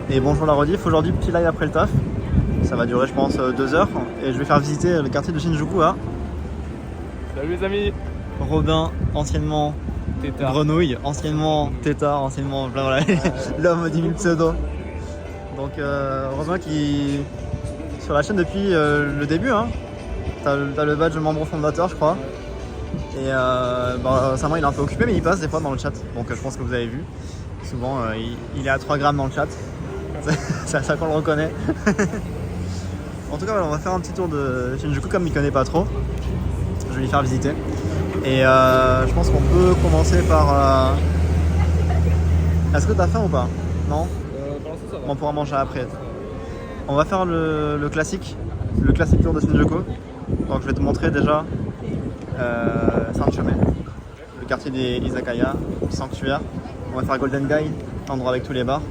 Et bonjour la rediff, aujourd'hui petit live après le taf. Ça va durer je pense 2 heures. Et je vais faire visiter le quartier de Shinjuku à Salut les amis. Robin, anciennement Tétard. Grenouille, anciennement Tétard, anciennement voilà, l'homme aux 10 000 pseudos. Donc Robin qui sur la chaîne depuis le début, hein. T'as le badge membre fondateur je crois. Et récemment il est un peu occupé mais il passe des fois dans le chat. Donc je pense que vous avez vu. Souvent il est à 3 grammes dans le chat. C'est à ça qu'on le reconnaît. En tout cas voilà, on va faire un petit tour de Shinjuku comme il connaît pas trop. Je vais lui faire visiter. Et je pense qu'on peut commencer par... Est-ce que t'as faim ou pas? Non? Pour l'instant ça va. On pourra manger après. On va faire le classique tour de Shinjuku. Donc je vais te montrer déjà Sanchome, le quartier des izakaya, le sanctuaire. On va faire Golden Guy, l'endroit avec tous les bars.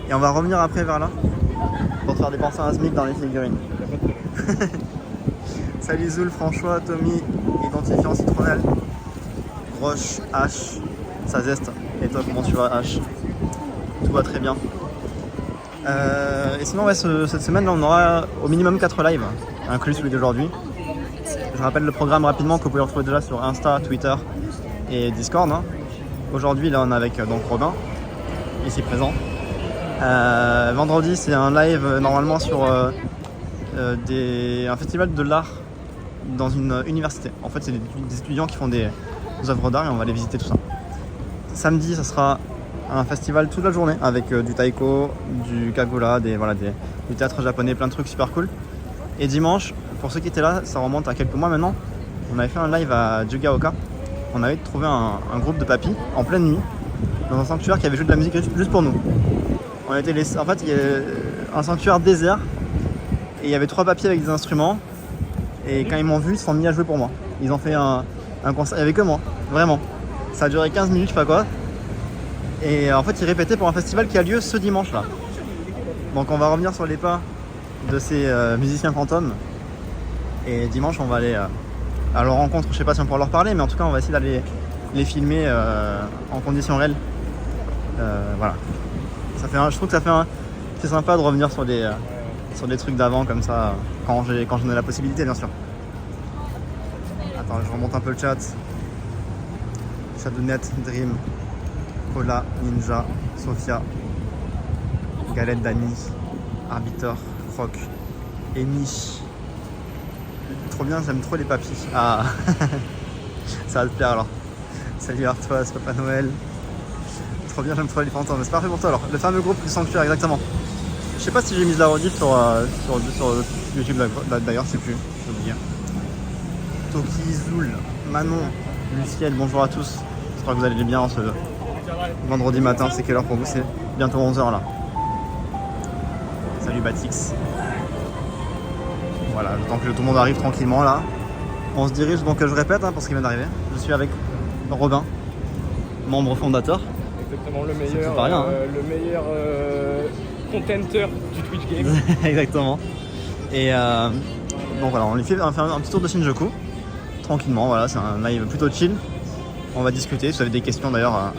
Et on va revenir après vers là pour te faire dépenser un SMIC dans les figurines. Salut Zoul, François, Tommy, identifiant citronnelle, Roche, H, ça zeste. Et toi comment tu vas H? Tout va très bien. Et sinon ouais, cette semaine là, on aura au minimum 4 lives, inclus celui d'aujourd'hui. Je rappelle le programme rapidement que vous pouvez retrouver déjà sur Insta, Twitter et Discord. Hein. Aujourd'hui là on est avec donc Robin, ici présent. Vendredi c'est un live normalement sur un festival de l'art dans une université. En fait c'est des étudiants qui font des œuvres d'art et on va aller visiter tout ça. Samedi ça sera un festival toute la journée avec du taiko, du kagura, du théâtre japonais, plein de trucs super cool. Et dimanche, pour ceux qui étaient là, ça remonte à quelques mois maintenant, on avait fait un live à Jugaoka. On avait trouvé un groupe de papis en pleine nuit dans un sanctuaire qui avait joué de la musique juste pour nous. On était en fait, il y avait un sanctuaire désert et il y avait 3 papiers avec des instruments. Et quand ils m'ont vu, ils se sont mis à jouer pour moi. Ils ont fait un concert, il n'y avait que moi, vraiment. Ça a duré 15 minutes, je sais pas quoi. Et en fait, ils répétaient pour un festival qui a lieu ce dimanche là. Donc on va revenir sur les pas de ces musiciens fantômes. Et dimanche, on va aller à leur rencontre. Je sais pas si on pourra leur parler, mais en tout cas, on va essayer d'aller les filmer en conditions réelles. Voilà. Je trouve que c'est sympa de revenir sur des trucs d'avant comme ça, quand j'en ai la possibilité, bien sûr. Attends, je remonte un peu le chat. Shadownet, Dream, Cola, Ninja, Sophia, Galette Dani, Arbiter, Rock, Eni. Trop bien, j'aime trop les papis. Ah, ça va te plaire alors. Salut Artois, Papa Noël. Trop bien, j'aime trop les fantômes. C'est parfait pour toi alors. Le fameux groupe du sanctuaire, exactement. Je sais pas si j'ai mis la rediff sur YouTube d'ailleurs, je sais plus. J'ai oublié. Toki, Zoul, Manon, Lucienne, bonjour à tous. J'espère que vous allez bien ce vendredi matin. C'est quelle heure pour vous? C'est bientôt 11h là. Salut Batix. Voilà, le temps que tout le monde arrive tranquillement là. On se dirige, donc je répète pour ce qui vient d'arriver. Je suis avec Robin, membre fondateur. Exactement, le meilleur contenter du Twitch Game. Exactement. Et donc voilà, on va faire un petit tour de Shinjuku. Tranquillement, voilà, c'est un live plutôt chill. On va discuter, si vous avez des questions d'ailleurs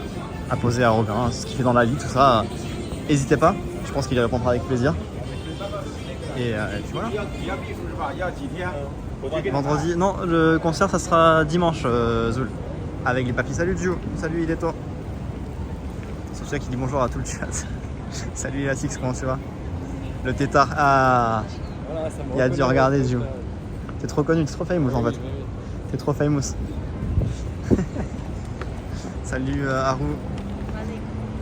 à poser à Robin, ce qu'il fait dans la vie, tout ça, n'hésitez pas. Je pense qu'il y répondra avec plaisir. Et puis voilà. Vendredi, non, le concert ça sera dimanche, Zoul. Avec les papis. Salut Gio, salut Ileto. Sophia qui dit bonjour à tout le chat. Salut Asix, comment tu vas? Le tétard, ah, Voilà, il a dû regarder Gio. T'es trop connu, t'es trop famous en fait. T'es trop famous. Salut Haru.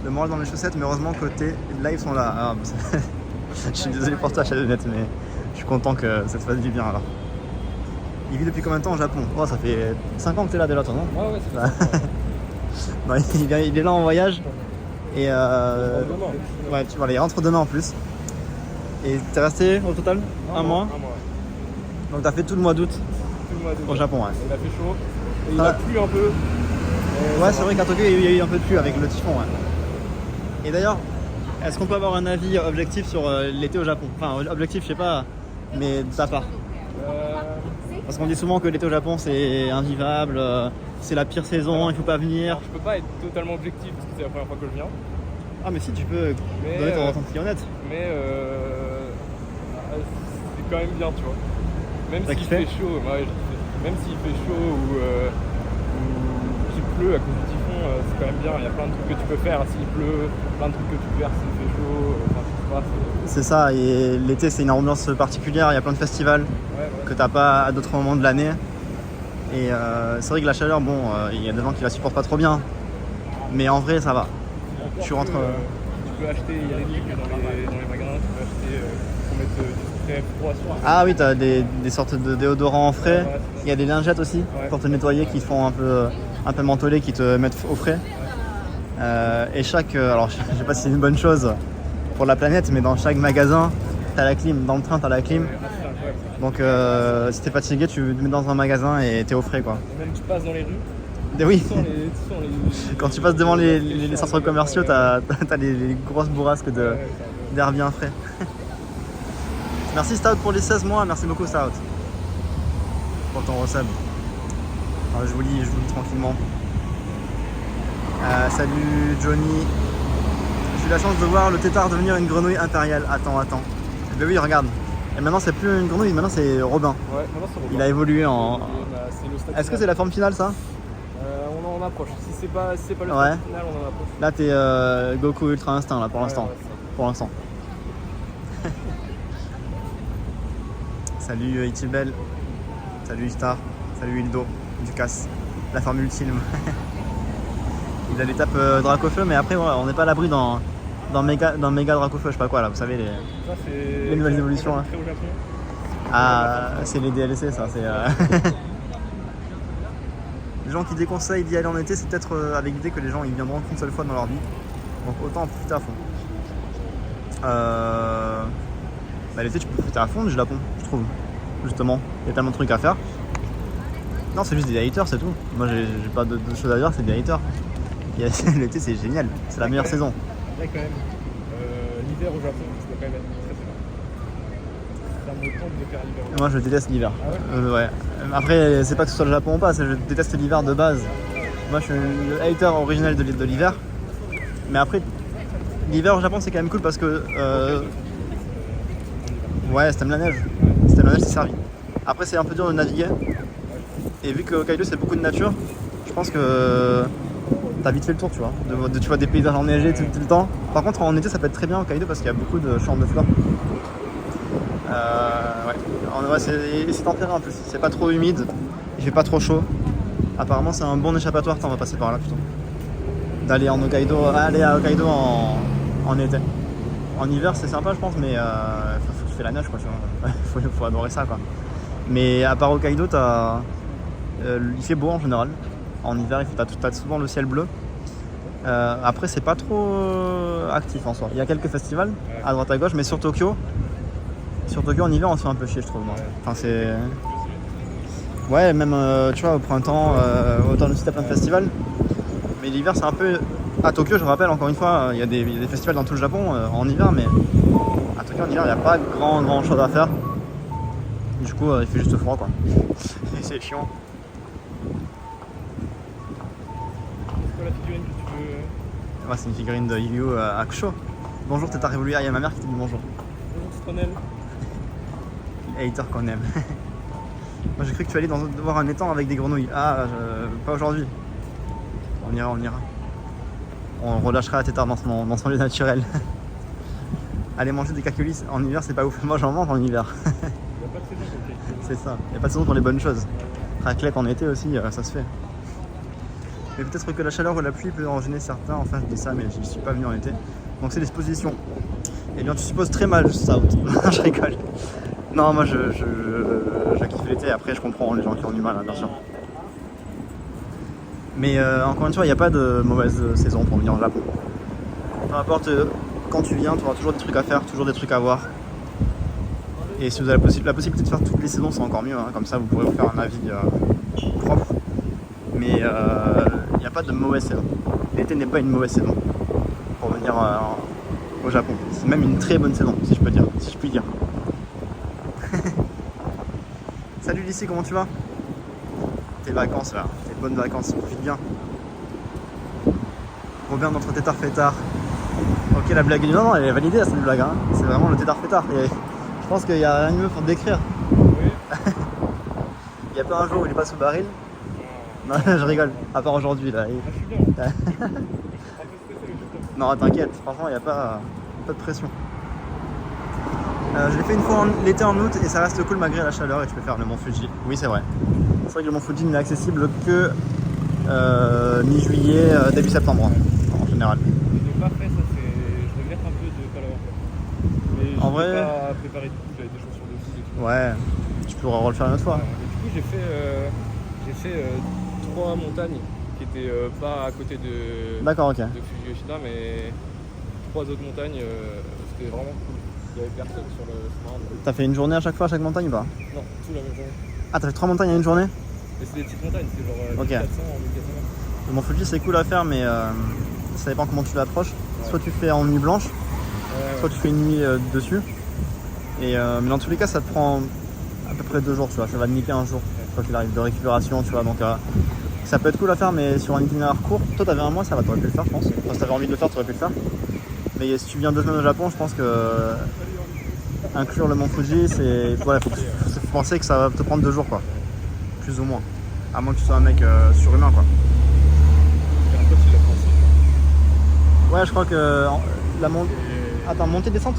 Le moral dans les chaussettes, mais heureusement côté live sont là. Ah, je suis désolé pour toi, Shadownet, mais je suis content que ça te fasse du bien alors. Il vit depuis combien de temps au Japon? Oh, ça fait 5 ans que t'es là déjà, toi, non? Ouais, c'est ça. Non, il est là en voyage. Et ouais, voilà, il rentre demain en plus. Et t'es resté au total un mois? Un mois. Donc t'as fait tout le mois d'août Tout le mois d'août. au Japon, ouais. Il a fait chaud. Et il a plu un peu. Ouais, c'est vrai qu'à Tokyo, il y a eu un peu de pluie avec le typhon, ouais. Et d'ailleurs, est-ce qu'on peut avoir un avis objectif sur l'été au Japon? Enfin, objectif, je sais pas, mais de ta part. Parce qu'on dit souvent que l'été au Japon c'est invivable, c'est la pire saison, il faut pas venir. Alors, je peux pas être totalement objectif parce que c'est la première fois que je viens. Ah mais si, tu peux donner ton ressenti honnête. Mais c'est quand même bien, tu vois. Même s'il fait chaud, ouais, même s'il fait chaud ou qu'il pleut à cause du typhon, c'est quand même bien. Il y a plein de trucs que tu peux faire s'il pleut, plein de trucs que tu peux faire s'il fait chaud. Enfin, tout se passe. C'est ça, et l'été c'est une ambiance particulière, il y a plein de festivals que t'as pas à d'autres moments de l'année. Et c'est vrai que la chaleur, bon, il y a des gens qui la supportent pas trop bien, mais en vrai ça va. Tu rentres. Tu peux acheter, il y a des trucs dans les magasins, tu peux acheter pour mettre du très froid sur. Ah oui, t'as des sortes de déodorants en frais. Il y a des lingettes aussi pour te nettoyer qui font un peu mentholé, qui te mettent au frais. Et chaque, alors je sais pas si c'est une bonne chose pour la planète, mais dans chaque magasin t'as la clim, dans le train t'as la clim. Donc si t'es fatigué, tu te mets dans un magasin et t'es au frais quoi. Et même tu passes dans les rues. Oui. Quand tu passes devant les centres commerciaux, t'as les grosses bourrasques d'air bien frais. Merci Stout pour les 16 mois, merci beaucoup Stout pour ton resub. Je vous lis tranquillement. Salut Johnny. J'ai eu la chance de voir le tétard devenir une grenouille impériale. Attends. Ben oui, regarde. Et maintenant c'est plus une grenouille, maintenant c'est Robin. Ouais, maintenant c'est Robin. Il a évolué en. Est-ce que c'est la forme finale ça? On en approche. Si c'est pas le stade final, on en approche. Là t'es Goku Ultra Instinct là pour l'instant. Ouais, pour l'instant. Salut Itibel. Salut Star. Salut Ildo. Ducas. La forme ultime. Il a l'étape Dracofeu, mais après on n'est pas à l'abri dans méga Dracofeu, je sais pas quoi là, vous savez les nouvelles évolutions là. Ah, c'est les DLC ça, c'est les gens qui déconseillent d'y aller en été, c'est peut-être avec l'idée que les gens ils viendront qu'une seule fois dans leur vie, donc autant en profiter à fond. L'été tu peux profiter à fond du Japon, je trouve, justement, il y a tellement de trucs à faire. Non, c'est juste des haters, c'est tout. Moi j'ai pas de choses à dire, c'est des haters. L'été c'est génial, c'est la meilleure saison. Là quand même, l'hiver au Japon, ça doit quand même être très bien. Ça me tente de faire l'hiver. Moi je déteste l'hiver. Ah ouais ouais. Après c'est pas que ce soit le Japon ou pas, je déteste l'hiver de base. Moi je suis le hater original de l'hiver. Mais après, l'hiver au Japon c'est quand même cool parce que ouais, si t'aimes la neige. Si t'aimes la neige c'est servi. Après c'est un peu dur de naviguer. Et vu que Hokkaido c'est beaucoup de nature, je pense que t'as vite fait le tour, tu vois. Tu vois des paysages enneigés tout le temps. Par contre en été ça peut être très bien Hokkaido parce qu'il y a beaucoup de champs de fleurs. Ouais, c'est tempéré en plus, c'est pas trop humide, il fait pas trop chaud. Apparemment c'est un bon échappatoire, on va passer par là plutôt. D'aller en Hokkaido, aller à Hokkaido en été. En hiver c'est sympa je pense, mais faut que tu fais la neige quoi, tu vois. faut adorer ça quoi. Mais à part Hokkaido, il fait beau en général. En hiver, t'as souvent le ciel bleu. Après, c'est pas trop actif en soi. Il y a quelques festivals à droite à gauche, mais sur Tokyo en hiver, on se fait un peu chier, je trouve. Enfin, c'est. Ouais, même tu vois, au printemps, automne aussi, t'as plein de festivals. Mais l'hiver, c'est un peu. À Tokyo, je rappelle, encore une fois, il y a des festivals dans tout le Japon en hiver, mais à Tokyo, en hiver, il n'y a pas grand chose à faire. Du coup, il fait juste froid, quoi. Et c'est chiant. La figurine que tu veux. Ouais, c'est une figurine de Yu Hakusho. Bonjour, t'es révolu. Ah, il y a ma mère qui te dit bonjour. Bonjour, Citronelle. Hater qu'on aime. Moi j'ai cru que tu allais voir un étang avec des grenouilles. Ah, pas aujourd'hui. On ira. On relâchera la tétard dans son lieu naturel. Aller manger des caculis en hiver, c'est pas ouf. Moi j'en mange en hiver. Il n'y a pas de saison pour le cake. C'est ça, il n'y a pas de saison pour les bonnes choses. Raclette en été aussi, ça se fait. Mais peut-être que la chaleur ou la pluie peut en gêner certains. Enfin, je dis ça, mais je suis pas venu en été. Donc c'est l'exposition. Eh bien, tu supposes très mal, ça. Je rigole. Non, moi je kiffe l'été. Après, je comprends les gens qui ont du mal, hein, bien sûr. Mais encore une fois, il n'y a pas de mauvaise saison pour venir au Japon. Peu importe quand tu viens, tu auras toujours des trucs à faire, toujours des trucs à voir. Et si vous avez la possibilité de faire toutes les saisons, c'est encore mieux. Hein. Comme ça, vous pourrez vous faire un avis propre. Mais il n'y a pas de mauvaise saison. L'été n'est pas une mauvaise saison pour venir au Japon. C'est même une très bonne saison, si je puis dire. Salut Lucie, comment tu vas? Tes vacances là, tes bonnes vacances, profite bien. Robin, notre tétard fêtard. Ok, la blague, non, elle est validée cette blague, hein. C'est vraiment le tétard pétard. Et je pense qu'il y a rien de mieux pour te décrire. Oui. Il n'y a pas un jour où il est pas sous baril. Non, je rigole, à part aujourd'hui là. Ah, je suis bien. Un peu stressé, mais je suis bien. Non, t'inquiète, franchement, il n'y a pas de pression. Je l'ai fait une fois l'été en août et ça reste cool malgré la chaleur et tu peux faire le mont Fuji. Oui, c'est vrai. C'est vrai que le mont Fuji n'est accessible que mi-juillet, début septembre en général. Je l'ai pas fait, ça c'est. Je regrette un peu de ne pas l'avoir fait. Mais En je vrai- l'ai pas préparé du tout, j'avais des chaussures de foot et tout. Ouais, tu pourras refaire une autre fois. Et du coup, j'ai fait 3 montagnes qui étaient pas à côté de D'accord, ok. Fuji Yoshida, mais 3 autres montagnes, c'était vraiment cool. Il y avait personne sur le chemin. T'as fait une journée à chaque fois à chaque montagne ou pas? Non, tout la même journée. Ah, t'as fait 3 montagnes en une journée? Mais c'est des petites montagnes, c'est genre Ok. 1400 en 1400 mètres. Le mont Fuji c'est cool à faire mais ça dépend comment tu l'approches. Ouais. Soit tu fais en nuit blanche, Ouais, soit tu fais une nuit dessus. Et, mais dans tous les cas ça te prend à peu près 2 jours, tu vois, ça va te niquer un jour. Quoi qu'il arrive, de récupération, tu vois, donc ça peut être cool à faire mais sur un itinéraire court, toi t'avais un mois, ça va, t'aurais pu le faire je pense. Enfin, si t'avais envie de le faire, t'aurais pu le faire. Mais si tu viens 2 semaines au Japon, je pense que inclure le mont Fuji, c'est. Voilà, faut penser que ça va te prendre 2 jours quoi. Plus ou moins. À moins que tu sois un mec surhumain quoi. Et un pote, il l'a fait aussi. Ouais, je crois que la montée. Attends, montée-descente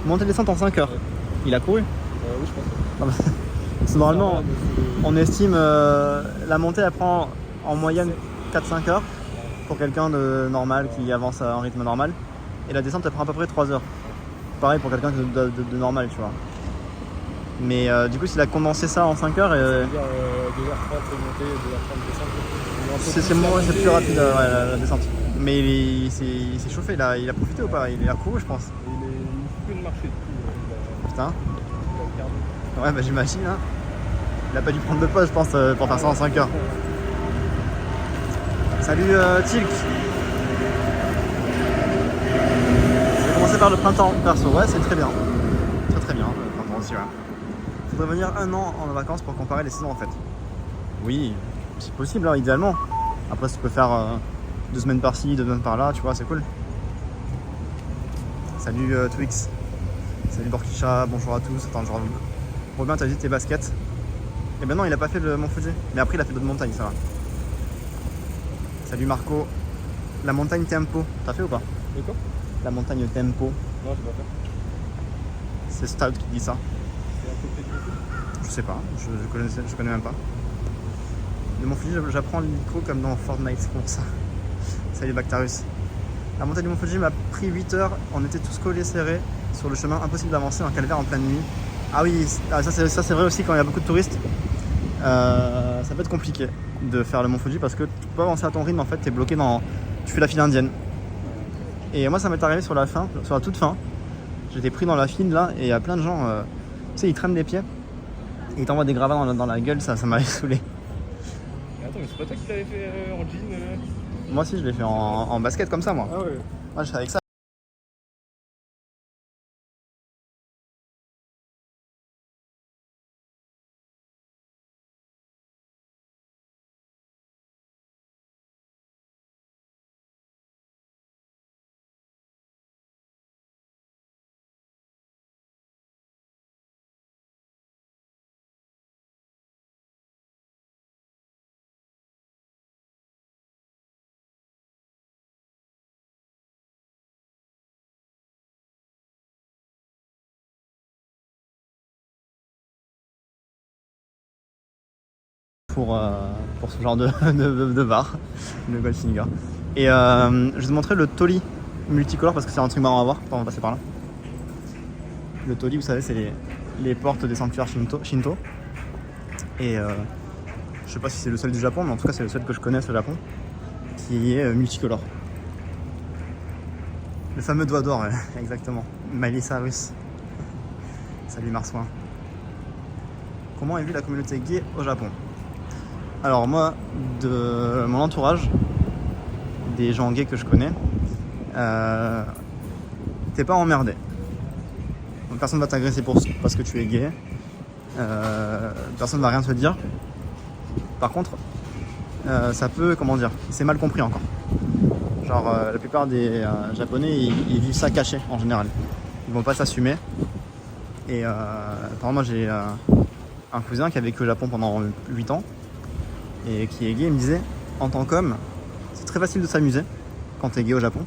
Montée-descente en 5 heures. Ouais. Il a couru. Oui, je pense. Non, mais parce que normalement, on estime la montée elle prend en moyenne 4-5 heures pour quelqu'un de normal qui avance à un rythme normal. Et la descente elle prend à peu près 3 heures. Pareil pour quelqu'un de normal, tu vois. Mais du coup, s'il a condensé ça en 5 heures, Ça veut dire 2h30 montée, 2h30 descente. c'est plus rapide la descente. Mais il s'est chauffé, il a profité ou pas? Il a couru, je pense. Il fait que de marcher du coup. Putain. Il a le cardio. Ouais, bah j'imagine. Hein. Il a pas dû prendre de pause, je pense, pour faire ça en 5 heures. Salut Tilk. Je vais commencer par le printemps perso. Ouais, c'est très bien. Très bien, le printemps aussi, ouais. Faudrait venir 1 an en vacances pour comparer les saisons en fait. Oui, c'est possible, hein, idéalement. Après, tu peux faire 2 semaines par-ci, 2 semaines par-là, tu vois, c'est cool. Salut Twix. Salut Borkicha, bonjour à tous. Attends, je reviens. Robin, t'as dit tes baskets. Et ben non, il a pas fait le Mont Fuji. Mais après, il a fait d'autres montagnes, ça va. Salut Marco. La montagne Tempo, t'as fait ou pas? De quoi? La montagne Tempo. Non, j'ai pas fait. C'est Stout qui dit ça. C'est un peu technique. Je sais pas, je connais même pas. De Mont Fuji, j'apprends l'hélico comme dans Fortnite, c'est pour ça. Salut Bactarus. La montagne du Mont Fuji m'a pris 8 heures, on était tous collés serrés sur le chemin, impossible d'avancer, un calvaire en pleine nuit. Ah oui, ça c'est vrai aussi quand il y a beaucoup de touristes. Ça peut être compliqué de faire le Mont Fuji parce que tu peux pas avancer à ton rythme, en fait, t'es bloqué dans. Tu fais la file indienne. Et moi ça m'est arrivé sur la toute fin. J'étais pris dans la file là et il y a plein de gens, tu sais, ils traînent des pieds et ils t'envoient des gravats dans la gueule, ça m'avait saoulé. Mais attends, mais c'est pas toi qui l'avais fait en jean Moi aussi je l'ai fait en basket comme ça moi. Ah ouais. Moi je fais avec ça. Pour ce genre de bar, le Goldfinger. Et je vais te montrer le Toli multicolore parce que c'est un truc marrant à voir. Attends, on va passer par là. Le Toli, vous savez, c'est les portes des sanctuaires Shinto. Et je sais pas si c'est le seul du Japon, mais en tout cas c'est le seul que je connaisse au Japon, qui est multicolore. Le fameux doigt d'or, ouais, exactement. Miley Cyrus. Salut Marsouin. Comment est vue la communauté gay au Japon? Alors moi, de mon entourage, des gens gays que je connais, t'es pas emmerdé. Personne va t'agresser parce que tu es gay. Personne va rien te dire. Par contre, ça peut, comment dire, c'est mal compris encore. Genre la plupart des japonais ils vivent ça caché en général. Ils vont pas s'assumer. Et par exemple moi j'ai un cousin qui a vécu au Japon pendant 8 ans et qui est gay. Il me disait en tant qu'homme c'est très facile de s'amuser quand t'es gay au Japon.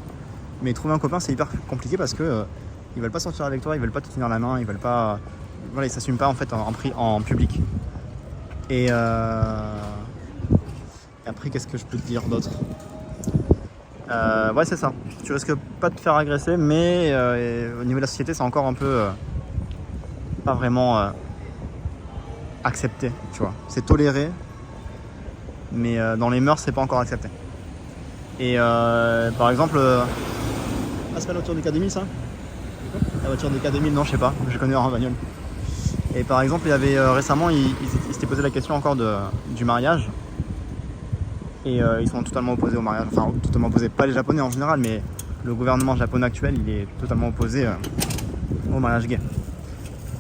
Mais trouver un copain c'est hyper compliqué parce que ils veulent pas sortir avec toi, ils veulent pas te tenir la main, ils veulent pas... Voilà, ils s'assument pas en fait en public. Et après qu'est-ce que je peux te dire d'autre? Ouais c'est ça, tu risques pas de te faire agresser mais au niveau de la société c'est encore un peu pas vraiment accepté, tu vois. C'est toléré mais dans les mœurs c'est pas encore accepté. Et par exemple c'est pas la voiture de K2000 ça? La voiture de K2000 non je sais pas, je connais en bagnole. Et par exemple il y avait récemment il s'était posé la question encore du mariage. Et ils sont totalement opposés au mariage, enfin totalement opposés, pas les japonais en général, mais le gouvernement japonais actuel il est totalement opposé au mariage gay.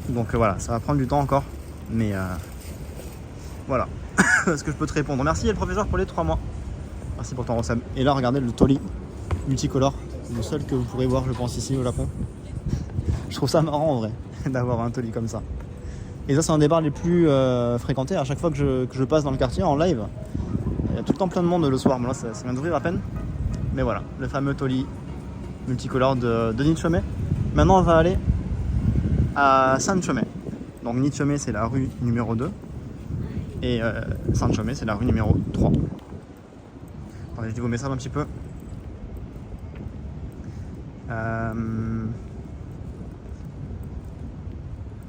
Donc voilà, ça va prendre du temps encore, mais voilà ce que je peux te répondre. Merci le professeur pour les 3 mois. Merci pour ton resub. Et là regardez le Toli multicolore, le seul que vous pourrez voir je pense ici au Japon. Je trouve ça marrant en vrai d'avoir un Toli comme ça. Et ça c'est un des bars les plus fréquentés. À chaque fois que je passe dans le quartier en live, il y a tout le temps plein de monde le soir. Bon là ça vient d'ouvrir à peine. Mais voilà, le fameux Toli multicolore de Nichome. Maintenant on va aller à Sanchome. Donc Nichome c'est la rue numéro 2. Et Sanchome c'est la rue numéro 3. Attendez, je dis vos messages un petit peu.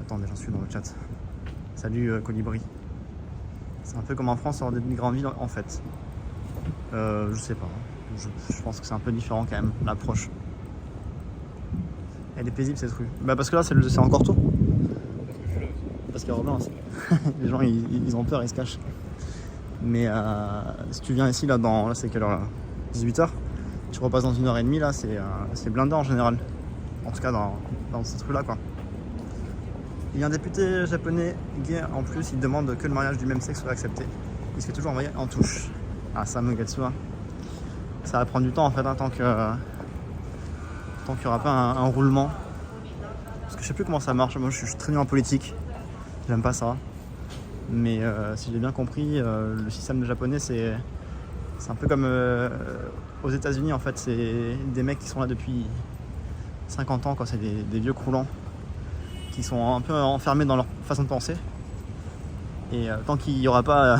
Attendez, j'en suis dans le chat. Salut Colibri. C'est un peu comme en France hors des grandes villes en fait. Je sais pas. Je pense que c'est un peu différent quand même, l'approche. Elle est paisible cette rue. Bah parce que là c'est encore tôt. Parce qu'il y a Robin aussi. Les gens ils ont peur, ils se cachent. Mais si tu viens ici là c'est quelle heure là 18h. Tu repasses dans 1h30 là, c'est blindé en général. En tout cas dans cette rue là quoi. Il y a un député japonais gay en plus, il demande que le mariage du même sexe soit accepté. Il se fait toujours envoyer en touche. Ah ça me gâte. Ça va prendre du temps en fait, hein, tant qu'il n'y aura pas un roulement. Parce que je sais plus comment ça marche, moi je suis très nul en politique. J'aime pas ça. Mais si j'ai bien compris, le système japonais c'est un peu comme aux États-Unis en fait. C'est des mecs qui sont là depuis 50 ans, quoi. C'est des vieux croulants qui sont un peu enfermés dans leur façon de penser. Et tant qu'il n'y aura pas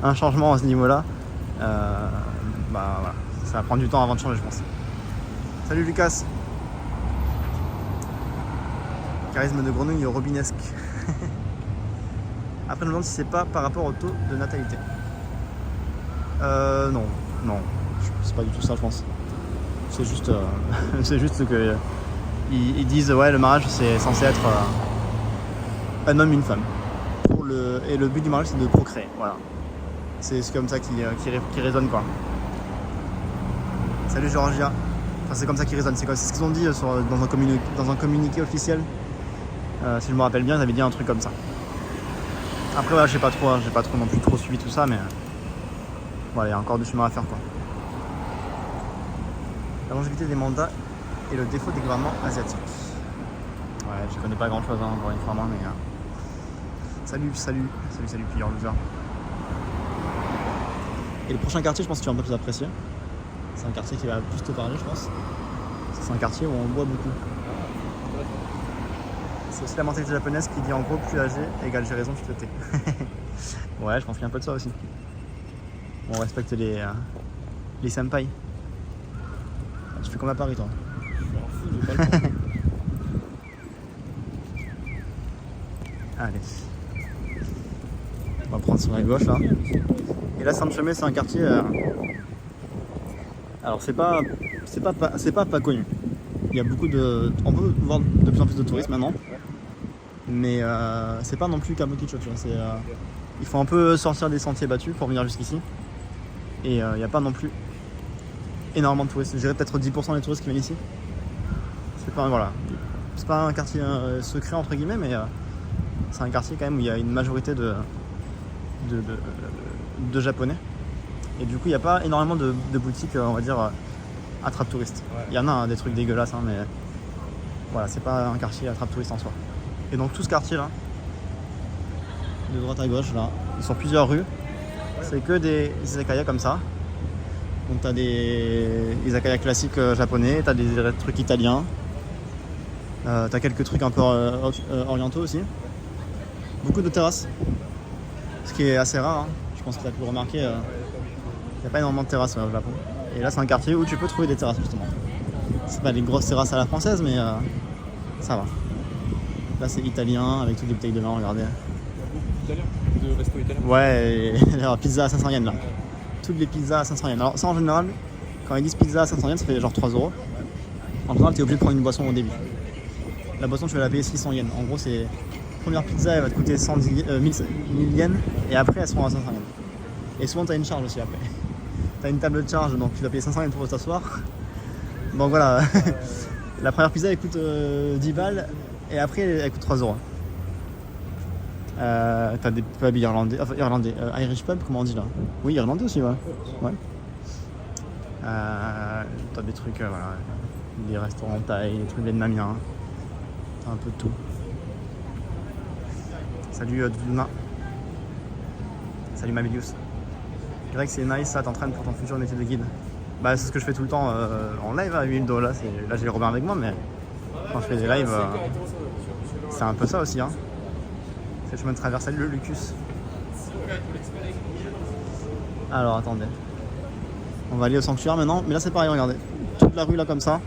un changement à ce niveau-là, voilà. Ça va prendre du temps avant de changer, je pense. Salut Lucas. Charisme de grenouille robinesque. Après, je me demande si c'est pas par rapport au taux de natalité. Non. C'est pas du tout ça, je pense. C'est juste, que ils disent ouais, le mariage c'est censé être un homme, une femme. Et le but du mariage c'est de procréer. Voilà. C'est comme ça qui résonne quoi. Salut Georgia. Enfin, c'est comme ça qu'ils résonnent. C'est ce qu'ils ont dit dans un communiqué officiel. Si je me rappelle bien, ils avaient dit un truc comme ça. Après, voilà, j'ai pas trop non plus trop suivi tout ça, mais voilà, il y a encore du chemin à faire quoi. La longévité des mandats et le défaut des gouvernements asiatiques. Ouais, je connais pas grand chose, encore une fois, mais. Salut, Pilleur Loser. Et le prochain quartier, je pense que tu vas un peu plus apprécier. C'est un quartier qui va plus te parler, je pense. C'est un quartier où on boit beaucoup. C'est aussi la mentalité japonaise qui dit en gros plus âgé égale j'ai raison, tu te tais. Ouais, je pense qu'il y a un peu de ça aussi. On respecte les senpai. Tu fais comme à Paris toi. Je suis un fou, j'ai pas le temps. Allez. On va prendre sur la gauche là. Et là Sanchome c'est un quartier. Alors c'est pas connu. Il y a beaucoup de. On peut voir de plus en plus de touristes maintenant. Mais c'est pas non plus Kabukicho, tu vois. Il faut un peu sortir des sentiers battus pour venir jusqu'ici. Et il n'y a pas non plus énormément de touristes. Je dirais peut-être 10% des touristes qui viennent ici. C'est pas un quartier secret entre guillemets, mais c'est un quartier quand même où il y a une majorité de japonais. Et du coup il n'y a pas énormément de boutiques on va dire attrape touriste. Ouais. Il y en a hein, des trucs dégueulasses, hein, mais voilà, c'est pas un quartier attrape touriste en soi. Et donc tout ce quartier là, de droite à gauche là, ils sont plusieurs rues, c'est que des izakaya comme ça. Donc t'as des izakaya classiques japonais, t'as des trucs italiens, t'as quelques trucs un peu orientaux aussi. Beaucoup de terrasses, ce qui est assez rare, hein. Je pense que tu as pu le remarquer, il n'y a pas énormément de terrasses au Japon. Et là c'est un quartier où tu peux trouver des terrasses justement. C'est pas des grosses terrasses à la française mais ça va. Là c'est italien avec toutes les bouteilles de vin, regardez. Italien, de resto italien. Ouais, et alors, pizza à 500 yens là. Toutes les pizzas à 500 yens. Alors ça en général, quand ils disent pizza à 500 yens, ça fait genre 3 euros. En général tu es obligé de prendre une boisson au début. La boisson tu vas la payer 600 yens. En gros c'est... Première pizza elle va te coûter 1000 yens et après elles seront à 500 yens. Et souvent tu as une charge aussi après. Tu as une table de charge donc tu dois payer 500 yens pour t'asseoir. Donc voilà, la première pizza elle coûte 10 balles et après elle coûte 3 euros. T'as des pubs irlandais, Irish pub, comment on dit là? Oui, irlandais aussi, ouais. T'as des trucs, voilà, des restaurants thaï, des trucs vietnamiens. T'as un peu de tout. Salut Duduna. Salut Mabilius. C'est vrai que c'est nice, ça t'entraîne pour ton futur métier de guide. Bah c'est ce que je fais tout le temps en live à 8 $. Là j'ai Robin avec moi, mais quand je fais des lives, c'est un peu ça aussi, hein. C'est le chemin de traverser le Lucus. Alors attendez. On va aller au sanctuaire maintenant, mais là c'est pareil, regardez. Toute la rue là comme ça,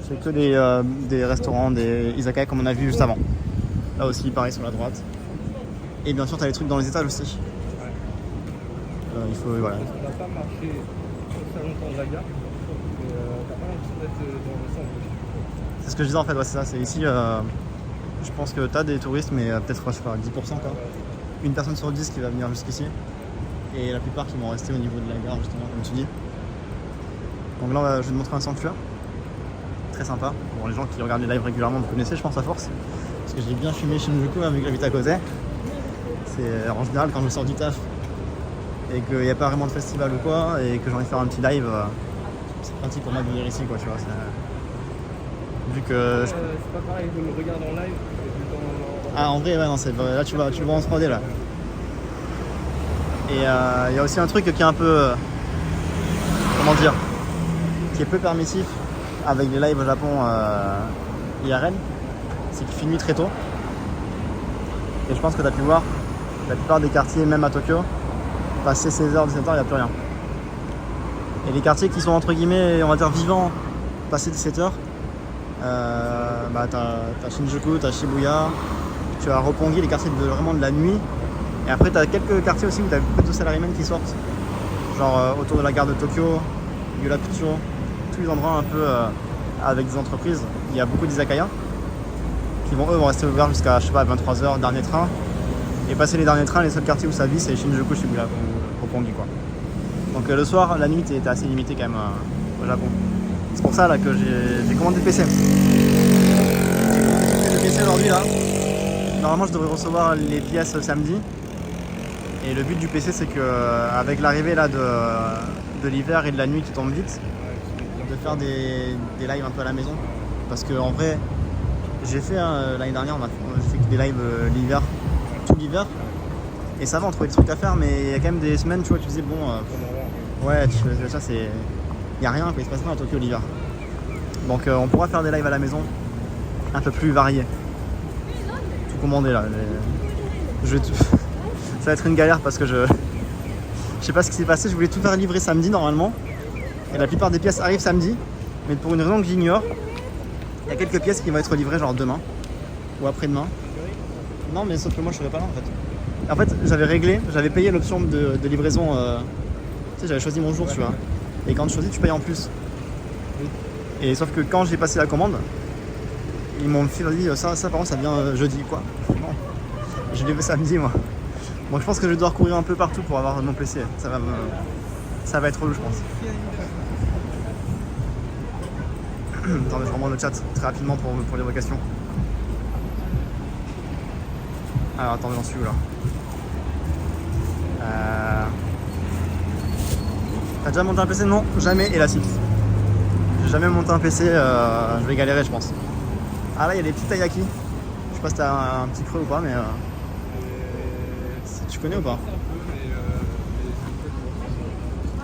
c'est que des restaurants, des izakaya comme on a vu juste avant. Là aussi pareil sur la droite. Et bien sûr t'as les trucs dans les étages aussi. Il faut, voilà. On n'a pas marché très longtemps de la gare, mais t'as pas l'impression d'être dans le centre. C'est ce que je disais en fait, ouais, c'est ça. C'est ici, je pense que t'as des touristes, mais peut-être je sais pas, 10% quoi. Une personne sur 10 qui va venir jusqu'ici. Et la plupart qui vont rester au niveau de la gare justement, comme tu dis. Donc là je vais te montrer un sanctuaire. Très sympa. Bon, les gens qui regardent les lives régulièrement me connaissaient, je pense à force. Parce que j'ai bien filmé Shinjuku vu que j'habite à côté. C'est en général quand je sors du taf et qu'il n'y a pas vraiment de festival ou quoi, et que j'ai envie de faire un petit live, c'est pratique pour moi de venir ici quoi, tu vois. Vu que... C'est pas pareil, je le regarde en live. Ah en vrai, ouais, non, c'est vrai. Là tu le vois en 3D là. Et il y a aussi un truc qui est un peu... comment dire, qui est peu permissif avec les lives au Japon IRL, c'est qu'il fait nuit très tôt. Et je pense que tu as pu voir, la plupart des quartiers, même à Tokyo, passer 16h, 17h, il n'y a plus rien. Et les quartiers qui sont entre guillemets, on va dire vivants, passé 17h, bah t'as Shinjuku, t'as Shibuya, tu as Roppongi, les quartiers vraiment de la nuit. Et après t'as quelques quartiers aussi où t'as beaucoup de salarymen qui sortent. Genre autour de la gare de Tokyo, Yurakucho, tous les endroits un peu avec des entreprises. Il y a beaucoup d'izakaya qui vont rester ouverts jusqu'à je sais pas 23h, dernier train. Et passer les derniers trains, les seuls quartiers où ça vit c'est Shinjuku, Shibuya ou Roppongi quoi. Donc le soir, la nuit était assez limitée quand même au Japon. C'est pour ça là que j'ai commandé le PC. Le PC aujourd'hui là. Normalement je devrais recevoir les pièces samedi. Et le but du PC c'est que avec l'arrivée là de l'hiver et de la nuit qui tombe vite, de faire des lives un peu à la maison. Parce que en vrai, j'ai fait l'année dernière, j'ai fait des lives l'hiver, tout l'hiver. Et ça va, on trouvait des trucs à faire, mais il y a quand même des semaines, tu vois, tu disais bon, ouais, ça c'est, il y a rien, quoi, il se passe rien à Tokyo l'hiver. Donc on pourra faire des lives à la maison, un peu plus variés. Tout commandé là. Ça va être une galère parce que je sais pas ce qui s'est passé, je voulais tout faire livrer samedi normalement. Et la plupart des pièces arrivent samedi, mais pour une raison que j'ignore, il y a quelques pièces qui vont être livrées genre demain ou après-demain. Non mais sauf que moi je serai pas là en fait. En fait j'avais payé l'option de livraison, tu sais j'avais choisi mon jour tu vois. Et quand tu choisis tu payes en plus. Et sauf que quand j'ai passé la commande, ils m'ont dit ça par contre ça vient jeudi quoi. Non, je l'ai fait samedi moi. Bon je pense que je vais devoir courir un peu partout pour avoir mon PC, ça va être relou je pense. Attendez, je remonte le chat très rapidement pour les vocations. Alors attendez, j'en suis où là? T'as déjà monté un PC? Non, jamais, et la 6. J'ai jamais monté un PC, je vais galérer je pense. Ah là il y a des petits taiyaki. Je sais pas si t'as un petit creux ou pas mais si tu connais ou pas?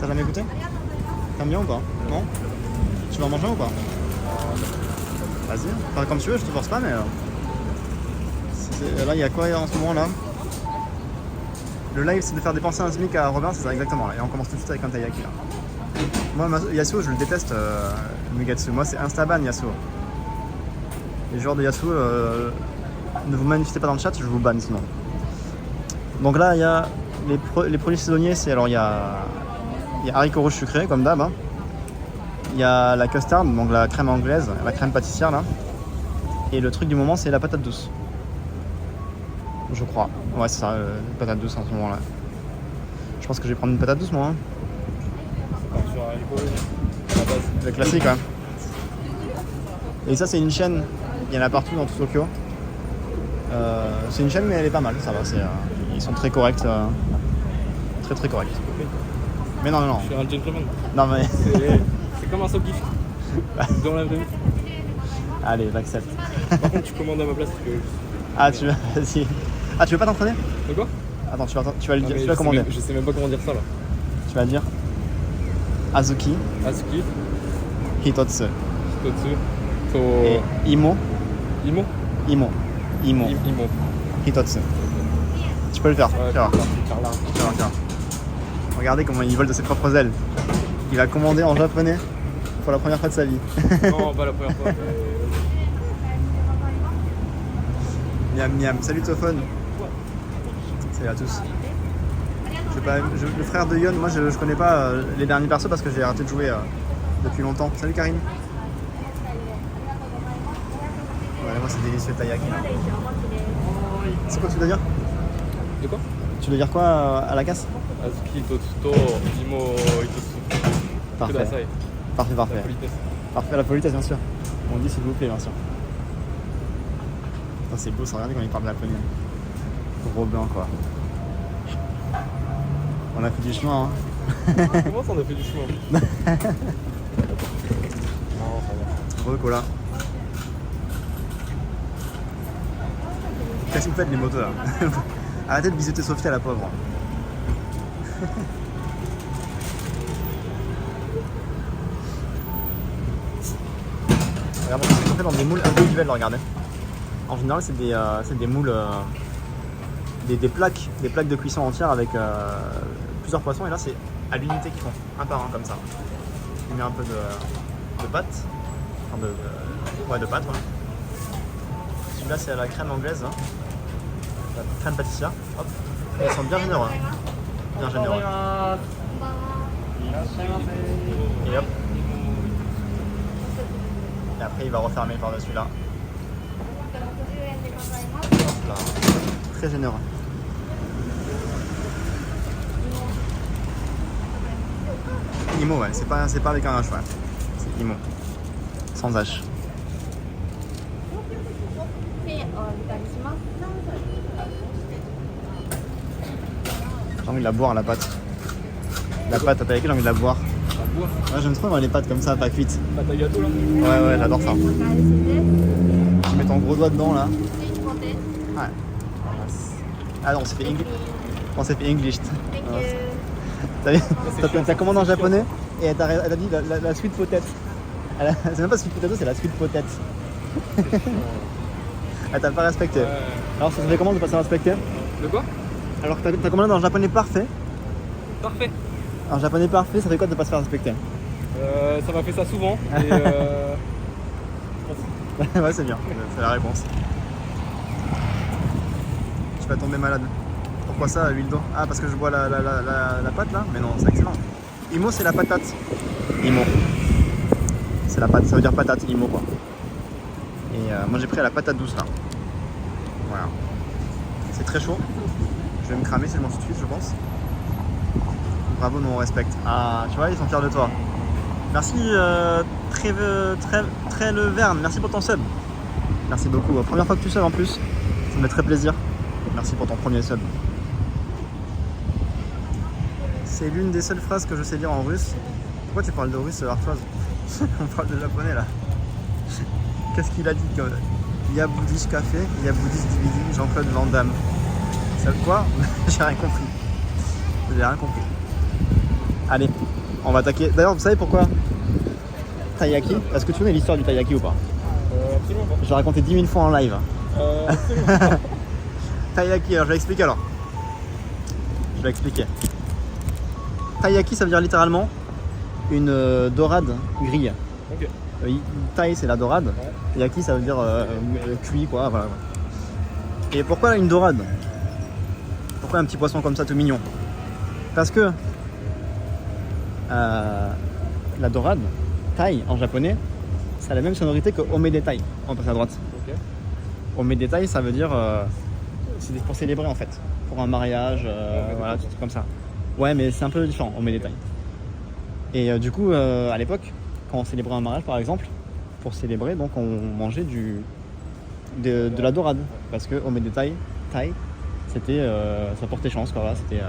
T'as jamais goûté? T'aimes bien ou pas? Non? Tu vas en manger un ou pas? Vas-y, enfin, comme tu veux, je te force pas mais... Là il y a quoi en ce moment là? Le live c'est de faire dépenser un SMIC à Robin, c'est ça exactement là. Et on commence tout de suite avec un taiyaki là. Moi Yasuo je le déteste, Mugatsu. Moi c'est Instaban Yasuo. Les joueurs de Yasuo, ne vous manifestez pas dans le chat, je vous banne sinon. Donc là il y a les produits saisonniers, c'est alors il y a haricots rouges sucrés comme d'hab. Hein. Il y a la custard, donc la crème anglaise, la crème pâtissière là. Et le truc du moment c'est la patate douce. Je crois. Ouais c'est ça, patate douce en ce moment là. Je pense que je vais prendre une patate douce moi. Hein. Le classique hein. Et ça c'est une chaîne, il y en a partout dans tout Tokyo. C'est une chaîne mais elle est pas mal, ça va. Ils sont très corrects. Très corrects. Mais non. Je suis un gentleman. Non mais... C'est comme un soft gift. Dans la vraie vie. Allez, j'accepte. Par contre tu commandes à ma place parce que... Ah tu veux... Vas-y. Ah tu veux pas t'entraîner? De quoi? Attends, tu vas le dire, tu vas commander. Je sais même pas comment dire ça là. Tu vas le dire Azuki, Hitotsu, et Imo, Hitotsu. Tu peux le faire, ouais, tu vas voir. Regardez comment il vole de ses propres ailes. Il a commandé en japonais pour la première fois de sa vie. Non, pas la première fois. Miam miam, salut Tophone. Salut à tous. Le frère de Yon, moi je connais pas les derniers persos parce que j'ai arrêté de jouer depuis longtemps. Salut Karine. Voilà, moi c'est délicieux le taiyaki là. C'est quoi que tu dois dire? De quoi? Tu dois dire quoi à la casse? Azuki, Totsuto, Imo, Hitotsu. Parfait. Parfait. La politesse. Parfait, la politesse bien sûr. On dit s'il vous plaît bien sûr. Putain, c'est beau, ça regarde quand il parle japonais. Robin quoi. On a fait du chemin hein. Comment ça on a fait du chemin? Non, ça va. Cola. Qu'est-ce que vous faites les motos là? Arrêtez de visiter Sophie à la pauvre. Regarde, c'est fait dans des moules individuels, regardez. En général, c'est des moules, des plaques de cuisson entières avec plusieurs poissons. Et là, c'est à l'unité qu'ils font, un par un comme ça. Il met un peu de pâte, enfin de pâte. Ouais. Celui-là, c'est à la crème anglaise, hein. La crème pâtissière. Hop. Et ils sont bien généreux. Bien généreux. Et hop. Et après, il va refermer par-dessus là. Hop là. Très généreux. Imo, ouais, c'est pas avec un H, ouais. C'est Imo. Sans H. J'ai envie de la boire la pâte. La pâte à tailler, j'ai envie de la boire. Ouais, j'aime trop les pâtes comme ça, pas cuites. Pâte à gâteau là? Ouais, j'adore ça. Tu mets ton gros doigt dedans là. Ouais. Ah non, on s'est fait English. On s'est fait English. T'as commandé en japonais et elle t'a dit la sweet potato. C'est même pas sweet potato, c'est la sweet potato. Elle t'a pas respecté. Alors ça fait comment de pas se respecter? De quoi? Alors que t'as commandé en japonais parfait. Parfait. En japonais parfait, ça fait quoi de pas se faire respecter? Ça m'a fait ça souvent. Et ouais, c'est bien, c'est la réponse. Tu vas tomber malade. Pourquoi ça, l'huile d'eau? Ah, parce que je bois la pâte là? Mais non, c'est excellent. Imo, c'est la patate. Imo. C'est la pâte, ça veut dire patate, Imo quoi. Et moi j'ai pris la patate douce là. Voilà. C'est très chaud. Je vais me cramer si je mange tout de suite, je pense. Bravo, nous on respecte. Ah, tu vois, ils sont fiers de toi. Merci très le Verne, merci pour ton sub. Merci beaucoup. Première fois que tu sub en plus, ça me fait très plaisir. Merci pour ton premier sub. C'est l'une des seules phrases que je sais lire en russe. Pourquoi tu parles de russe, Arthroise? On parle de japonais là. Qu'est-ce qu'il a dit comme... Il y a Bouddhist Café, il y a Bouddhist DVD, Jean-Claude Van Damme. Ça veut quoi? J'ai rien compris. J'ai rien compris. Allez, on va attaquer. D'ailleurs, vous savez pourquoi taiyaki? Est-ce que tu connais l'histoire du taiyaki ou pas? Absolument pas. Je l'ai raconté 10 000 fois en live. Absolument pas. Taiyaki, alors je vais expliquer alors. Je vais expliquer. Taiyaki, ça veut dire littéralement une dorade grille. Ok. Tai, c'est la dorade. Ouais. Yaki, ça veut dire cuit, quoi. Voilà. Et pourquoi une dorade? Pourquoi un petit poisson comme ça, tout mignon? Parce que la dorade, tai en japonais, ça a la même sonorité que omedetai. On passe à droite. Ok. Omedetai, ça veut dire c'est pour célébrer en fait, pour un mariage, voilà, tout comme ça. Ouais, mais c'est un peu différent, omedetai. Et du coup, à l'époque, quand on célébrait un mariage par exemple, pour célébrer, donc on mangeait de la dorade, parce que omedetai, tai, c'était ça portait chance, quoi. Voilà, c'était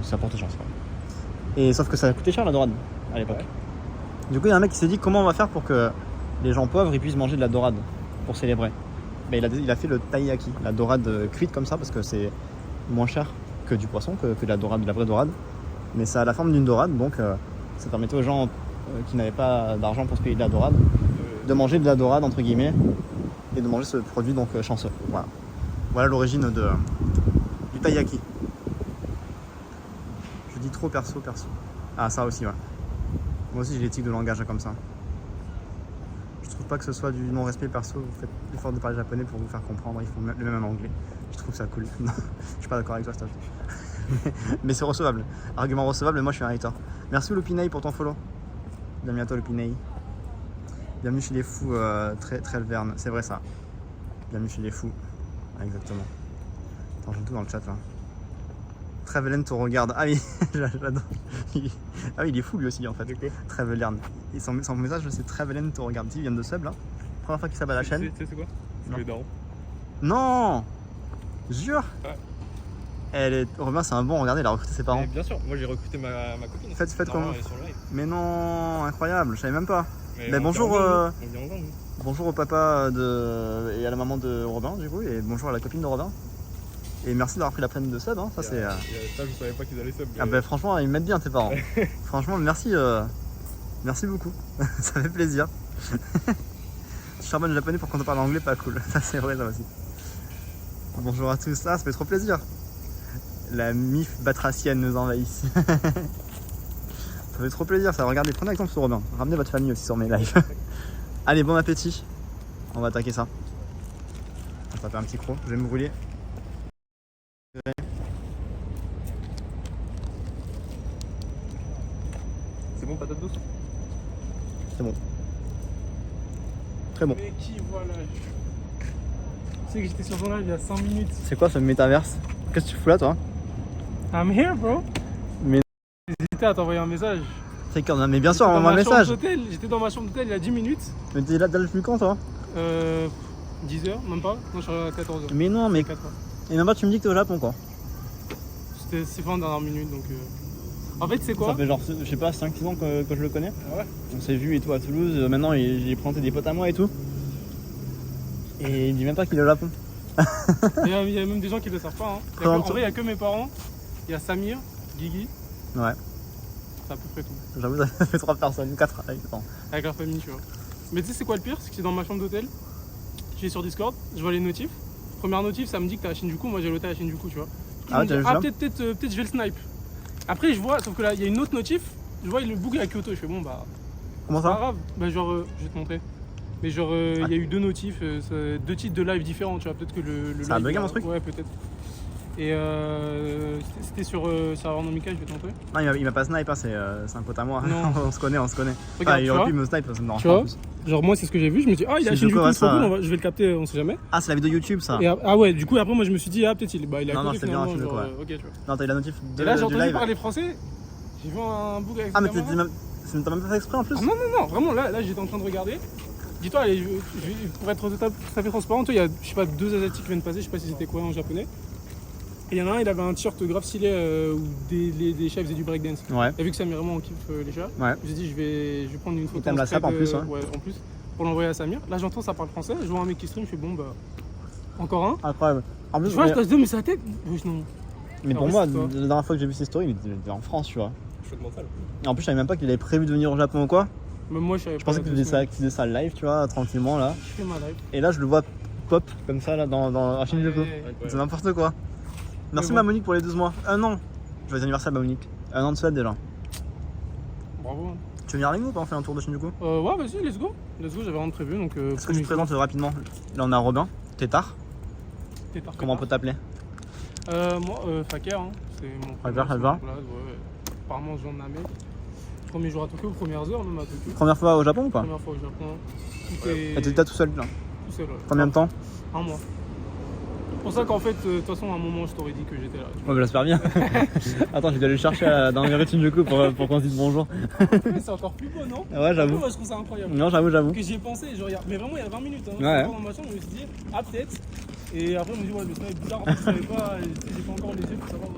ça portait chance, quoi. Et sauf que ça coûtait cher la dorade à l'époque. Ouais. Du coup, il y a un mec qui s'est dit comment on va faire pour que les gens pauvres ils puissent manger de la dorade pour célébrer. Ben, il a fait le taiyaki, la dorade cuite comme ça, parce que c'est moins cher que du poisson, que de la dorade, de la vraie dorade. Mais ça a la forme d'une dorade, donc ça permettait aux gens qui n'avaient pas d'argent pour se payer de la dorade de manger de la dorade entre guillemets et de manger ce produit donc chanceux. Voilà, voilà l'origine du taiyaki. Je dis trop perso. Ah, ça aussi, ouais. Moi aussi j'ai l'éthique de langage comme ça. Je trouve pas que ce soit du non-respect perso. Vous faites l'effort de parler japonais pour vous faire comprendre, il faut le même en anglais. Je trouve ça cool. Non, je suis pas d'accord avec toi, Steph. Mais c'est recevable. Argument recevable, mais moi je suis un hater. Merci Lupinei pour ton follow. Bienvenue à toi Lupinei. Bienvenue chez les fous, très Verne. C'est vrai ça. Bienvenue chez les fous. Ah, exactement. Attends, j'ai tout dans le chat là. Trevelyan te regarde. Ah oui, j'adore. Ah oui, il est fou lui aussi en fait. Trevelyan. Et son message c'est Trevelyan te regarde. Il vient de sub là. Première fois qu'il s'abonne à la chaîne. Tu sais c'est quoi? C'est les darons. Non. Jure. Ouais. Robin c'est un bon, regardez, il a recruté ses parents. Mais bien sûr, moi j'ai recruté ma copine. Faites comment? Mais non, incroyable, je savais même pas. Mais bonjour, on vient ensemble. bonjour au papa et à la maman de Robin du coup, et bonjour à la copine de Robin. Et merci d'avoir pris la peine de sub, hein. Ça c'est. Ça je savais pas qu'ils allaient sub. Ah bah franchement ils m'aident bien tes parents. Franchement merci, merci beaucoup, ça fait plaisir. Je charbonne japonais pour qu'on te parle anglais, pas cool. Ça c'est vrai ça aussi. Bonjour à tous, ça fait trop plaisir. La mif batracienne nous envahit. Ça fait trop plaisir ça. Regardez, prenez exemple sur Robin. Ramenez votre famille aussi sur mes lives. Allez, bon appétit. On va attaquer ça. On va taper un petit croc. Je vais me brûler. C'est bon, patate douce? C'est bon. Très bon. Mais qui voilà. Tu sais que j'étais sur ton live il y a 5 minutes. C'est quoi ce métaverse? Qu'est-ce que tu fous là toi? I'm here bro. Mais j'hésitais à t'envoyer un message. c'est quand mais bien sûr, envoie un message. J'étais dans ma chambre d'hôtel il y a 10 minutes. Mais t'es là depuis quand toi? 10h, même pas. Non, je suis à 14h. Mais non, mais. 4 heures. Et même pas, tu me dis que t'es au Japon quoi. C'est fait en dernière minute donc. En fait, c'est quoi? Ça fait genre, je sais pas, 5-6 ans que je le connais. Ah ouais. On s'est vu et tout à Toulouse. Maintenant, j'ai présenté des potes à moi et tout. Et il dit même pas qu'il est au Japon. Il y a même des gens qui le savent pas. Hein. En vrai, il y a que mes parents. Il y a Samir, Guigui. Ouais. C'est à peu près tout. J'avoue, ça fait 3 personnes, 4 avec la famille, tu vois. Mais tu sais, c'est quoi le pire? C'est que c'est dans ma chambre d'hôtel. Je suis sur Discord, je vois les notifs. Première notif, ça me dit que t'es à Shinjuku. Moi, j'ai l'hôtel à Shinjuku, tu vois. Ah ouais, peut-être je vais le snipe. Après, je vois, sauf que là, il y a une autre notif. Je vois, il le book à Kyoto. Je fais bon, bah. Comment c'est pas ça? grave. Bah, genre, je vais te montrer. Mais genre, il y a eu 2 notifs, 2 titres de live différents, tu vois. Peut-être que le ça a live, bugué mon truc? Ouais, peut-être. Et c'était sur serveur Nomica, je vais te montrer. Non, il m'a pas snipe, hein, c'est un pote à moi. Non. on se connaît. Regarde, il aurait pu me snipe, ça me dérange tu pas en vois plus. Genre, moi, c'est ce que j'ai vu. Je me dis, ah, il a Shinjuku, ouais, trop cool, je vais le capter, on sait jamais. Ah, c'est la vidéo YouTube ça? Et, ah ouais, du coup, après, moi, je me suis dit, ah, peut-être il est à Non, côté c'est bien, finalement. Shinjuku, Genre, ouais. ok, tu vois. Non, t'as eu la notif de Et là, j'ai du entendu live. parler français. J'ai vu un book avec Ah, mais sa caméra. t'as même pas fait exprès en plus? Ah, non, vraiment, là, j'étais en train de regarder. Dis-toi, allez, pour être tout à fait transparent, toi, il y a, je sais pas, 2 asiatiques qui viennent passer, je sais pas si c'était quoi en japonais. Et il y en a un, il avait un t-shirt grave stylé où des chats faisaient du breakdance. Ouais. Et vu que Samir et moi on kiffe les chats, Ouais. je me suis dit je vais prendre une photo. t'aimes la sape en plus, ouais, en plus, pour l'envoyer à Samir. Là j'entends ça parle français, je vois un mec qui stream, je fais bon bah encore un. Incroyable. En plus, Je vois, je passe deux, mais sa tête. Wesh, non. mais pour Alors, moi, c'est toi. la dernière fois que j'ai vu ses stories, il était en France, tu vois. Choc mental. Et en plus, je savais même pas qu'il avait prévu de venir au Japon ou quoi. Même moi je savais Je pas. pensais qu'il faisait ça live, tu vois, tranquillement là. Je fais ma live. Et là, je le vois pop comme ça là dans la chaîne YouTube. Ouais. C'est n'importe quoi. Merci bon. ma Monique pour les 12 mois. Un an. Joyeux anniversaire ma Monique. Un an de suite déjà. Bravo. Tu veux venir avec nous ou pas? On fait un tour de Shinjuku. Ouais, vas-y, let's go. Let's go, j'avais rien de prévu donc. Est-ce que tu te présentes rapidement? Là, on a Robin, Tétard. Comment on peut t'appeler? Moi, Faker, hein. C'est mon Faker, prénom, ça te va? c'est mon place, ouais. Apparemment, je viens de Namek. Premier jour à Tokyo, premières heures même à Tokyo. Première fois au Japon ou pas? Première fois au Japon. Tout Et est t'étais tout seul là. tout seul. Ouais. Combien de temps? Un mois. C'est pour ça qu'en fait, de toute façon, à un moment, je t'aurais dit que j'étais là. Ouais, bah j'espère bien. Attends, je vais aller le chercher dans les rues de Shinjuku pour qu'on se dise bonjour. C'est encore plus beau, non? Ouais, j'avoue. Moi, je trouve ça incroyable. Non, j'avoue. Que j'y ai pensé, je regarde. Mais vraiment, il y a 20 minutes. Hein. Ouais. Dans ma chambre, je me suis dit, ah, peut-être. Et après, je me suis dit, ouais, mais ça va être bizarre. En fait, je savais pas. J'ai pas encore les yeux pour savoir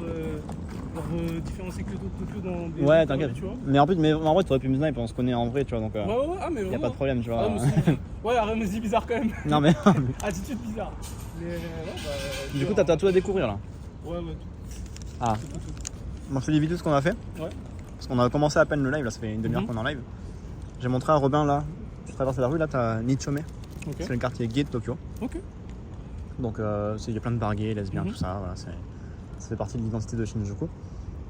différencier Kyoto de Tokyo dans des. Ouais, t'inquiète. Tu vois. Mais en vrai, t'aurais pu me sniper, on se connaît en vrai, tu vois, donc Ouais, ah, mais y a vraiment. pas de problème, tu vois. Ouais, arrête, mais c'est bizarre quand même. Non, mais Attitude bizarre. Mais ouais, bah. du coup, t'as tout à découvrir là. Ouais, tout. Ah. Tout. Moi, je fais des vidéos de ce qu'on a fait. Ouais. Parce qu'on a commencé à peine le live, là, ça fait une demi-heure qu'on est en live. J'ai montré à Robin là, tu traverses la rue, là, t'as Nichome. Ok. C'est le quartier gay de Tokyo. Ok. Donc, il y a plein de bars gays, lesbiens, Mhm. tout ça. Voilà, ça fait partie de l'identité de Shinjuku.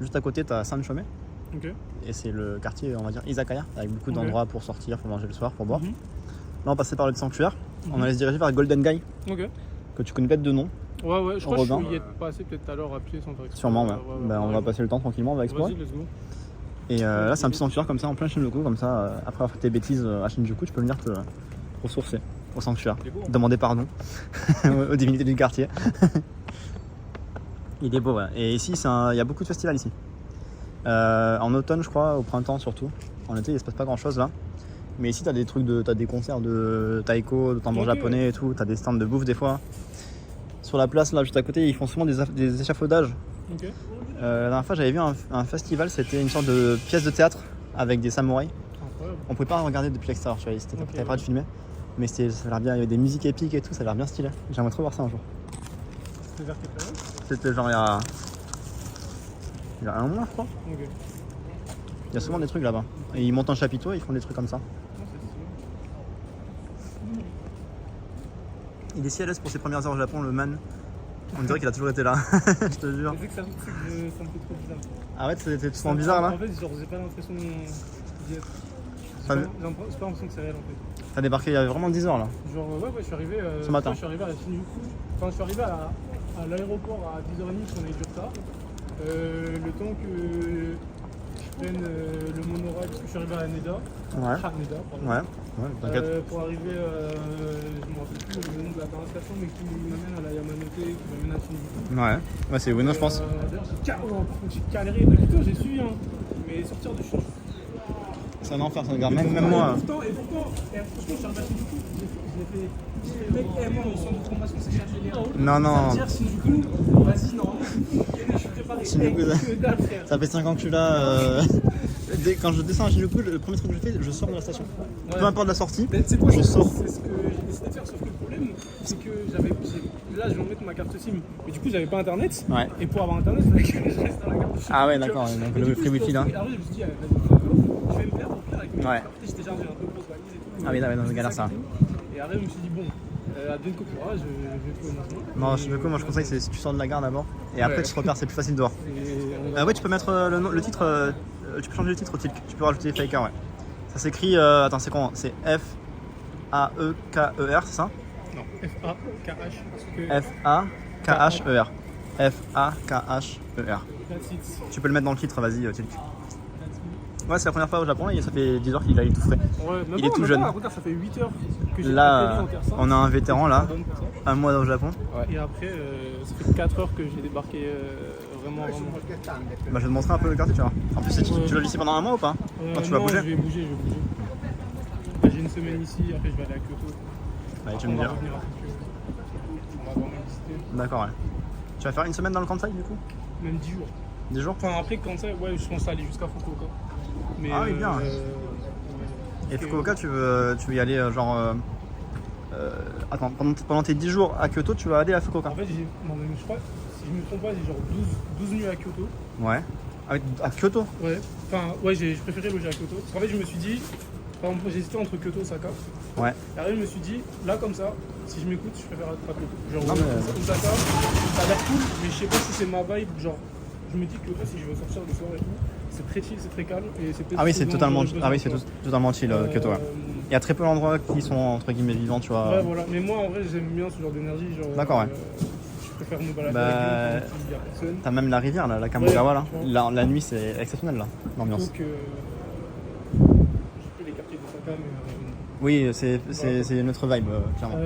Juste à côté, t'as Sanchome. Ok. Et c'est le quartier, on va dire, izakaya, avec beaucoup Ok. d'endroits pour sortir, pour manger le soir, pour boire. Mhm. Là, on passait par le sanctuaire. On Mhm. allait se diriger vers Golden Guy, Ok. que tu connais peut-être de nom. Ouais, je crois que Robin. je suis y être passé peut-être tout à l'heure à pied sans faire exprès. Sûrement, ouais. Ben, on va passer le temps tranquillement, on va explorer. Vas-y, let's go. Et là, c'est un petit sanctuaire comme ça, en plein Shinjuku, comme ça, après avoir fait tes bêtises à Shinjuku, tu peux venir te ressourcer au sanctuaire. Il est beau, hein. Demander pardon aux divinités du quartier. Il est beau, ouais. Et ici, il y a beaucoup de festivals ici. En automne, je crois, au printemps surtout. En été, il se passe pas grand chose là. Mais ici, t'as des concerts de taiko, de tambour Ok. japonais et tout. T'as des stands de bouffe des fois. Sur la place, là, juste à côté, ils font souvent des échafaudages. Ok. La dernière fois, j'avais vu un festival, c'était une sorte de pièce de théâtre avec des samouraïs. Incroyable. On pouvait pas regarder depuis l'extérieur, tu vois, Ok. t'avais pas de filmer. Mais ça a l'air bien, il y avait des musiques épiques et tout, ça a l'air bien stylé. J'aimerais trop voir ça un jour. C'est vers quelle période? C'était genre il y a un mois, je crois. Ok. Il y a souvent des trucs là-bas. Et ils montent un chapiteau et ils font des trucs comme ça. Non, c'est stylé. Il est si à l'aise pour ses premières heures au Japon, le man. On dirait qu'il a toujours été là, je te jure. C'est que ça me fait trop bizarre. Ah ouais, c'était souvent bizarre là. En fait, genre, j'ai pas l'impression d'y être. Ça J'ai me- pas l'impression que c'est réel en fait. T'as débarqué il y avait vraiment 10 heures là. Genre, ouais, je suis arrivé. Ce matin. Je suis arrivé à Shinjuku. Enfin, je suis arrivé à l'aéroport à 10h30 parce qu'on avait du retard. Le temps que je prenne le monorail, parce que je suis arrivé à Haneda. Ouais. Haneda, pardon. Ouais, t'inquiète. Pour arriver, je me rappelle plus le nom de la dernière station, mais qui m'amène à la Yamanote, qui m'amène à Shinjuku. Ouais, c'est Ueno, je pense. D'ailleurs, j'ai galéré. Plutôt, j'ai su, hein. Mais sortir de Shinjuku. C'est un enfer, ça regarde. Même moi. Franchement, franchement, je suis arrivé à Shinjuku. J'ai fait, mec, moi, mon centre de formation, c'est général. Non, non. Ça veut dire Shinjuku, vas-y, non. Je suis préparé. Shinjuku, Que dalle, frère. Ça fait 5 ans que je suis là. Quand je descends à Shinjuku, le premier truc que je fais, je sors de la station. Peu importe la sortie, Mais tu sais quoi, je sors. c'est ce que j'ai décidé de faire, sauf que le problème, c'est que là, je vais en mettre ma carte SIM, mais du coup, j'avais pas internet. Ouais. Et pour avoir internet, il fallait que je reste dans la carte SIM. Ah ouais, d'accord, donc Et le du coup, free wifi là. Alors, je me suis dit, vas-y, je vais me perdre au pire avec mes Ouais. cartes. J'étais chargé un peu grosse valise et tout. Ah oui, non, c'est galère ça. Et après, je me suis dit, bon, advienne que pourra, je vais trouver mon chemin. Non, Et- Shinjuku, moi je conseille, c'est si tu sors de la gare d'abord. Et après, Ouais. tu te repères, c'est plus facile dehors. Et Ouais, tu peux mettre le titre, tu peux changer le titre au tilk, tu peux rajouter Faker, ouais. Ça s'écrit, attends, c'est quoi? C'est F-A-E-K-E-R, c'est ça? Non, F-A-K-H. Parce que F-A-K-H-E-R. F-A-K-H-E-R. that's it. Tu peux le mettre dans le titre, vas-y, tilk. Ouais, c'est la première fois au Japon et ça fait 10 heures qu'il a tout frais. Ouais, Il est tout jeune. Regarde, ça fait 8 heures que j'ai Là, atterri en Terre Sainte. on a un vétéran là, Ça donne pour ça. un mois au Japon. Et après, ça fait 4 heures que j'ai débarqué vraiment. Bah, je vais te montrer un peu le quartier, tu vois. En plus, tu loges ici pendant un mois ou pas? Quand tu vas non, bouger? je vais bouger. Bah, j'ai une semaine ici, après je vais aller à Kyoto. Allez, tu On me va dire. revenir à Tokyo. On va vraiment visiter. D'accord, ouais. Tu vas faire une semaine dans le Kansai du coup? Même 10 jours. 10 jours? Enfin, après, quand ça, ouais, je pense aller jusqu'à Fukuoka. Mais, Ah oui, bien. Et Fukuoka, tu veux y aller attends, pendant tes 10 jours à Kyoto, tu vas aller à Fukuoka? En fait, non, mais je crois, si je me trompe pas, j'ai genre 12 nuits à Kyoto. Ouais. À Kyoto? Ouais. Enfin, ouais, je préférais loger à Kyoto. Parce qu'en fait, je me suis dit, par exemple, j'hésitais entre Kyoto et Osaka. Ouais. Et après, je me suis dit, là, comme ça, si je m'écoute, je préfère être à Kyoto. Genre, Non, mais... Osaka, ça a l'air cool, mais je sais pas si c'est ma vibe. Genre, je me dis que Kyoto, si je veux sortir le soir et tout, c'est très chill, c'est très calme. Et c'est Ah oui, c'est totalement chill, Kyoto. Ouais. Il y a très peu d'endroits qui sont entre guillemets vivants, tu vois. Ouais, voilà. Mais moi, en vrai, j'aime bien ce genre d'énergie. D'accord, ouais. Je préfère me balader avec eux, il y a personne. T'as même la rivière, là, la Kamogawa, Ouais, là. La nuit, c'est exceptionnel, là, l'ambiance. Donc, je sais plus les quartiers d'Osaka, mais... Oui, c'est notre vibe, clairement.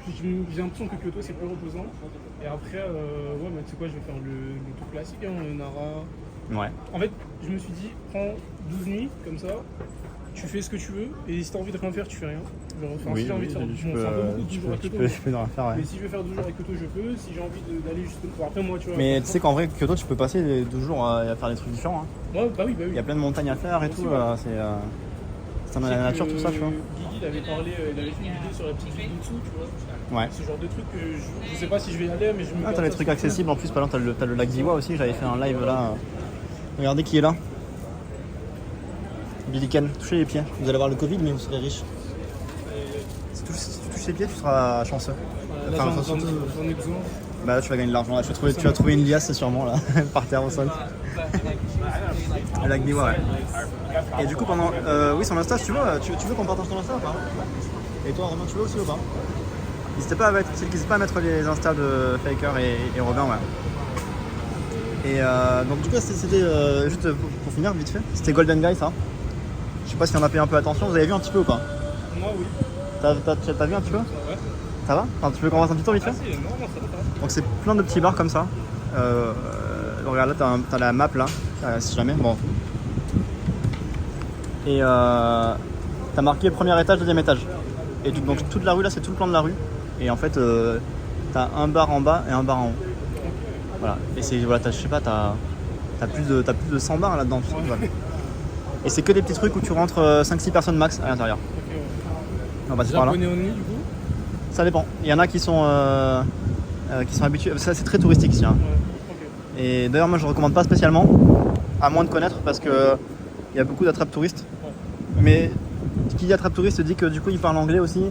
J'ai l'impression que Kyoto, c'est plus reposant. Et après, ouais, mais tu sais quoi, je vais faire le tour classique, hein, Nara. Ouais. En fait, je me suis dit, prends 12 nuits, comme ça, tu fais ce que tu veux, et si t'as envie de rien faire, tu fais rien. Genre, Oui, si j'ai envie de faire tu bon, peux, c'est un peu beaucoup de jours à tu Kyoto, peux rien faire, ouais. mais si je veux faire 12 jours à Kyoto, je peux. Si j'ai envie d'aller justement. Bon, après, moi, tu vois. Mais tu sais qu'en vrai, Kyoto, tu peux passer les 12 jours à faire des trucs différents. Hein. Ouais, bah oui. Il y a plein de montagnes à faire et tout. Aussi, ouais. C'est dans la nature, tout ça, tu vois. Guigui, il avait parlé, il avait fait une vidéo sur la petite ville dessous, tu vois. Ouais. Ce genre de trucs que je sais pas si je vais y aller, mais je me. Ah, t'as les trucs accessibles en plus, par exemple, t'as le lac Biwa aussi. J'avais fait un live là. Regardez qui est là. Billy Ken, touchez les pieds. Vous allez avoir le Covid, mais vous serez riche. Si tu touches les pieds, tu seras chanceux. Là, Enfin, j'en ai besoin. Bah là, tu vas gagner de l'argent. Là, tu vas trouver une liasse sûrement là, par terre au sol. Le lac Biwa, ouais. Et du coup, pendant. Oui, son Insta, si tu veux qu'on partage ton Insta ou pas? Et toi, Romain, tu veux aussi ou pas? N'hésitez pas à mettre les Insta de Faker et Robin, ouais. Et donc, du coup, c'était juste pour finir, vite fait. C'était Golden Guy, ça. Je sais pas si on a payé un peu attention. Vous avez vu un petit peu ou pas? Moi, oui. T'as vu un petit peu? Ouais. Ça va? Enfin, tu veux qu'on fasse un petit tour vite fait? Non, ça va. Donc c'est plein de petits bars comme ça. Regarde là, t'as la map là, si jamais. Bon. Et t'as marqué premier étage, deuxième étage. Et donc toute la rue là, c'est tout le plan de la rue. Et en fait, t'as un bar en bas et un bar en haut. Voilà. Et c'est voilà, je sais pas, t'as plus de 100 bars là-dedans. Voilà. Et c'est que des petits trucs où tu rentres 5-6 personnes max à l'intérieur. Ok, ouais. On va passer par là. Japonais only, du coup. Ça dépend. Il y en a qui sont habitués. Ça, c'est très touristique ici. Hein. Ouais, ok. Et d'ailleurs, moi je recommande pas spécialement, à moins de connaître, parce que il y a beaucoup d'attrapes touristes. Ouais. Mais qui dit attrape touriste dit que du coup ils parlent anglais aussi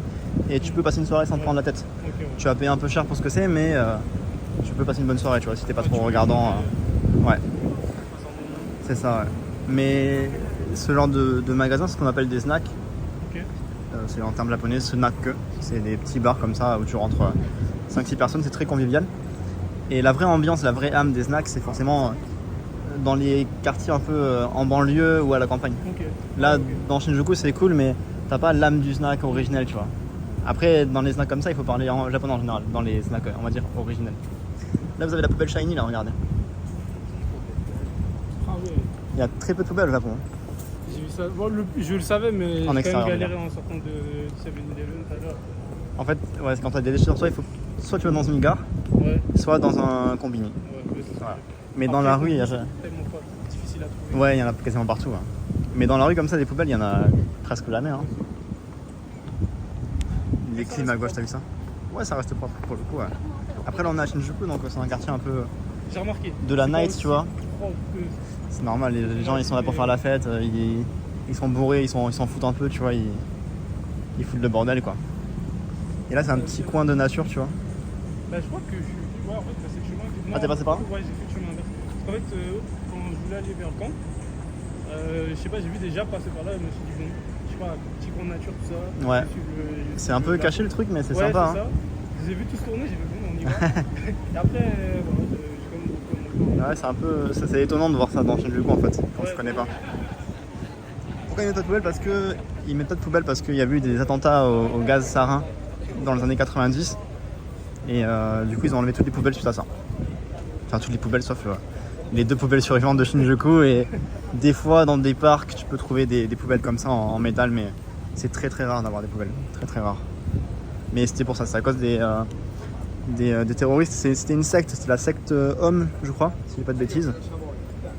et tu peux passer une soirée sans te prendre la tête. Ok, ouais. Tu vas payer un peu cher pour ce que c'est, mais tu peux passer une bonne soirée, tu vois, si t'es pas trop regardant. Ouais, c'est ça. Ouais. Mais ce genre de magasin, c'est ce qu'on appelle des snacks. Ok. C'est en termes japonais, snack. C'est des petits bars comme ça où tu rentres 5-6 personnes, c'est très convivial. Et la vraie ambiance, la vraie âme des snacks, c'est forcément dans les quartiers un peu en banlieue ou à la campagne. Ok. Là, Ok. dans Shinjuku, c'est cool, mais t'as pas l'âme du snack originel, tu vois. Après, dans les snacks comme ça, il faut parler en japonais en général, dans les snacks, on va dire, originels. Là, vous avez la poubelle shiny, là, regardez. Ah ouais. Il y a très peu de poubelles au Japon. J'ai vu ça. Bon, je le savais, mais j'ai quand même extérieur, galéré en sortant de 7-Eleven tout à l'heure. En fait, ouais, quand t'as des déchets sur toi, il faut soit tu vas dans une gare, Ouais. soit dans un combini. Ouais, c'est ça. Voilà. Mais dans la rue, il y a... Tellement pas difficile à trouver. Ouais, il y en a quasiment partout. Hein. Mais dans la rue, comme ça, des poubelles, il y en a presque jamais. Hein. Les clims à gauche, t'as vu ça? Ouais, ça reste propre pour le coup. Ouais. Après, là, on est à Shinjuku, donc c'est un quartier un peu J'ai remarqué. de la C'est pas night, aussi tu vois. propre que- C'est normal, les gens ils sont là pour faire la fête, ils sont bourrés, ils s'en foutent un peu, tu vois, ils foutent le bordel quoi. Et là, c'est un petit coin de nature, tu vois. Bah, je crois que je suis. Ouais, en fait, c'est le chemin que. Ah, t'es passé par là? Ouais, j'ai fait le chemin inverse. Parce qu'en fait, quand je voulais aller vers le camp, je sais pas, j'ai vu des gens passer par là, je me suis dit, bon, je sais pas, petit coin de nature, tout ça. Ouais. Je suis C'est un peu caché le truc, mais c'est ouais, sympa. c'est Hein. ça. Je les ai vus tous tourner, j'ai fait bon, on y va. Et après, voilà, j'ai comme mon camp. Ouais, c'est un peu. C'est étonnant de voir ça dans Shinjuku en fait, quand Ouais. tu connais pas. Pourquoi ils mettent pas de poubelle? Parce que. Ils mettent pas de poubelle parce qu'il y a eu des attentats au gaz sarin dans les années 90. Et du coup, ils ont enlevé toutes les poubelles suite à ça. Enfin, toutes les poubelles sauf les 2 poubelles survivantes de Shinjuku. Et des fois, dans des parcs, tu peux trouver des poubelles comme ça en métal, mais c'est très très rare d'avoir des poubelles. Très très rare. Mais c'était pour ça, c'est à cause des. des terroristes. C'était une secte, c'était la secte Homme, je crois, si je dis pas de bêtises.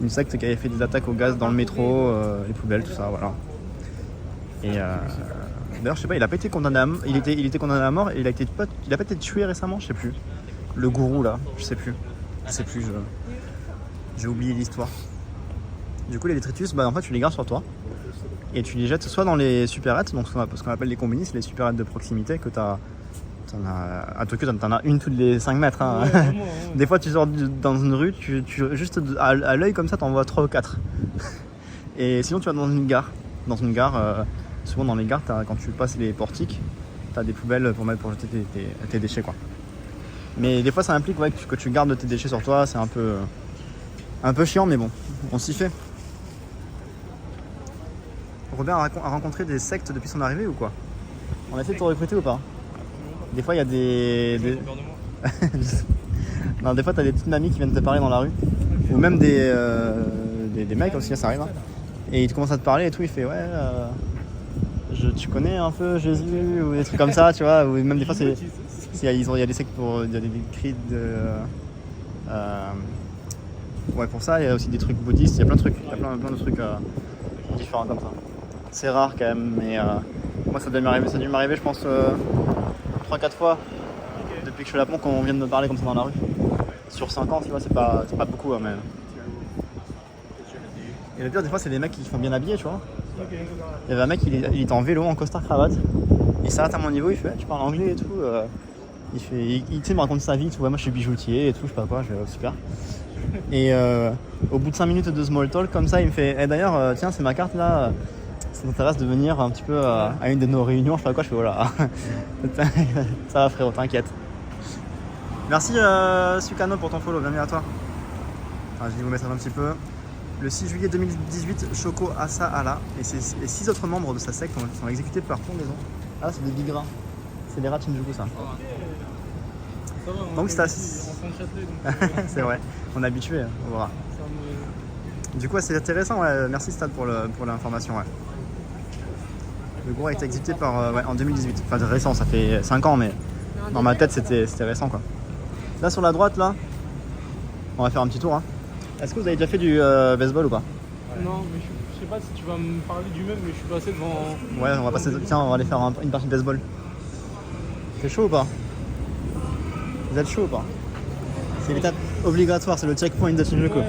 Une secte qui avait fait des attaques au gaz dans le métro, les poubelles, tout ça, voilà. Et d'ailleurs, je sais pas, il a pas été condamné à mort. Il était condamné à mort et il a pas été tué récemment, je sais plus. Le gourou là, je sais plus. J'ai oublié l'histoire. Du coup, les détritus, en fait, tu les gardes sur toi et tu les jettes soit dans les supérettes, donc ce qu'on appelle les combini, c'est les supérettes de proximité que à Tokyo, t'en as une toutes les 5 mètres. Hein. Ouais, vraiment, ouais. Des fois, tu sors dans une rue, juste à l'œil comme ça, t'en vois 3 ou 4. Et sinon, tu vas dans une gare. Souvent dans les gares, quand tu passes les portiques, t'as des poubelles pour jeter tes déchets, quoi. Mais des fois, ça implique que tu gardes tes déchets sur toi. C'est un peu chiant, mais bon, on s'y fait. Robert a rencontré des sectes depuis son arrivée ou quoi? On a essayé de te recruter ou pas? Des fois, il y a des... Non, des fois, t'as des petites mamies qui viennent te parler dans la rue. Ou même des mecs aussi, ça arrive. Hein. Et ils commencent à te parler et tout, il fait ouais, tu connais un peu Jésus ou des trucs comme ça, tu vois. Ou même des fois, il y a des sectes il y a des cris de... ouais, pour ça, il y a aussi des trucs bouddhistes, il y a plein de trucs. Il y a plein de trucs différents comme ça. C'est rare quand même, mais moi, ça a dû m'arriver, je pense, 3-4 fois depuis que je suis à la Pont qu'on vient de me parler comme ça dans la rue. Sur 5 ans, tu vois, c'est pas beaucoup, hein, mais... Et le pire, des fois, c'est des mecs qui sont bien habillés, tu vois. Il y avait un mec, il était en vélo, en costard cravate. Il s'arrête à mon niveau, il fait tu parles anglais et tout. Il me raconte sa vie, tu vois, moi je suis bijoutier et tout, je sais pas quoi, je vais super. Et au bout de 5 minutes de small talk, comme ça, il me fait d'ailleurs, tiens, c'est ma carte là, ça t'intéresse de venir un petit peu à une de nos réunions, je sais pas quoi, je fais voilà. Ça va frérot, t'inquiète. Merci Sukano pour ton follow, bienvenue à toi. Enfin, je vais vous mettre un petit peu. Le 6 juillet 2018, Shoko Asahara et les 6 autres membres de sa secte sont exécutés par pendaison. Ah, c'est des bigrins. C'est des rats de Shinjuku, ça. Ça va, donc c'est c'est vrai, on est habitué, on verra. Du coup, c'est intéressant, ouais. Merci Stade pour l'information. Ouais. Le gros a été exécuté en 2018. Enfin, c'est récent, ça fait 5 ans, mais dans ma tête, c'était récent, quoi. Là, sur la droite, là, on va faire un petit tour. Hein. Est-ce que vous avez déjà fait du baseball ou pas? Non, mais je sais pas si tu vas me parler du même, mais je suis passé devant... Ouais, on va aller faire une partie de baseball. C'est chaud ou pas? Vous êtes chaud ou pas? C'est l'étape obligatoire, c'est le checkpoint de Shinjuku.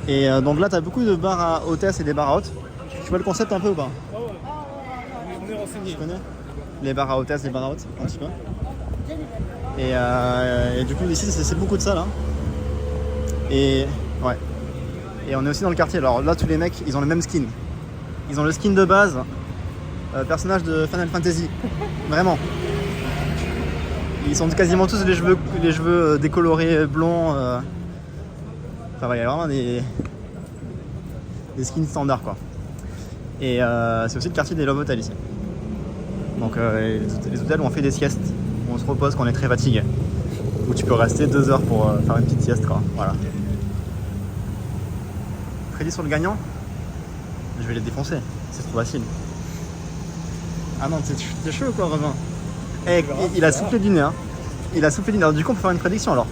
Et donc là, t'as beaucoup de bars à hôtesse et des bars à hôtes. Tu vois le concept un peu ou pas? Ah ouais, on est renseigné. Tu connais les bars à hôtesse, les bars à hôtes, un petit peu. Et du coup, ici, c'est beaucoup de ça, là. Et ouais. Et on est aussi dans le quartier. Alors là, tous les mecs, ils ont le même skin. Ils ont le skin de base, personnage de Final Fantasy. Vraiment. Ils sont quasiment tous les cheveux décolorés, blonds. Enfin, ouais, il y a vraiment des skins standards, quoi. Et c'est aussi le quartier des Love Hotels ici. Donc les hôtels où on fait des siestes, où on se repose quand on est très fatigué. Où tu peux rester 2 heures pour faire une petite sieste, quoi. Voilà. Prédit sur le gagnant, je vais les défoncer, c'est trop facile. Ah non, t'es chaud quoi, Robin? Il a soufflé du nez, hein. Il a soufflé du nez. Alors, du coup, on peut faire une prédiction alors.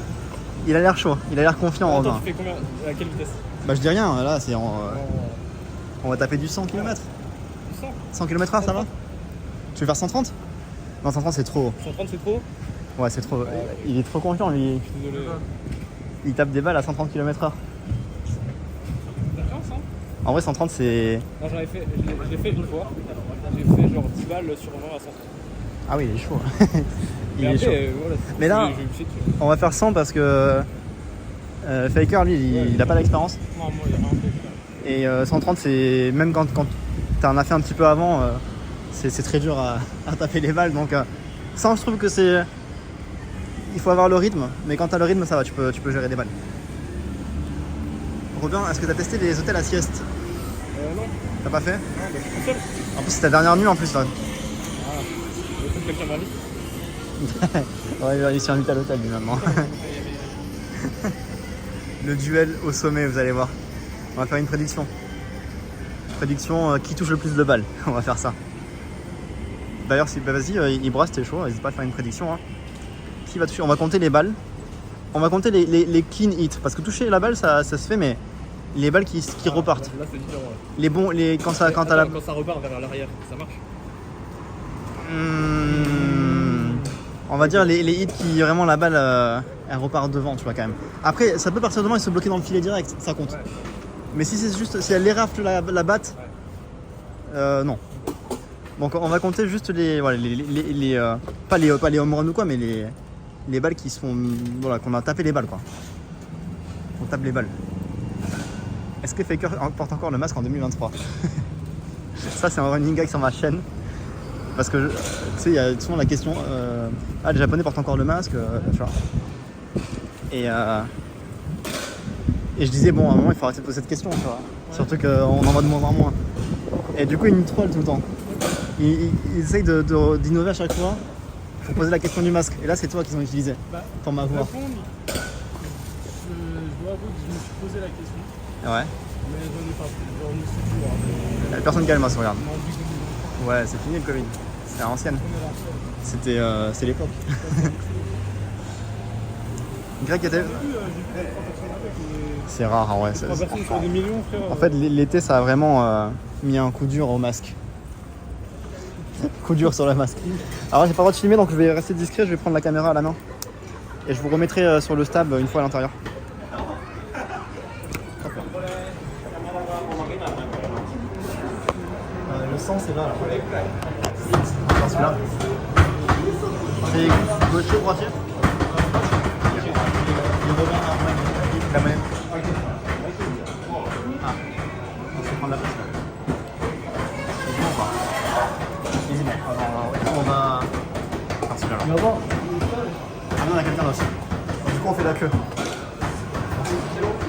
Il a l'air chaud, il a l'air confiant, Robin. Attends, tu fais combien? À quelle vitesse? Bah, je dis rien, là, c'est on va taper du 100 km. 100 km/h, ça va? Tu veux faire 130? Non, 130 c'est trop. 130 c'est trop? Ouais, c'est trop. Il est trop confiant, lui. Je suis désolé. Il tape des balles à 130 km/h. Confiance, hein? En vrai, 130 c'est... Non, je l'ai fait une fois. J'ai fait genre 10 balles sur 20 à 100. Ah oui, il est chaud. Il Mais est chaud. après, voilà, Mais là, je vais me chier dessus. on va faire 100 parce que Faker, lui, il a pas d'expérience. Non, moi, il y a rien fait. Et 130, c'est même quand t'en as fait un petit peu avant, c'est très dur à taper les balles. Donc 100, je trouve que c'est... Il faut avoir le rythme, mais quand t'as le rythme, ça va, tu peux gérer des balles. Robin, est-ce que t'as testé les hôtels à sieste? Non. T'as pas fait? Non, bah, je suis tout seul. En plus, c'est ta dernière nuit en plus, là. Ah, le coup de quelqu'un m'a mis. Ouais, il s'est invité à l'hôtel, lui, maintenant. Le duel au sommet, vous allez voir. On va faire une prédiction. Prédiction qui touche le plus de balles. On va faire ça. D'ailleurs, vas-y, Ibra, c'était chaud. N'hésite pas à faire une prédiction. Hein. qui va toucher. On va compter les balles. On va compter les clean hits. Parce que toucher la balle, ça se fait, mais les balles qui repartent. Là, c'est différent. Ouais. Les bons, quand ça repart vers l'arrière, ça marche. On va dire les hits qui vraiment la balle elle repart devant, tu vois quand même. Après, ça peut partir devant et se bloquer dans le filet direct, ça compte. Ouais. Mais si c'est juste, si elle érafle la batte, non. Donc on va compter juste pas les home runs ou quoi, mais les balles qui se font, voilà, qu'on a tapé les balles quoi. On tape les balles. Est-ce que Faker porte encore le masque en 2023? Ça c'est un running gag sur ma chaîne. Parce que, tu sais, il y a souvent la question, les Japonais portent encore le masque, tu vois. Et je disais, bon, à un moment, il faut arrêter de poser cette question, tu vois. Ouais. Surtout qu'on en voit de moins en moins. Et du coup, ils nous trollent tout le temps. Ils essayent d'innover à chaque fois pour poser la question du masque. Et là, c'est toi qu'ils ont utilisé pour m'avoir. Je dois avouer que je me suis posé la question. Ouais. Mais j'en ai pas pris. J'en suis toujours. Il y a personne qui a le masque, regarde. Ouais, c'est fini le Covid. C'est à l'ancienne. C'est l'époque. Greg était. C'est rare en vrai. 3 personnes sur des millions, frère. En fait, l'été, ça a vraiment mis un coup dur au masque. Coup dur sur le masque. Alors, j'ai pas le droit de filmer, donc je vais rester discret. Je vais prendre la caméra à la main. Et je vous remettrai sur le stab une fois à l'intérieur. Le sang, c'est là. Dans celui-là. C'est gaucher ou droitier? La manette. Ah, on va prendre la place là. C'est bon ou pas? Easy, bon. On va faire celui-là. Ah non, on a quelqu'un là aussi. Du coup, on fait la queue.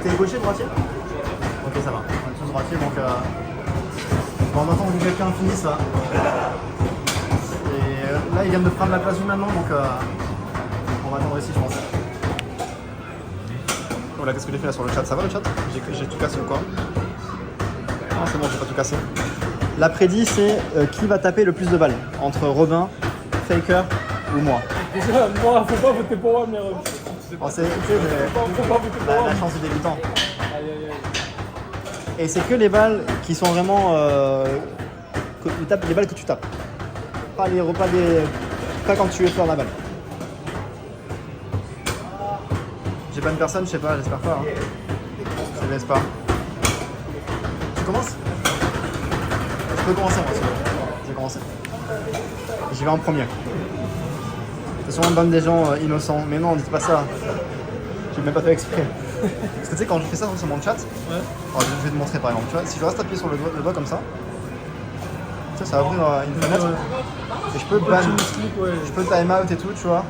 T'es gaucher, droitier? Ok, ça va. On est tous droitiers, donc on attend que quelqu'un finisse là. Et là, il vient de prendre la place du maintenant, donc on va attendre ici, je pense. Voilà, qu'est-ce que j'ai fait là sur le chat? Ça va le chat? J'ai tout cassé ou quoi? Non, c'est bon, j'ai pas tout cassé. La prédit, c'est qui va taper le plus de balles entre Robin, Faker ou moi. Déjà, moi, faut pas voter pour moi, mais. Bon, c'est la chance du débutant. Aïe, aïe, aïe. Et c'est que les balles qui sont vraiment. Que tu tapes, les balles que tu tapes. Pas quand tu effleures la balle. J'ai pas une personne, je sais pas, j'espère pas. Hein. Je laisse pas. Tu commences? Je peux commencer moi aussi. Je vais commencer. J'y vais en premier. C'est sûrement une bande des gens innocents. Mais non, dites pas ça. J'ai même pas fait exprès. Parce que tu sais, quand je fais ça sur mon chat, alors, je vais te montrer par exemple. Tu vois, si je reste appuyé sur le doigt comme ça, ça va ouvrir une fenêtre. Et je peux ban. Je peux time out et tout, tu vois.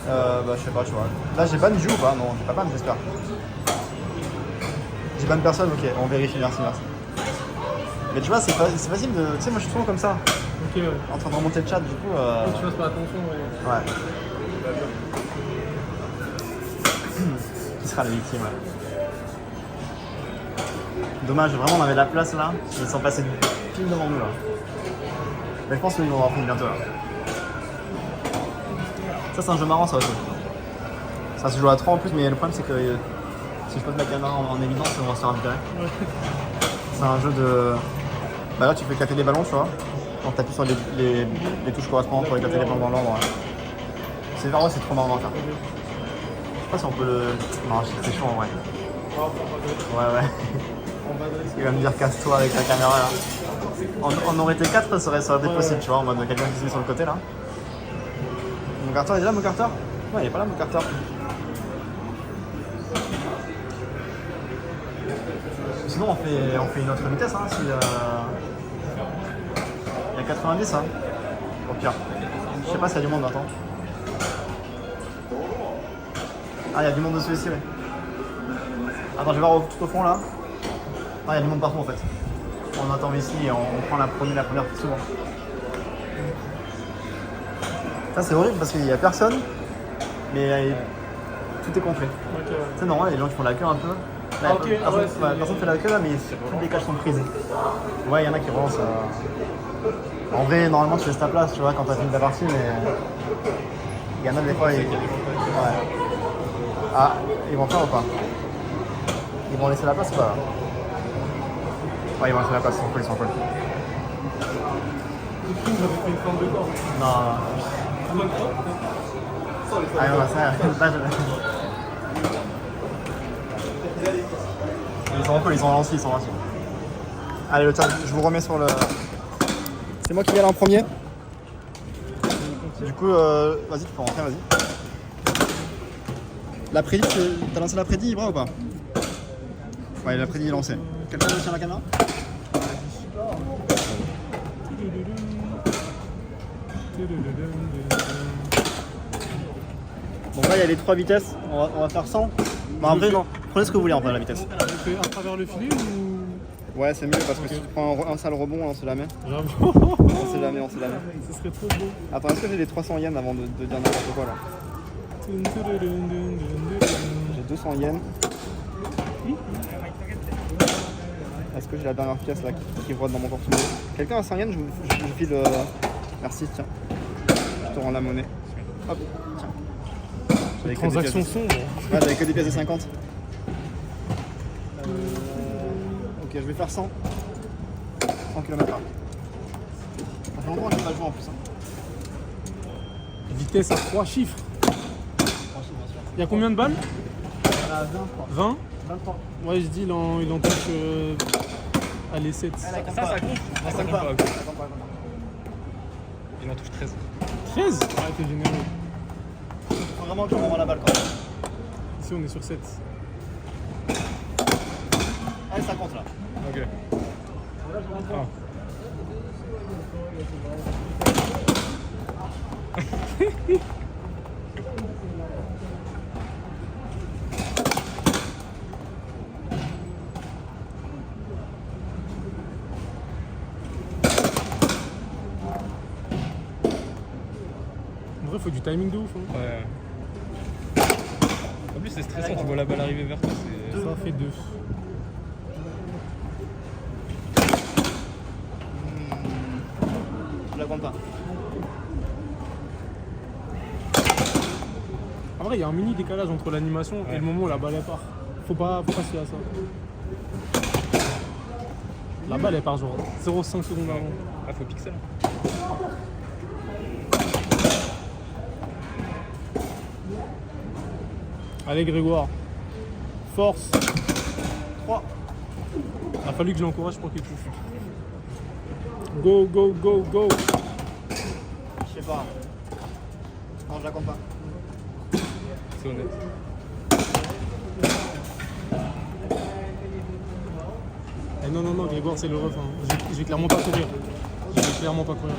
Je sais pas, tu vois. Là, j'ai ban Ju ou pas? Non, j'ai pas ban, j'espère. J'ai ban personne, ok, on vérifie, merci. Mais tu vois, c'est facile de. Tu sais, moi je suis souvent comme ça. Ok, ouais. En train de remonter le chat, du coup. Tu fasses pas attention, ouais. Ouais. Qui sera la victime, ouais. Dommage, vraiment, on avait la place là. Ils sont passés pile devant nous là. Mais je pense qu'ils vont avoir fini bientôt là. Ça, c'est un jeu marrant, ça aussi. Ça se joue à 3 en plus, mais le problème c'est que si je pose ma caméra en évidence, on va se faire virer. Ouais. C'est un jeu de. Bah là, tu peux éclater les ballons, tu vois. Donc t'appuies sur les touches correspondantes pour éclater les ballons dans l'ordre. Ouais. C'est vraiment, c'est trop marrant à faire. Je sais pas si on peut le. Non, c'est chaud en vrai. Ouais. Il va me dire casse-toi avec la caméra là. On aurait été 4, ça aurait été possible, tu vois, en mode quelqu'un qui se met sur le côté là. Mon Carter est là, mon Carter? Non, il est pas là, mon Carter. Sinon, on fait une autre vitesse, hein, si. Il y a 90, hein. Au pire. Je sais pas s'il y a du monde, attends. Ah, il y a du monde dessus ici, ouais. Attends, je vais voir tout au fond là. Ah, il y a du monde partout en fait. On attend ici et on prend la première souvent. Ça c'est horrible parce qu'il n'y a personne, mais tout est complet. Okay, ouais. C'est normal, les gens qui font la queue un peu. Là, personne fait la queue là, mais toutes les cages sont prises. Ouais, il y en a qui relancent. En vrai, normalement tu laisses ta place, tu vois, quand t'as fini ta partie, mais Il y en a des fois, ils... Ouais. Ah, ils vont faire ou pas? Ils vont laisser la place ou pas? Ouais, ils vont laisser la place, ils sont cool. J'avais fait une forme de corps. Non. Ah non, ça, là, ils sont cool, ils sont lancés, Allez, le temps, je vous remets sur le... C'est moi qui vais aller en premier. Du coup, vas-y, tu peux rentrer, vas-y. L'après-midi, t'as lancé l'après-midi, Ibra, ou pas? Ouais, l'après-midi est lancé. Quelqu'un veut tirer la caméra? Bon, là, il y a les 3 vitesses. On va faire 100. Bon, après, prenez ce que vous voulez en fait, la vitesse. On fait à travers le filet ou... Ouais, c'est mieux parce que si tu prends un sale rebond, on sait jamais. J'avoue. On sait jamais. Ce serait trop beau. Attends, est-ce que j'ai les 300 yens avant de dire n'importe quoi là? J'ai 200 yens. Est-ce que j'ai la dernière pièce là qui rote dans mon porte-monnaie? Quelqu'un a 100 yens? Je vous file. Merci, tiens. Je te rends la monnaie. Hop, tiens. Les transactions sont. Ouais, j'avais que des pièces de 50. Ok, je vais faire 100. 100 km/h. Ça fait longtemps que je n'ai pas joué en plus. Vitesse à 3 chiffres. Il y a combien de balles? 20, 20? 23. Ouais, je dis, il en touche. Allez, 7. Ça compte. Ça compte pas. Il en touche 13. 13? Ah, t'es généreux. Faut vraiment que je renvoie la balle quand même. Ici, on est sur 7. Allez, ça compte là. Ok. Ah. En vrai, faut du timing de ouf. Hein. Ouais. En plus, c'est stressant, tu vois la balle arriver vers toi. Ça fait 2. Je la compte pas. En vrai, il y a un mini décalage entre l'animation et le moment où la balle elle part. Faut pas se fier à ça. La balle elle part genre 0,5 secondes avant. Ah, faut pixel. Allez Grégoire. Force. 3. Il a fallu que je l'encourage pour qu'il touche. Go, go, go, go. Je sais pas. Non, je la compte pas. C'est honnête. Eh non, non, non, Grégoire, c'est le ref. Hein. Je vais clairement pas courir. Je vais clairement pas courir.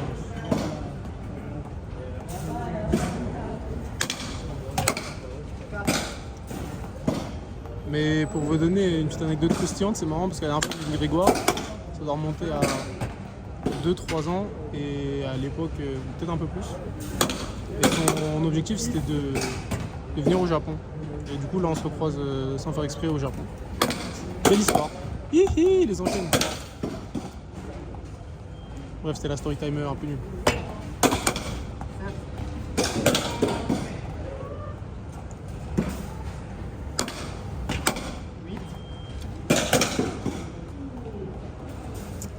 Mais pour vous donner une petite anecdote croustillante, c'est marrant parce qu'à la dernière fois que j'ai vu Grégoire, ça doit remonter à 2-3 ans et à l'époque peut-être un peu plus. Et son objectif c'était de venir au Japon. Et du coup là on se recroise sans faire exprès au Japon. Belle histoire. Hihi, les enchaîne. Bref, c'était la story timer un peu nulle.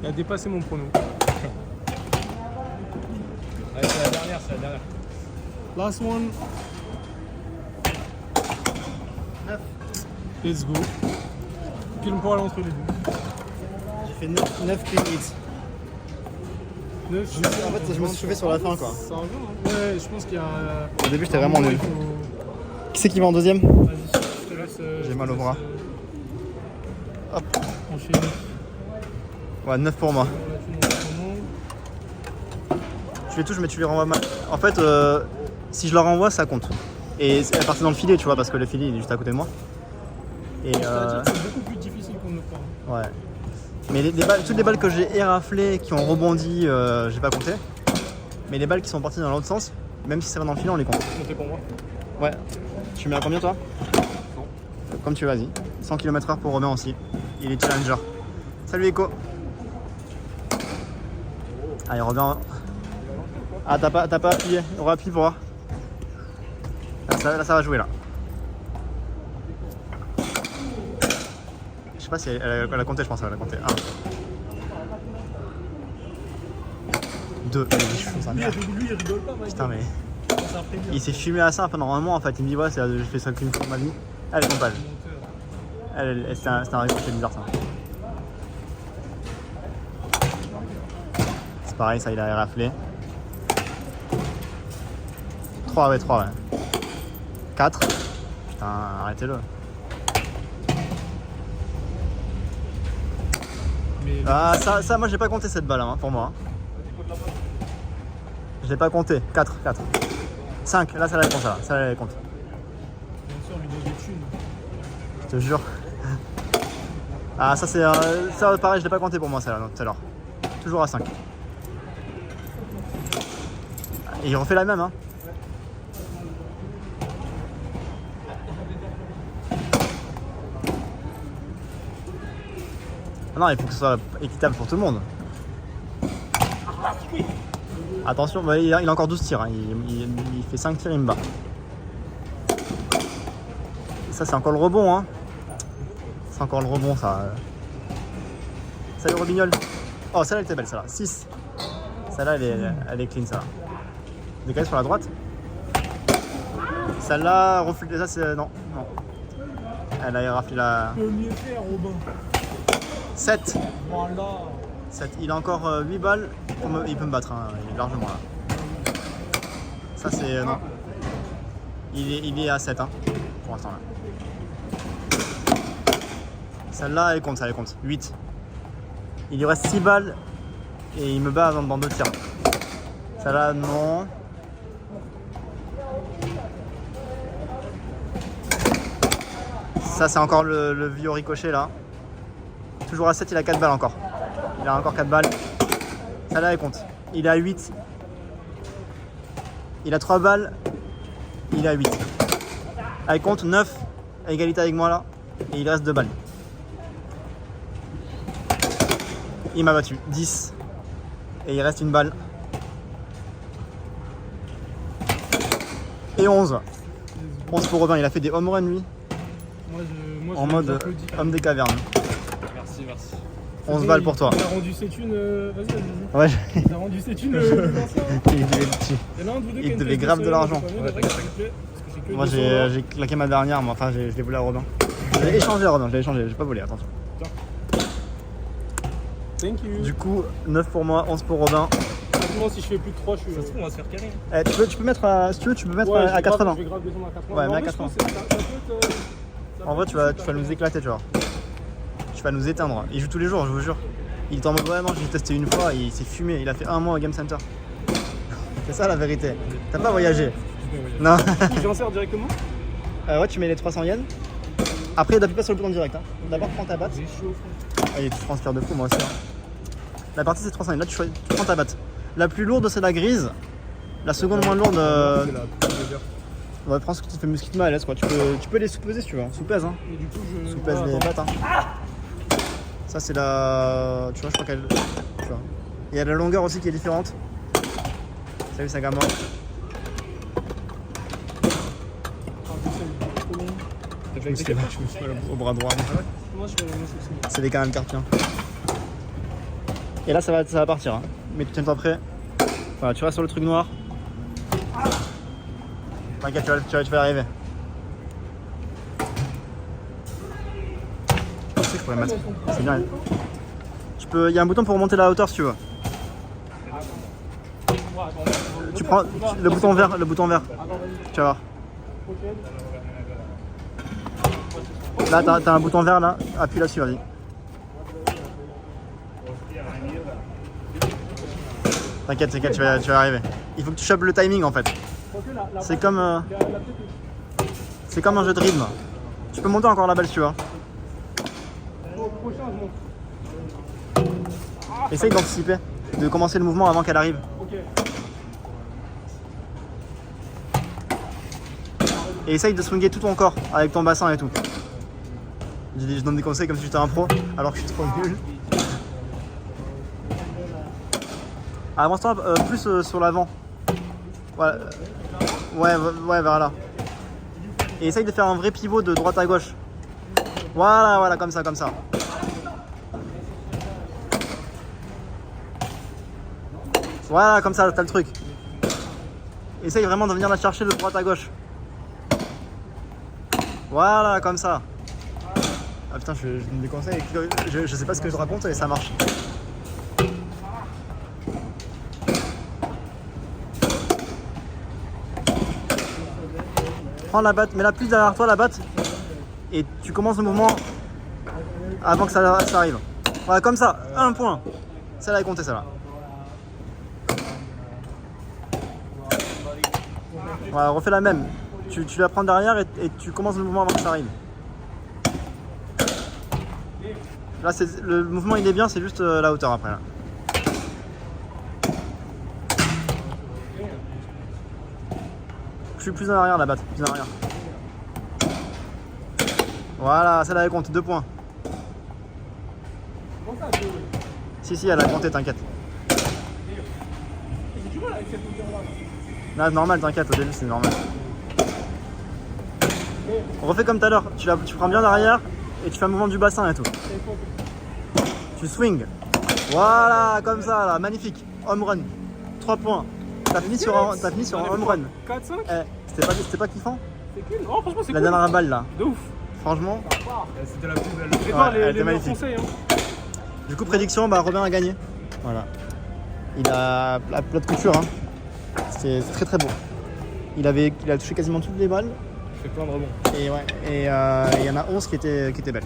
Il a dépassé mon prono. Allez, c'est la dernière, Last one. 9. Let's go. Quel poil entre les deux. J'ai fait 9 clean hits. 9, En fait, je me suis chauffé sur la fin quoi. Ça va, hein. Ouais, je pense qu'il y a. Au début, j'étais vraiment nul. Qui c'est qui va en deuxième? Vas-y, je te laisse. J'ai mal au bras. Hop. Enchaîner. Ouais, 9 pour moi. Là, tu montes comment. Tu les touches, mais tu les renvoies mal. En fait, si je la renvoie, ça compte. Et elle partait dans le filet, tu vois, parce que le filet il est juste à côté de moi. Et C'est-à-dire que c'est beaucoup plus difficile qu'on ne le croit. ouais. Mais toutes les balles que j'ai éraflées, qui ont rebondi, j'ai pas compté. Mais les balles qui sont parties dans l'autre sens, même si ça va dans le filet, on les compte. Comptez pour moi. Ouais. Tu mets à combien toi? Comme tu veux, vas-y. 100 km/h pour Romain aussi. Il est challenger. Salut Echo. Allez, Romain. Ah, t'as pas appuyé. Appuie pour voir. Là, ça va jouer là. Je sais pas si elle a compté, je pense qu'elle a compté. 1. 2. Il est chaud, ça merde. Lui, il rigole pas, Putain, mais. Il s'est fumé à ça. Enfin, normalement, en fait, il me dit, ouais, je fais ça qu'une fois de ma vie. Elle est comptable. C'était un ricochet bizarre, ça. C'est pareil, ça, il a raflé. 3, ouais. 4. Putain, arrêtez-le. Ah, ça, moi, j'ai pas compté cette balle, hein, pour moi. Je l'ai pas compté. 4. 5. Là, ça la compte, ça. Ça la compte. Bien sûr, lui donne des thunes. Je te jure. Ah, ça, c'est. Ça, pareil, je l'ai pas compté pour moi, celle-là, tout à l'heure. Toujours à 5. Et il refait la même, hein. Non, il faut que ce soit équitable pour tout le monde. Attention, bah, il a encore 12 tirs. Hein. Il fait 5 tirs, il me bat. Et ça, c'est encore le rebond. Hein. C'est encore le rebond, ça. Salut Robignol. Oh, celle-là, elle était belle, celle-là. 6. Celle-là, elle est clean, celle-là. Décalé sur la droite. Celle-là, reflète. Ça, c'est. Non. Elle a raflé la. Tu peux mieux faire, Robin. 7. Voilà. 7. Il a encore 8 balles. Il peut me battre, hein. Il est largement là. Ça, c'est. Non. Il est à 7, hein, pour l'instant là. Celle-là, elle compte, 8. Il lui reste 6 balles et il me bat dans 2 tirs. Celle-là, non. Ça, c'est encore le vieux ricochet là. Toujours à 7, il a 4 balles encore. Il a encore 4 balles. Celle-là, elle compte. Il est à 8. Il a 3 balles. Il est à 8. Elle compte 9. À égalité avec moi là. Et il reste 2 balles. Il m'a battu. 10. Et il reste une balle. Et 11. 11 pour Robin. Il a fait des home runs lui. Moi, En mode homme des cavernes. Merci. 11 balles pour toi. Il a rendu ses thunes. Vas-y. Ouais, Il a rendu ses thunes. il devait grave de l'argent. Moi j'ai claqué ma dernière, mais enfin je l'ai volé à Robin. Je l'ai échangé à Robin, j'ai pas volé, attention. Thank you. Du coup, 9 pour moi, 11 pour Robin. Franchement, si je fais plus de 3, je suis. Ça se trouve, on va se faire carré. Tu peux mettre à, si tu veux, tu peux mettre à 80. Je vais grave descendre à 80. Ouais, mais à en vrai, 80. je pense que ça peut être, En vrai, tu vas nous éclater, tu vois. Tu vas nous éteindre. Il joue tous les jours, je vous jure. Il est en mode ouais, non, j'ai testé une fois, il s'est fumé. Il a fait 1 mois au Game Center. C'est ça la vérité. T'as pas voyagé. Non. J'insère directement. Ouais, tu mets les 300 yens. Après, t'appuies pas sur le bouton direct. Hein. D'abord, prends ta batte. J'ai chaud, frère. Allez, tu transpires de fou, moi aussi. Hein. La partie, c'est 300 yens. Là, tu prends ta batte. La plus lourde, c'est la grise. La seconde moins lourde. C'est la plus légère. Ouais, prends ce qui te fait musculement à l'aise, quoi. Tu peux les sous-peser si tu veux. Sous-pèse, hein. Et du coup, je. Sous-pèse les battes, hein. Ça, c'est la. Tu vois, je crois qu'elle. Tu vois. Il y a la longueur aussi qui est différente. Salut, Sagama. T'as fait avec tes Je me suis mal au bras droit. Moi, je fais C'est des canals carpiens. Et là, ça va partir. Hein. Mais tu tiens-toi prêt. Voilà, tu restes sur le truc noir. T'inquiète, tu vas y arriver. Je sais que je pourrais mettre. C'est bien. Il y a un bouton pour remonter la hauteur si tu veux. Tu prends le bouton vert. Tu vas voir. Là, t'as un bouton vert là. Appuie là-dessus, vas-y. T'inquiète, tu vas y arriver. Il faut que tu chopes le timing en fait. C'est comme un jeu de rythme. Tu peux monter encore la balle si tu veux. Essaye d'anticiper, de commencer le mouvement avant qu'elle arrive. Et essaye de swinger tout ton corps avec ton bassin et tout. Je donne des conseils comme si j'étais un pro alors que je suis trop nul. Avance-toi plus sur l'avant. Ouais, vers là. Et essaye de faire un vrai pivot de droite à gauche. Voilà, comme ça. Voilà, comme ça, t'as le truc. Essaye vraiment de venir la chercher de droite à gauche. Voilà, comme ça. Ah putain, je me déconseille. Je sais pas ce que je raconte et ça marche. Prends la batte, mets-la plus derrière toi la batte. Et tu commences le mouvement avant que ça arrive. Voilà, comme ça, 1 point. Celle-là est comptée, celle-là. Voilà, refais la même. Tu la prends derrière et tu commences le mouvement avant que ça arrive. Là, le mouvement il est bien, c'est juste la hauteur après. Là. Je suis plus en arrière la batte, plus en arrière. Voilà, celle-là elle compte, 2 points. Si, elle a compté, t'inquiète. Là, normal, t'inquiète, au début c'est normal. On refait comme tout à l'heure, tu prends bien l'arrière et tu fais un mouvement du bassin et tout. Tu swings. Voilà, comme ça, là, magnifique. Home run. 3 points. T'as fini sur un home run. 4, 5 C'était pas kiffant? C'est cool. Oh, franchement, c'est La cool. dernière balle là. De ouf. Franchement. C'était la plus belle. Et toi, les meilleurs conseils. Hein. Du coup, prédiction, Robin a gagné. Voilà. Il a la plat de couture. Hein. C'est très très beau. Il a touché quasiment toutes les balles. Il fait plein de rebonds. Et il y en a 11 qui étaient belles.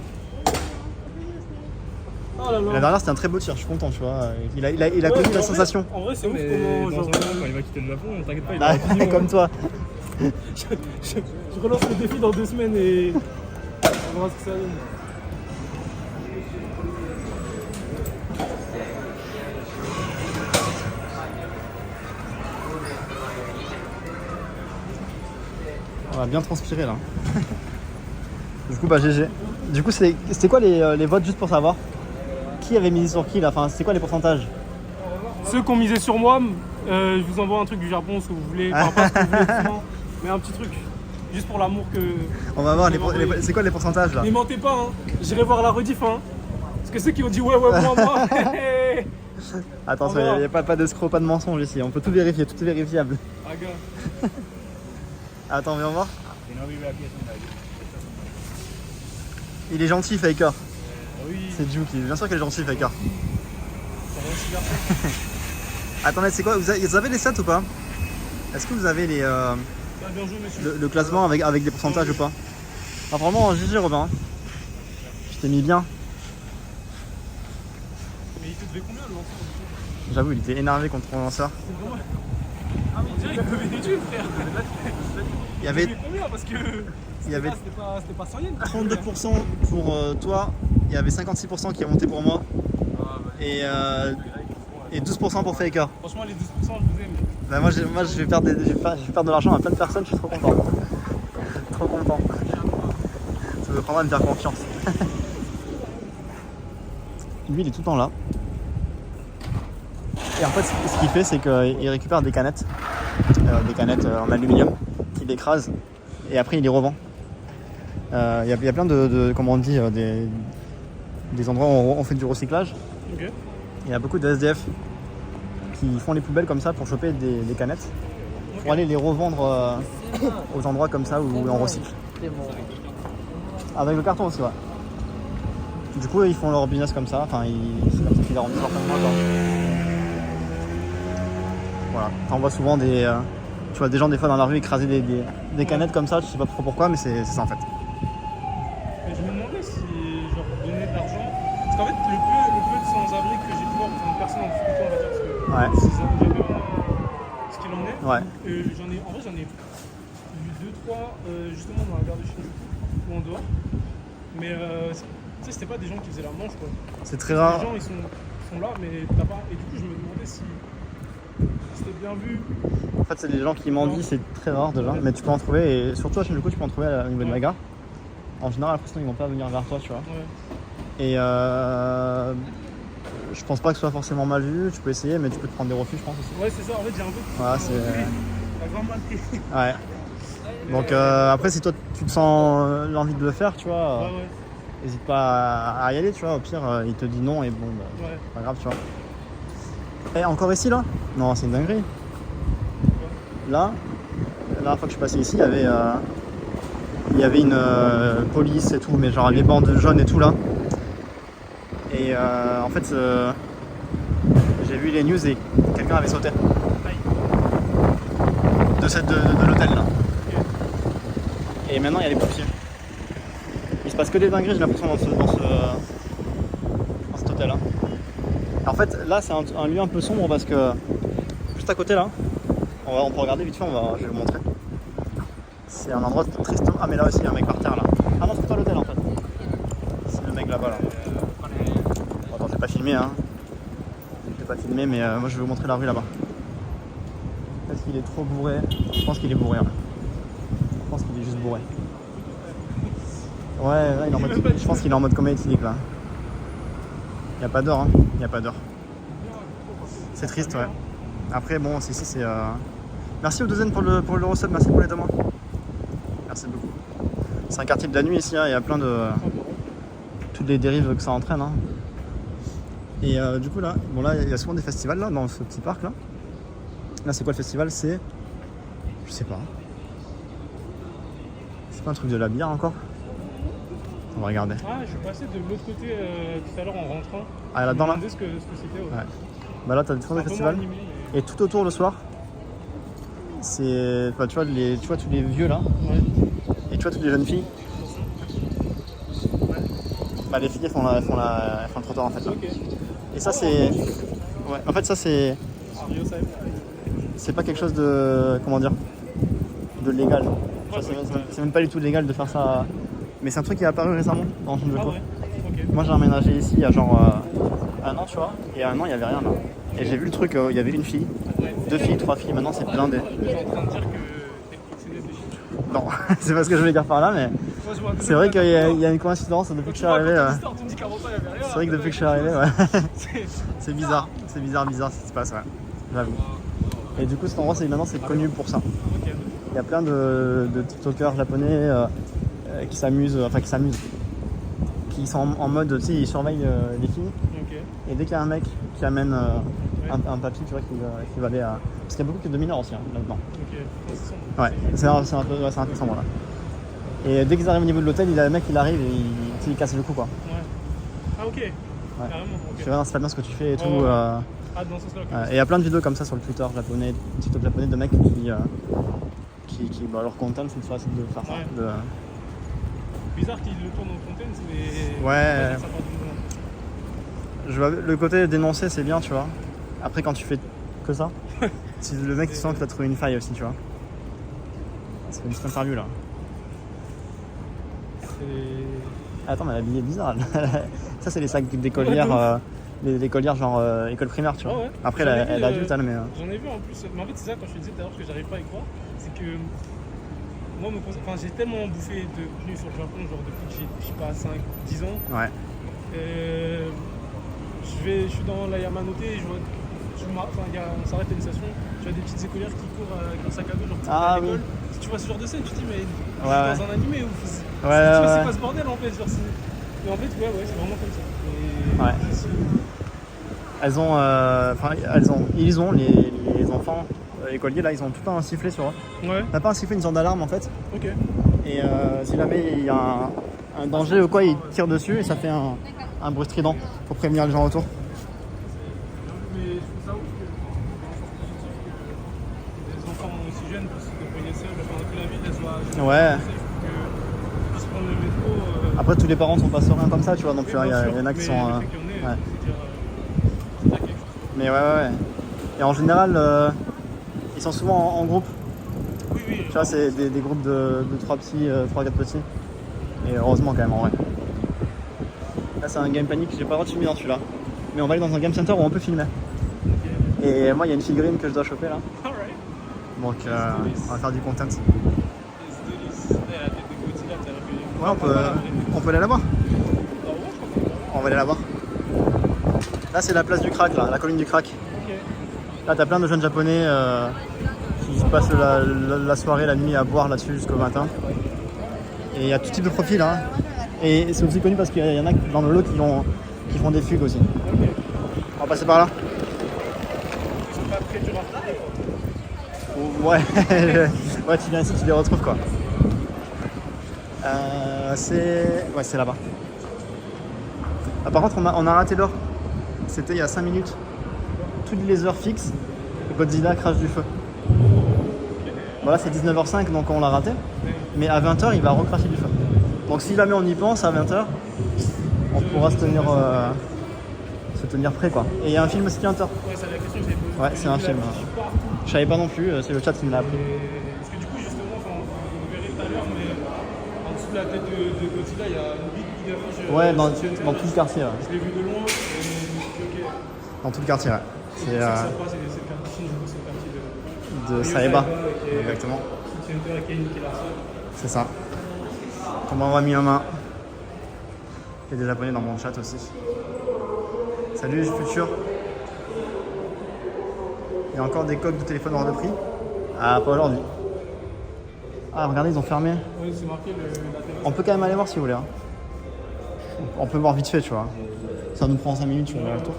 Oh là là. La dernière, c'était un très beau tir, je suis content, tu vois. Il a connu la sensation. En vrai, c'est ouf Mais comment. dans Genre, un moment, quand il va quitter le Japon, t'inquiète pas, il Ah, aura fini. comme toi. je relance le défi dans 2 semaines et on verra ce que ça donne. On va bien transpirer là. Du coup, GG. Du coup, c'était quoi les votes juste pour savoir? Qui avait misé sur qui là? Enfin, c'est quoi les pourcentages? Ceux qui ont misé sur moi, je vous envoie un truc du Japon, ce que vous voulez. Enfin, pas ce que vous voulez, forcément, mais un petit truc. Juste pour l'amour que. On va voir, c'est quoi les pourcentages là? Ne mentez pas, hein. J'irai voir la rediff. Hein. Parce que ceux qui ont dit ouais, moi. Attention, il n'y a pas d'escroc, pas de mensonge ici. On peut tout vérifier, tout est vérifiable. Ah, gars. Attends, viens voir. Il est gentil, Faker. Oui. C'est Juki, bien sûr qu'il est gentil, Faker. Ça va aussi bien. Attendez, c'est quoi? Vous avez les stats ou pas? Est-ce que vous avez les, Ça a bien joué, monsieur. le classement avec des pourcentages ou pas? Ah, vraiment, GG, Robin. Je t'ai mis bien. Mais il te devait combien le lanceur? J'avoue, il était énervé contre mon lanceur. C'est vraiment. Ah, mais on dirait qu'il devait des thunes, frère. Il y avait combien? Parce que. Il y avait C'était pas 100 yens. 32% pour toi, il y avait 56% qui a monté pour moi et 12% pour Faker. Franchement, les 12%, je vous aime. Bah moi je vais perdre de l'argent à plein de personnes, je suis trop content. Trop content. Ça me prendra à me faire confiance. Lui il est tout le temps là. Et en fait ce qu'il fait c'est qu'il récupère des canettes en aluminium qu'il écrase et après il les revend. Il y a plein de comment on dit, des endroits où on fait du recyclage. Ok. Il y a beaucoup de SDF qui font les poubelles comme ça pour choper des canettes pour aller les revendre aux endroits comme ça où on recycle. Avec le carton aussi, ouais. Du coup, ils font leur business comme ça. Enfin, c'est comme ça qu'ils arrondissent leur fin de mois, quoi. Voilà. Enfin, on voit souvent des gens des fois dans la rue écraser des canettes comme ça. Je sais pas trop pourquoi, mais c'est ça en fait. Et je me demandais si genre donner de l'argent. Parce qu'en fait, le peu de sans-abri que j'ai pu voir, enfin, une personne en difficulté, on va dire, parce que Ouais. j'avais vraiment ce qu'il en est. Ouais. En vrai, j'en ai vu 2-3 justement dans la gare de Chine ou en dehors. Mais tu sais, c'était pas des gens qui faisaient la manche, quoi. C'est très rare. Les gens, ils sont là, mais t'as pas. Et du coup, je me demandais si c'était bien vu. En fait, c'est des gens qui mendient, c'est très rare déjà, mais tu peux en trouver, et surtout à Shinjuku, tu peux en trouver au niveau de la gare. En général, après, sinon, ils vont pas venir vers toi, tu vois. Ouais. Et je pense pas que ce soit forcément mal vu, tu peux essayer, mais tu peux te prendre des refus, je pense aussi. Ouais, c'est ça, en fait, j'ai un peu. Voilà, c'est. T'as vraiment mal pris. Ouais. Donc après, si toi tu te sens l'envie de le faire, tu vois, Ouais. n'hésite pas à y aller, tu vois. Au pire, il te dit non et bon, bah, Ouais. pas grave, tu vois. Et encore ici là? Non, c'est une dinguerie. Là, la dernière fois que je suis passé ici, il y avait une police et tout, mais genre les bandes jaunes et tout là. Et en fait, j'ai vu les news et quelqu'un avait sauté de l'hôtel là. Et maintenant il y a les pompiers. Il se passe que des dingueries, j'ai l'impression, dans cet hôtel là. En fait, là c'est un lieu un peu sombre parce que juste à côté là, on peut regarder vite fait, je vais vous montrer. C'est un endroit triste. Ah, mais là aussi il y a un mec par terre là. Ah non, c'est pas l'hôtel en fait. C'est le mec là-bas là. Bon, attends, je vais pas filmer hein. Je vais pas filmer, mais moi je vais vous montrer la rue là-bas. Est-ce qu'il est trop bourré? Je pense qu'il est bourré. Ouais. Je pense qu'il est juste bourré. Ouais, là, il est en mode, je pense qu'il est en mode comédie là. Il n'y a pas d'heure, hein. Il n'y a pas d'heure. C'est triste, ouais. Après, bon, ici c'est. Merci aux douzaines pour le resub, merci pour les 2 mois. Merci beaucoup. C'est un quartier de la nuit ici, hein. Il y a plein de. Toutes les dérives que ça entraîne. Hein. Et du coup, là, bon, là, il y a souvent des festivals là, dans ce petit parc là. Là, c'est quoi le festival? C'est. Je sais pas. C'est pas un truc de la bière encore? On va regarder. Ah, je suis passé de l'autre côté tout à l'heure en rentrant. Ah, là-dedans là? Je me demandais ce que c'était. Ouais. Ouais. Bah là, t'as des festivals. Animé, Et tout autour le soir, c'est. Bah, tu vois tous les vieux là. mais... Ouais. Et tu vois toutes les jeunes filles. Bah, les filles elles font le trottoir en fait là. Ok. Et ça c'est. Ouais, en fait ça c'est. Rio, ça C'est pas quelque chose de. Comment dire? De légal. Ouais, C'est même pas du tout légal de faire ça. Mais c'est un truc qui est apparu récemment dans le jeu. Ah ouais. Ok. Moi j'ai emménagé ici il y a genre 1 an, tu vois. Et il y a 1 an il y avait rien là. Et j'ai vu le truc, il y avait une fille, 2 filles, 3 filles, maintenant c'est blindé. T'es en train de dire que t'es proxénète des filles. Non, c'est pas ce que je voulais dire par là, mais Moi, je vois un c'est vrai peu qu'il y a une coïncidence depuis que je suis arrivé. Tu me dis qu'à 20 ans, il y avait rien. C'est vrai que depuis que je suis arrivé, ouais. C'est bizarre ce qui se passe, ouais. J'avoue. Et du coup, cet endroit, maintenant, c'est connu pour ça. Ok. Il y a plein de TikTokers japonais qui s'amusent, qui sont en mode, tu sais, ils surveillent les filles. Ok. Et dès qu'il y a un mec qui amène un papy, tu vois, qui va aller à. Parce qu'il y a beaucoup de mineurs aussi, hein, là-dedans. Ok. Ouais, c'est un peu sombre là. Et dès qu'ils arrivent au niveau de l'hôtel, il y a le mec qui arrive et il casse le cou quoi. Ouais. Ah ok. Carrément. Je Ok. fais non, c'est pas bien ce que tu fais et tout. Ouais. Ah, dans ce sens-là. Ok. Et il y a plein de vidéos comme ça sur le Twitter japonais, TikTok japonais de mecs qui leur content c'est de faire ça. Ouais. De... Bizarre qu'ils le tournent en content, mais. Ouais. Ça part du Je vois, le côté dénoncer c'est bien, tu vois. Après quand tu fais que ça, si le mec tu sens que t'as trouvé une faille aussi, tu vois. C'est une petite interview là. Attends, mais la vie est bizarre. Ça, c'est les sacs d'écolières, les écolières genre école primaire, tu vois. Ah ouais. Après, J'en ai elle vu, est adulte, elle, mais. J'en ai vu en plus. Mais en fait, c'est ça quand je te disais tout à l'heure que j'arrive pas à y croire. C'est que moi, j'ai tellement bouffé de contenu sur le Japon, genre depuis que j'ai, je sais pas, 5-10 ans. Ouais. Je suis dans la Yamanote et on s'arrête à une station, tu vois des petites écolières qui courent avec un sac à dos, genre pour aller à l'école. Si tu vois ce genre de scène, tu te dis, mais je suis dans un animé ou c'est pas ce bordel en fait. Genre, mais en fait, ouais, c'est vraiment comme ça. Et ouais. Ils ont les enfants écoliers là, ils ont tout un sifflet sur eux. Ouais. T'as pas un sifflet, une sorte d'alarme en fait. Ok. Et si jamais il y a un danger ou quoi, ils tirent dessus et ça fait un bruit strident pour prévenir les gens autour. Mais je trouve ça ouf que les enfants aussi jeunes puissent se débrouiller seuls, que la ville elle soit. Ouais. Que puissent prendre le métro. Après, tous les parents sont pas sereins comme ça, tu vois, donc il y en a qui sont. Ouais. Mais ouais. Et en général, ils sont souvent en groupe. Oui. Tu vois, c'est des groupes de 3 petits, 3-4 petits. Et heureusement quand même en vrai. Là c'est un game panic, j'ai pas le droit de filmer dans celui-là. Mais on va aller dans un game center où on peut filmer. Et moi il y a une figurine que je dois choper là. Donc on va faire du content. Ouais, on peut aller la voir. On va aller la voir. Là c'est la place du crack, là, la colline du crack. Là t'as plein de jeunes japonais qui se passe la soirée, la nuit à boire là-dessus jusqu'au matin. Et il y a tout type de profil. Hein. Et c'est aussi connu parce qu'il y en a dans le lot qui font des fugues aussi. On va passer par là. C'est pas très dur à faire. Ouais, ouais, tu viens ici, tu les retrouves quoi. C'est là-bas. Ah, par contre, on a raté l'heure. C'était il y a 5 minutes. Toutes les heures fixes, Godzilla crache du feu. Voilà, c'est 19h05, donc on l'a raté. Mais à 20h, il va recracher du feu. Donc si jamais on y pense, à 20h, on pourra se tenir prêt quoi. Et il y a un film aussi qui est Hunter. Ouais, c'est la question que j'ai posée. Ouais, c'est un film. Je savais pas non plus, c'est le chat qui me l'a appris. Parce que du coup, justement, vous verrez tout à l'heure, mais en dessous de la tête de Godzilla, il y a une big affiche. Ouais, dans tout le quartier. Ouais. Je l'ai vu de loin et je me suis dit, ok. Dans tout le quartier, ouais. C'est le quartier De Saeba. Exactement. C'est ça. Comment on va mis en main. Il y a des abonnés dans mon chat aussi. Salut Futur. Il y a encore des coques de téléphone hors de prix. Ah, pas aujourd'hui. Ah, regardez, ils ont fermé. Oui, c'est marqué On peut quand même aller voir si vous voulez. Hein. On peut voir vite fait, tu vois. Ça nous prend 5 minutes, tu vois, le tour.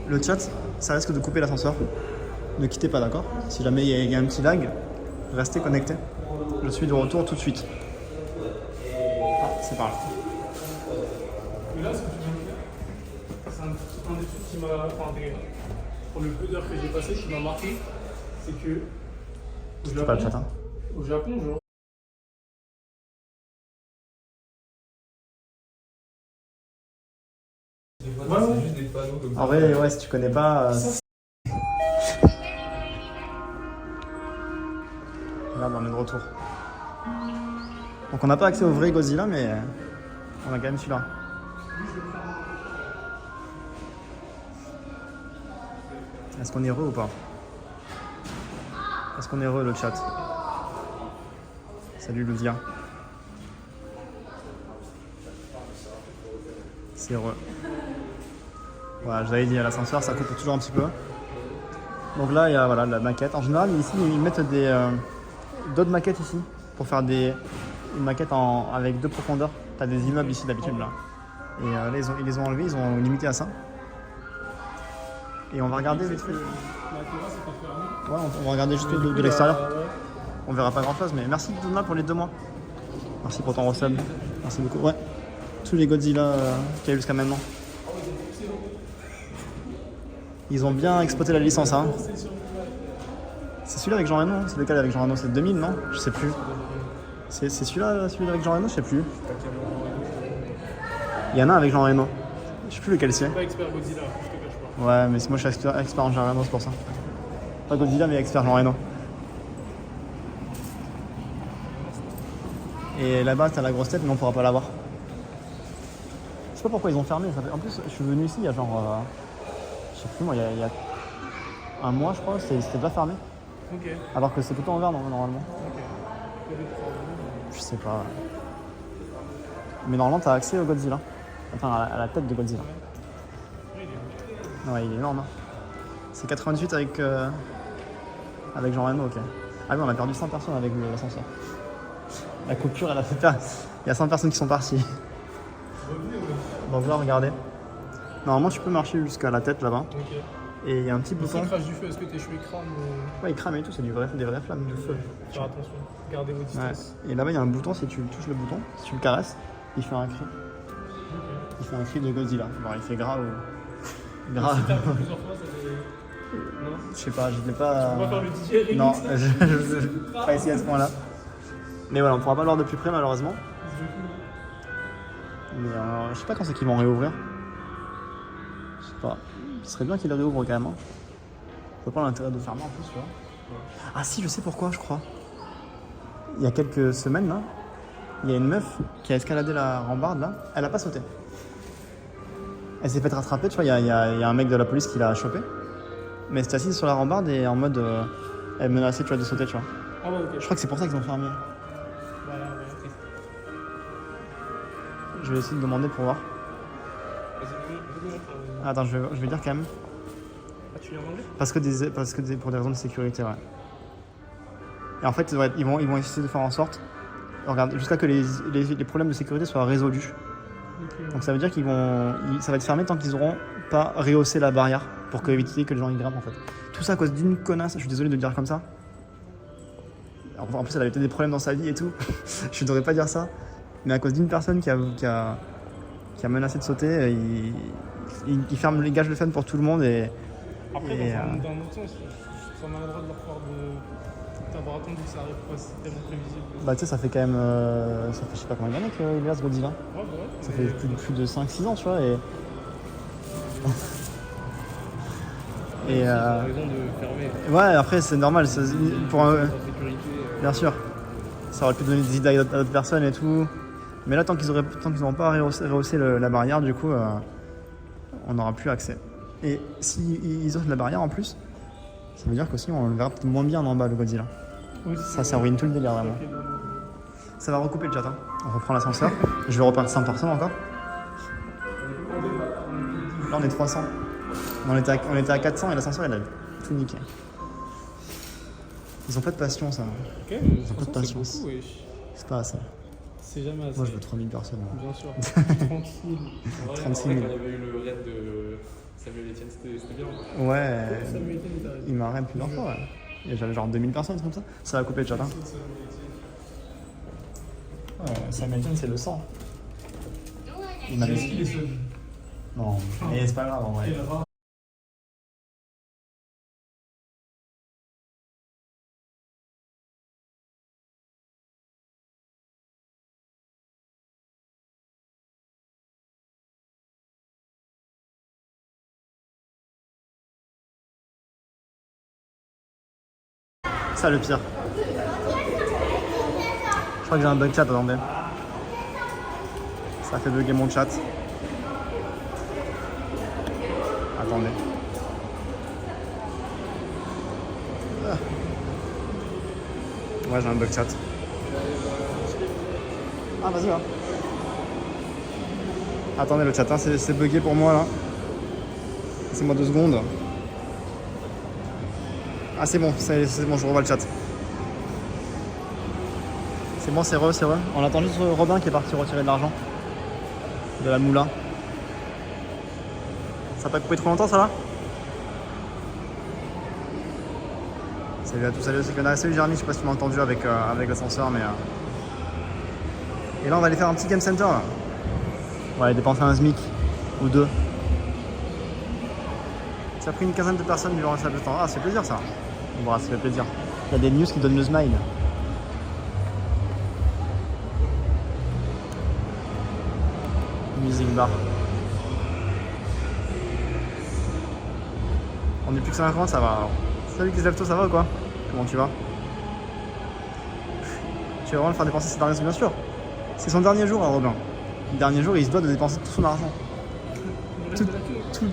Le chat, ça risque de couper l'ascenseur. Ne quittez pas, d'accord? Si jamais il y a un petit lag, restez connectés. Je suis de retour tout de suite. Ah, c'est par là. Mais là, ce que tu viens de faire, c'est un des trucs qui m'a. Enfin, pour le peu d'heures que j'ai passé, qui m'a marqué, c'est que. C'est pas le chat, hein. Au Japon, genre. Ouais, c'est juste des panneaux comme ça. En vrai, ouais, si tu connais pas. Là, on est de retour. Donc, on n'a pas accès au vrai Godzilla, mais on a quand même celui-là. Est-ce qu'on est heureux ou pas? Est-ce qu'on est heureux, le chat? Salut, Luzia. C'est heureux. Voilà, je vous avais dit, à l'ascenseur, ça coupe toujours un petit peu. Donc là, il y a voilà, la maquette. En général, ici, ils mettent d'autres maquettes ici pour faire une maquette avec 2 profondeurs. Tu as des immeubles ici d'habitude là. Et là, ils les ont enlevés, ils ont limité à ça. Et on va regarder vite fait. Ouais, on va regarder juste de l'extérieur. On verra pas grand chose, mais merci Donna pour les 2 mois. Merci pour ton resub. Merci beaucoup. Ouais. Tous les Godzilla qu'il y a eu jusqu'à maintenant. Ils ont bien exploité la licence, hein. C'est celui-là avec Jean Reno, c'est lequel avec Jean Reno? C'est 2000, non? Je sais plus. C'est celui-là avec Jean Reno? Je sais plus. Il y en a un avec Jean Reno. Je sais plus lequel c'est. Je suis pas expert Godzilla, je te cache pas. Ouais, mais moi je suis expert en Jean Reno, c'est pour ça. Pas Godzilla, mais expert Jean Reno. Et là-bas, t'as la grosse tête, mais on pourra pas la voir. Je sais pas pourquoi ils ont fermé. En plus, je suis venu ici il y a genre. Je sais plus moi, il y a un mois, je crois, c'était déjà fermé. Ok. Alors que c'est tout le temps ouvert normalement. Ok. Je sais pas. Mais normalement, t'as accès au Godzilla. Enfin, à la tête de Godzilla. Ouais, il est énorme. Hein. C'est 98 avec Jean Reno, ok. Ah oui, on a perdu 100 personnes avec l'ascenseur. La coupure, elle a fait peur. Il y a 100 personnes qui sont parties. Donc là, regardez. Normalement, tu peux marcher jusqu'à la tête là-bas. Ok. Et il y a un petit Mais bouton. s'il crache du feu, est-ce que tes cheveux crament ou... Ouais, il crame et tout, c'est des vraies flammes de feu. Faire attention, gardez vos Ouais. distances. Et là-bas, il y a un bouton, si tu touches le bouton, si tu le caresses, il fait un cri. Il fait un cri de Godzilla. Alors, il fait gras ou. Gras. Si t'as fait plusieurs fois, ça fait... Non. Je sais pas, je l'ai pas. On va faire le DJ remix. Non, je vais pas essayer à ce point-là. Mais voilà, on pourra pas le voir de plus près malheureusement. Mais je sais pas quand c'est qu'ils vont réouvrir. Je sais pas. Ce serait bien qu'ils le réouvrent quand même. Hein. Je vois pas l'intérêt de fermer en plus, tu vois. Ah si, je sais pourquoi, je crois. Il y a quelques semaines là, il y a une meuf qui a escaladé la rambarde là, elle a pas sauté. Elle s'est fait rattraper, tu vois, il y a un mec de la police qui l'a chopé. Mais elle s'est assise sur la rambarde et en mode elle menaçait, tu vois, de sauter, tu vois. Ah ouais, ok. Je crois que c'est pour ça qu'ils ont fermé. Voilà, ouais, ok. Je vais essayer de demander pour voir. Vas-y, Attends, je vais dire quand même. Ah, tu viens en anglais? Parce que pour des raisons de sécurité, ouais. Et en fait, ils vont essayer de faire en sorte, regarde, jusqu'à que les problèmes de sécurité soient résolus. Ok. Donc ça veut dire ça va être fermé tant qu'ils n'auront pas rehaussé la barrière pour éviter que les gens y grimpent en fait. Tout ça à cause d'une connasse, je suis désolé de le dire comme ça. En plus, elle avait peut-être des problèmes dans sa vie et tout. Je ne devrais pas dire ça. Mais à cause d'une personne qui a menacé de sauter, il ferme les gages de fun pour tout le monde. Après, Et, dans un autre sens, je trouve ça maladroit de leur part d'avoir attendu que ça arrive, quoi, c'est tellement prévisible. bah tu sais, ça fait quand même. Ça fait je sais pas combien d'années qu'il est ce Godzilla. Ouais, bah ouais. Ça fait plus de 5-6 ans, tu vois. Et Ils ont raison de fermer. ouais, après, c'est normal. Pour La sécurité. Bien sûr. Ça aurait pu donner des idées à d'autres personnes et tout. Mais là, tant qu'ils n'auront pas rehaussé la barrière, du coup, on n'aura plus accès. Et s'ils offrent la barrière en plus, ça veut dire qu'aussi on le verra peut-être moins bien en bas, le Godzilla. Oui, Ça ruine tout le délire, vraiment. Ça va recouper le chat. Hein. On reprend l'ascenseur. Je vais repartir 100 personnes encore. Là, on est 300. On était à 400 et l'ascenseur, il a tout niqué. Ils ont pas de patience, hein. Ok, Ils ont pas de c'est patience. beaucoup, wesh. C'est pas assez. C'est jamais assez. Moi, je veux 3000 personnes. Bien sûr. Tranquille. En vrai, 36 quand 000. il y avait eu le raid de Samuel Etienne, c'était bien. Ouais, Samuel Etienne est arrivé. il m'a arrêté plusieurs fois. Ouais. Et j'avais genre 2000 personnes, comme ça. Ça va couper le chat. Hein. Ouais, Samuel Etienne, c'est le sang. Il m'avait Est-ce qu'il est seul? Non, mais c'est pas grave en vrai. Ça le pire. Je crois que j'ai un bug chat, attendez. Ça fait bugger mon chat. Attendez. Ah. Ouais, j'ai un bug chat. Ah, vas-y, va. Attendez, le chat, hein, c'est bugué pour moi là. Laissez-moi 2 secondes. Ah, c'est bon, c'est bon, je revois le chat. C'est bon, c'est re. On attend juste Robin qui est parti retirer de l'argent. De la moula. Ça n'a pas coupé trop longtemps, ça va? Salut à tous, salut aussi. Salut Jérémy, je sais pas si tu m'as entendu avec l'ascenseur, mais. Et là, on va aller faire un petit game center là. On va aller dépenser un SMIC ou 2. Ça a pris une quinzaine de personnes durant le salle de temps. Ah, c'est plaisir ça. Bon, ça fait plaisir. Il y a des news qui donnent le smile. Music bar. On est plus que 50, ça va alors. Salut Kizlefto, ça va ou quoi? Comment tu vas? Tu vas vraiment le faire dépenser ses derniers sous, bien sûr. C'est son dernier jour, hein, Robin. Le dernier jour, il se doit de dépenser tout son argent. Tout,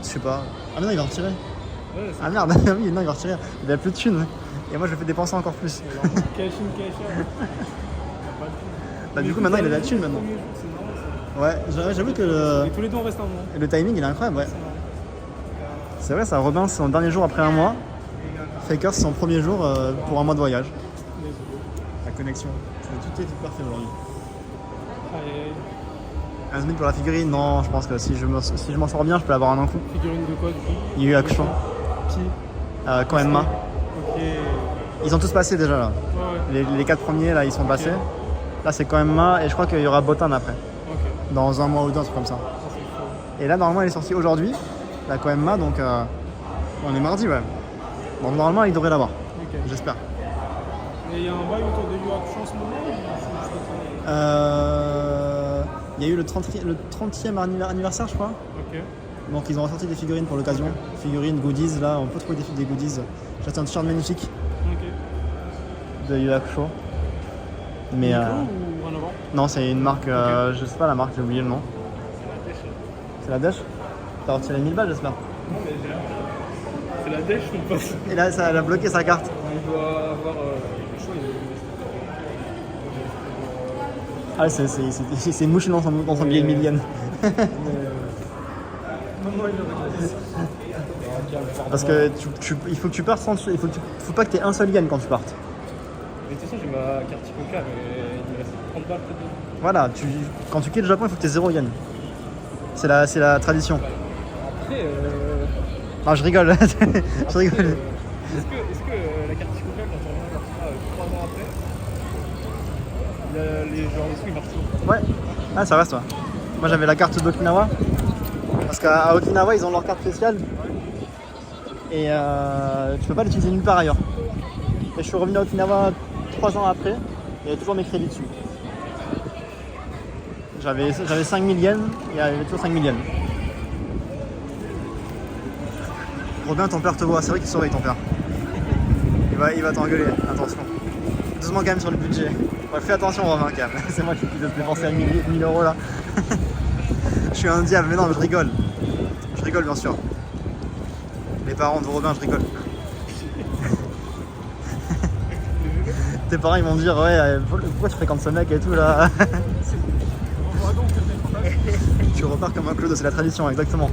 je sais pas. Ah mais non, il va retirer. Ouais, Ah merde, oui, non, il va retirer. Il a plus de thunes. Et moi, je le fais dépenser encore plus. Cash in, cash out. Bah, du coup, maintenant, il a de la thune maintenant. Ouais, j'avoue que Et tous les deux, on reste un mois. le timing, il est incroyable, ouais. C'est vrai, ça, Robin, c'est son dernier jour après un mois. Faker, c'est son premier jour pour un mois de voyage. La connexion. Tout est parfait aujourd'hui. Allez, 15 000 pour la figurine, non, je pense que si je m'en sors bien, je peux l'avoir en un coup. figurine de quoi du coup? Il y a eu Action, Qui? quand Emma. Ok. Ils ont tous passé déjà là. Ouais, ouais. Les 4 premiers là, ils sont passés. Là, c'est quand Emma et je crois qu'il y aura Botan après. Ok. Dans un mois ou deux, un truc comme ça. Ah, c'est chaud. Et là, normalement, elle est sortie aujourd'hui, la Koemma, donc on est mardi, ouais. Donc normalement, il devrait l'avoir, Ok. j'espère. Et il y a un bail autour de Yu Hakusho en ce moment ou c'est juste Il y a eu le 30e anniversaire, je crois. Ok. Donc ils ont ressorti des figurines pour l'occasion. Figurines, goodies, là, on peut trouver des goodies. J'ai acheté un t-shirt magnifique Ok. de Yu Hakusho. Mais Uniqlo ou rien à voir? non, c'est une marque, je sais pas la marque, j'ai oublié le nom. C'est la Dèche. T'as retiré 1000 balles, j'espère. Non, mais c'est la dèche, on passe. Et là, ça, elle a bloqué sa carte. Il doit avoir le choix, Ah, c'est une mouche dans son billet de millienne. Parce que il faut que tu partes sans. Faut pas que tu aies un seul yen quand tu partes. Mais t'es ma carte Coca, mais il me reste 30 balles peut-être. Voilà, quand tu quittes le Japon, il faut que tu aies 0 yen. C'est la tradition. Après, Non, je rigole. Je rigole. est-ce que la carte Coca, quand on revient vers 3 ans après, les genres de sous ils marchent toujours? Ouais, ah, ça reste toi. Moi j'avais la carte d'Okinawa. Parce qu'à Okinawa, ils ont leur carte spéciale. Et tu peux pas l'utiliser nulle part ailleurs. Et je suis revenu à Okinawa 3 ans après. Et il y avait toujours mes crédits dessus. J'avais 5000 yens, il y avait toujours 5000 yens. Robin, ton père te voit, c'est vrai qu'il surveille ton père. Il va t'engueuler, attention. Doucement quand même sur le budget. Ouais, fais attention Robin quand même, c'est moi qui dois dépenser 1000 euros là. Je suis un diable, mais non, je rigole. Je rigole bien sûr. Les parents de Robin, je rigole. Tes parents ils vont me dire ouais, pourquoi tu fréquentes ce mec et tout là. Tu repars comme un clodo, c'est la tradition, exactement.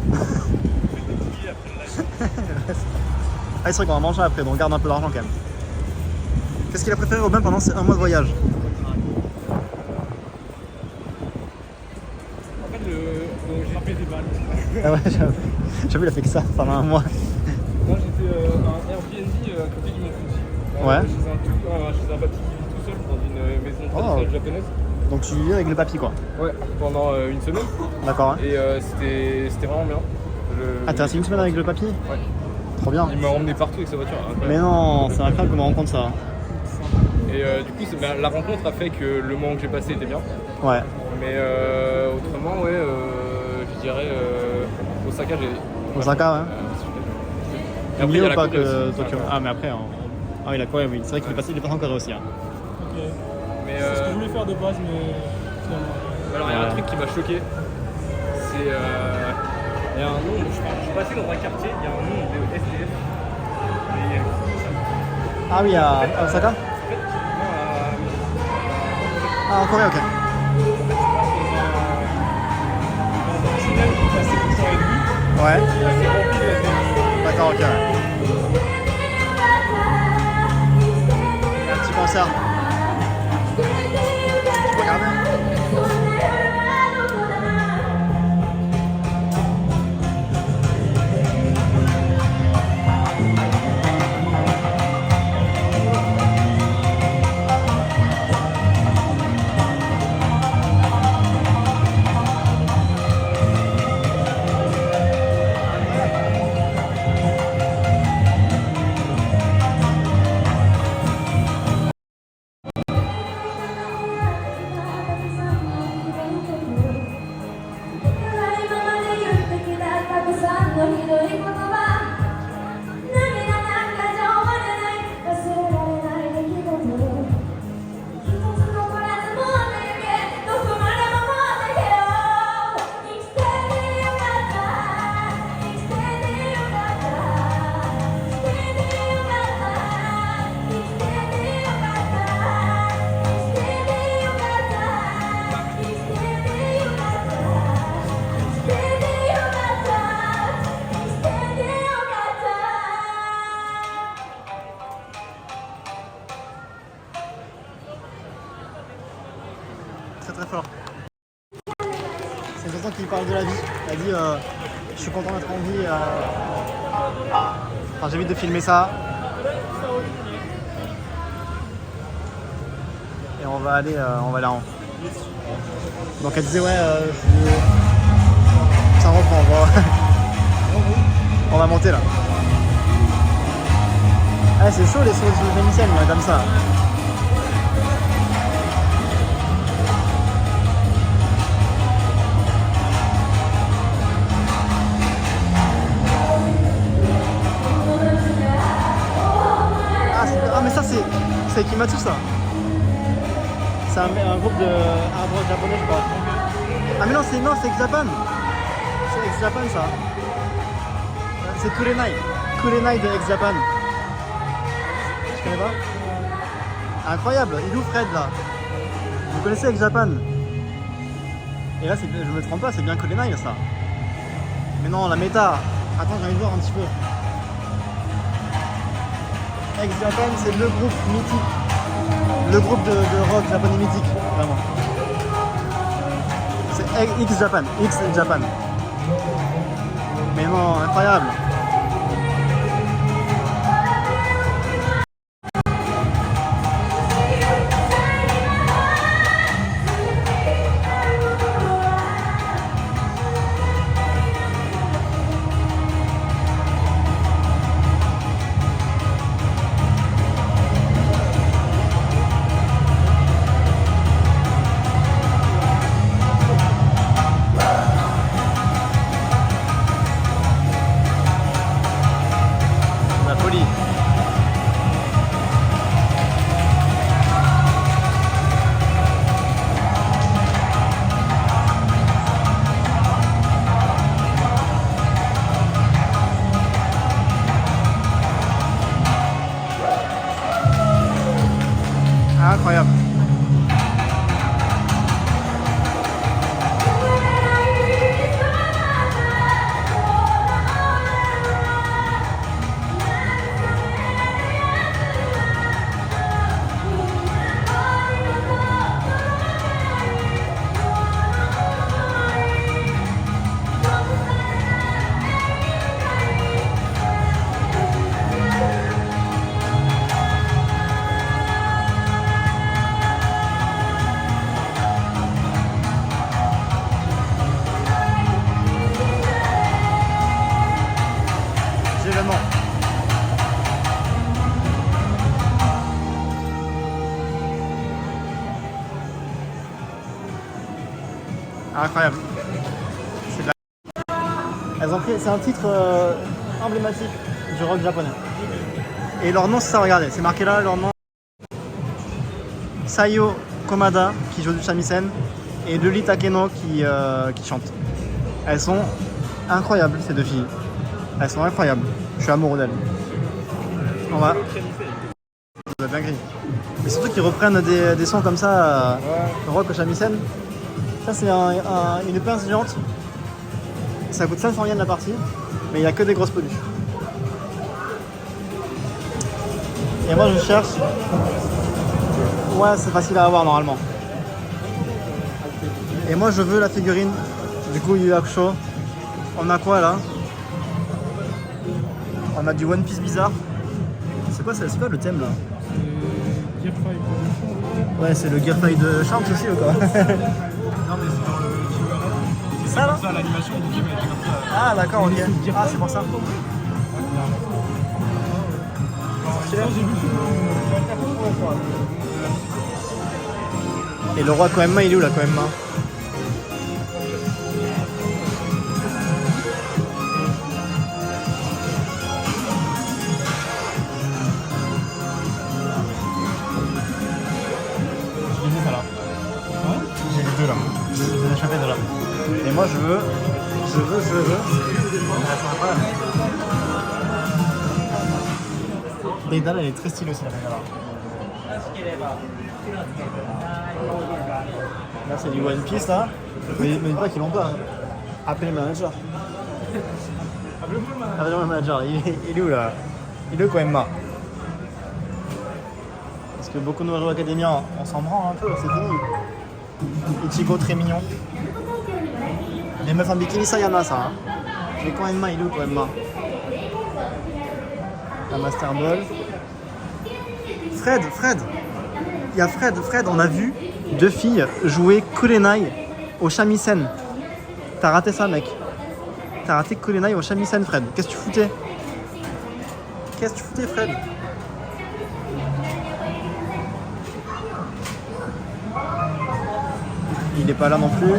Ah, c'est vrai qu'on va manger après, donc on garde un peu d'argent quand même. Qu'est-ce qu'il a préféré Robin pendant ces 1 mois de voyage? En fait, j'ai fait des balles. Ah ouais, j'avoue, il a fait que ça pendant 1 mois. Moi j'étais un Airbnb à côté du Mont Fuji. Ouais. Chez un papy qui vit tout seul dans une maison traditionnelle japonaise. Donc tu vis avec le papy quoi? Ouais, pendant une semaine. D'accord. Hein. Et c'était vraiment bien. Ah, t'es resté une semaine avec le papy? Ouais. Trop bien. Il m'a emmené partout avec sa voiture. Incroyable. Mais non, c'est incroyable qu'on me rencontre ça. Et du coup, la rencontre a fait que le moment que j'ai passé était bien. Ouais. Mais autrement, ouais, je dirais Osaka, j'ai. Osaka, ouais. Et après, il y a la pas Corée que aussi. Tokyo. Ah, mais après, ah oui, la Corée, oui. C'est vrai qu'il est passé en Corée aussi. Hein. Ok. Mais C'est ce que je voulais faire de base, mais finalement. alors, il y a un truc qui m'a choqué. C'est. Il y a un nom, je suis passé dans un quartier, il y a un nom de SDF. Et, Ah oui, à Osaka? Ah, en Corée, ok. Ouais. D'accord, ok. Ouais. Un petit concert. Tu peux regarder? Très fort. C'est une chanson qui parle de la vie. Elle dit je suis content d'être en vie. Enfin, j'évite de filmer ça. Et on va aller en haut. Donc elle disait ouais ça reprend, on va monter là. Ah, c'est chaud les sauces vénitiennes comme ça. Ah mais ça c'est Kimatsu ça. C'est un groupe de hard rock japonais je crois. Ah mais non c'est X-Japan. C'est X-Japan ça. C'est Kurenai de X-Japan. Je connais pas. Incroyable, il est où Fred là? Vous connaissez X-Japan? Et là je me trompe pas, c'est bien Kurenai ça. Mais non la méta. Attends j'ai envie de voir un petit peu. X-Japan c'est le groupe mythique le groupe de rock japonais mythique, vraiment. C'est X Japan, X Japan. Mais non, incroyable. La folie. Incroyable. Événement. Incroyable. C'est de la... Elles ont pris... C'est un titre emblématique du rock japonais. Et leur nom, c'est ça, regardez, c'est marqué là, leur nom. Sayo Komada qui joue du shamisen et Luli Takeno qui chante. Elles sont incroyables ces deux filles. Elles sont incroyables. Je suis amoureux d'elles. On va. Vous avez bien gris. Mais surtout qu'ils reprennent des sons comme ça, rock au shamisen. Ça c'est une pince géante. Ça coûte 500 yens la partie, mais il n'y a que des grosses peluches. Et moi je cherche. Ouais, c'est facile à avoir normalement. Et moi je veux la figurine. Du coup, Yu Yu Hakusho. On a quoi là? On a du One Piece bizarre. C'est quoi le thème là? Gear 5. Ouais, c'est le Gear 5 de Sharks aussi ou quoi? Non, mais c'est dans le Kiwara. C'est ça là? Ça, l'animation du game était comme ça. Ah d'accord, ok. Ah, c'est pour ça. Et le roi Koenma, il est où là, Koenma? J'ai vu ça là. J'ai les deux là. Je vais choper de là. Et moi je veux. Ah, c'est incroyable. Deidara, elle est très stylée aussi la Deidara. Là c'est du One Piece là. Mais dis pas qu'ils l'ont pas. Appelez le manager. Appelez le manager. Il est où là? Il est où Koenma? Parce que beaucoup de Hero Academia, on s'en branle un peu, c'est fini. Ichigo très mignon. Les meufs en bikini, ça y en a ça. Hein. Mais Koenma, il est où Koenma? La Master Ball. Fred. Il y a Fred, on a vu deux filles jouer Kurenai au shamisen. T'as raté ça, mec. T'as raté Kurenai au shamisen, Fred. Qu'est-ce que tu foutais? Fred? Il est pas là non plus.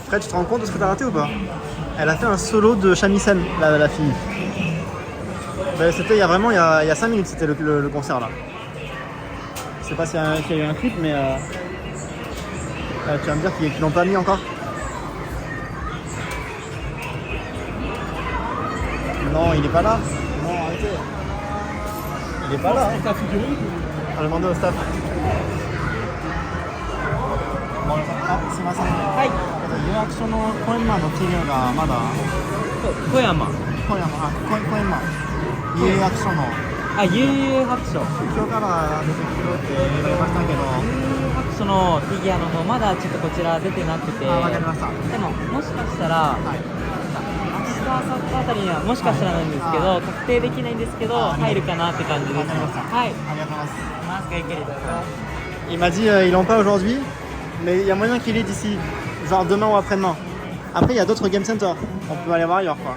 Fred, tu te rends compte de ce que t'as raté ou pas? Elle a fait un solo de shamisen, la fille. Ben, c'était il y a 5 minutes, c'était le concert là. Je sais pas s'il y a eu un clip, mais tu vas me dire qu'ils l'ont pas mis encore? Non, il est pas là. Non, arrêtez. Il est pas là. Hein. On va demander au staff. Ah, c'est maはい。予約書のコインマンの期限がまだ。小山。予約書のあ、悠々白書。今日から出てくるって言われましたけど。白書のフィギュアの方、まだちょっとこちら出てなくて。あ、わかりました。でも、もしかしたら、明日、明後日あたりには、もしかしたらなんですけど、確定できないんですけど、入るかなって感じです。わかりました。はい。ありがとうございます。マスクいけるですか？ Il m'a dit ils l'ont pas aujourd'hui, mais il y a moyen qu'il ait d'ici, genre demain ou après-demain. Après, il y a d'autres game centers. On peut aller voir ailleurs, quoi.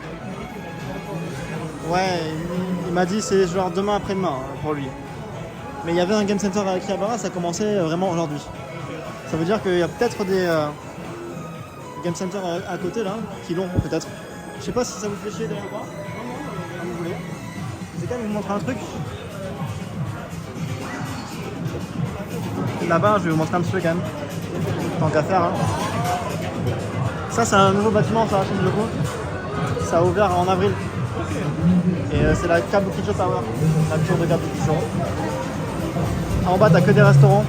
Ouais, il m'a dit c'est genre demain après-demain pour lui. Mais il y avait un game center à Akihabara, ça commençait vraiment aujourd'hui. Ça veut dire qu'il y a peut-être des game centers à côté là qui l'ont peut-être. Je sais pas si ça vous fait chier d'aller voir. Comme vous voulez. Je vais quand même vous montrer un truc. Là-bas, je vais vous montrer un petit peu quand même. Tant qu'à faire. Hein. Ça, c'est un nouveau bâtiment sur la chaîne de Loco. Ça a ouvert en avril. Et c'est la Kabukicho Tower, la tour de Kabukicho. En bas, t'as que des restaurants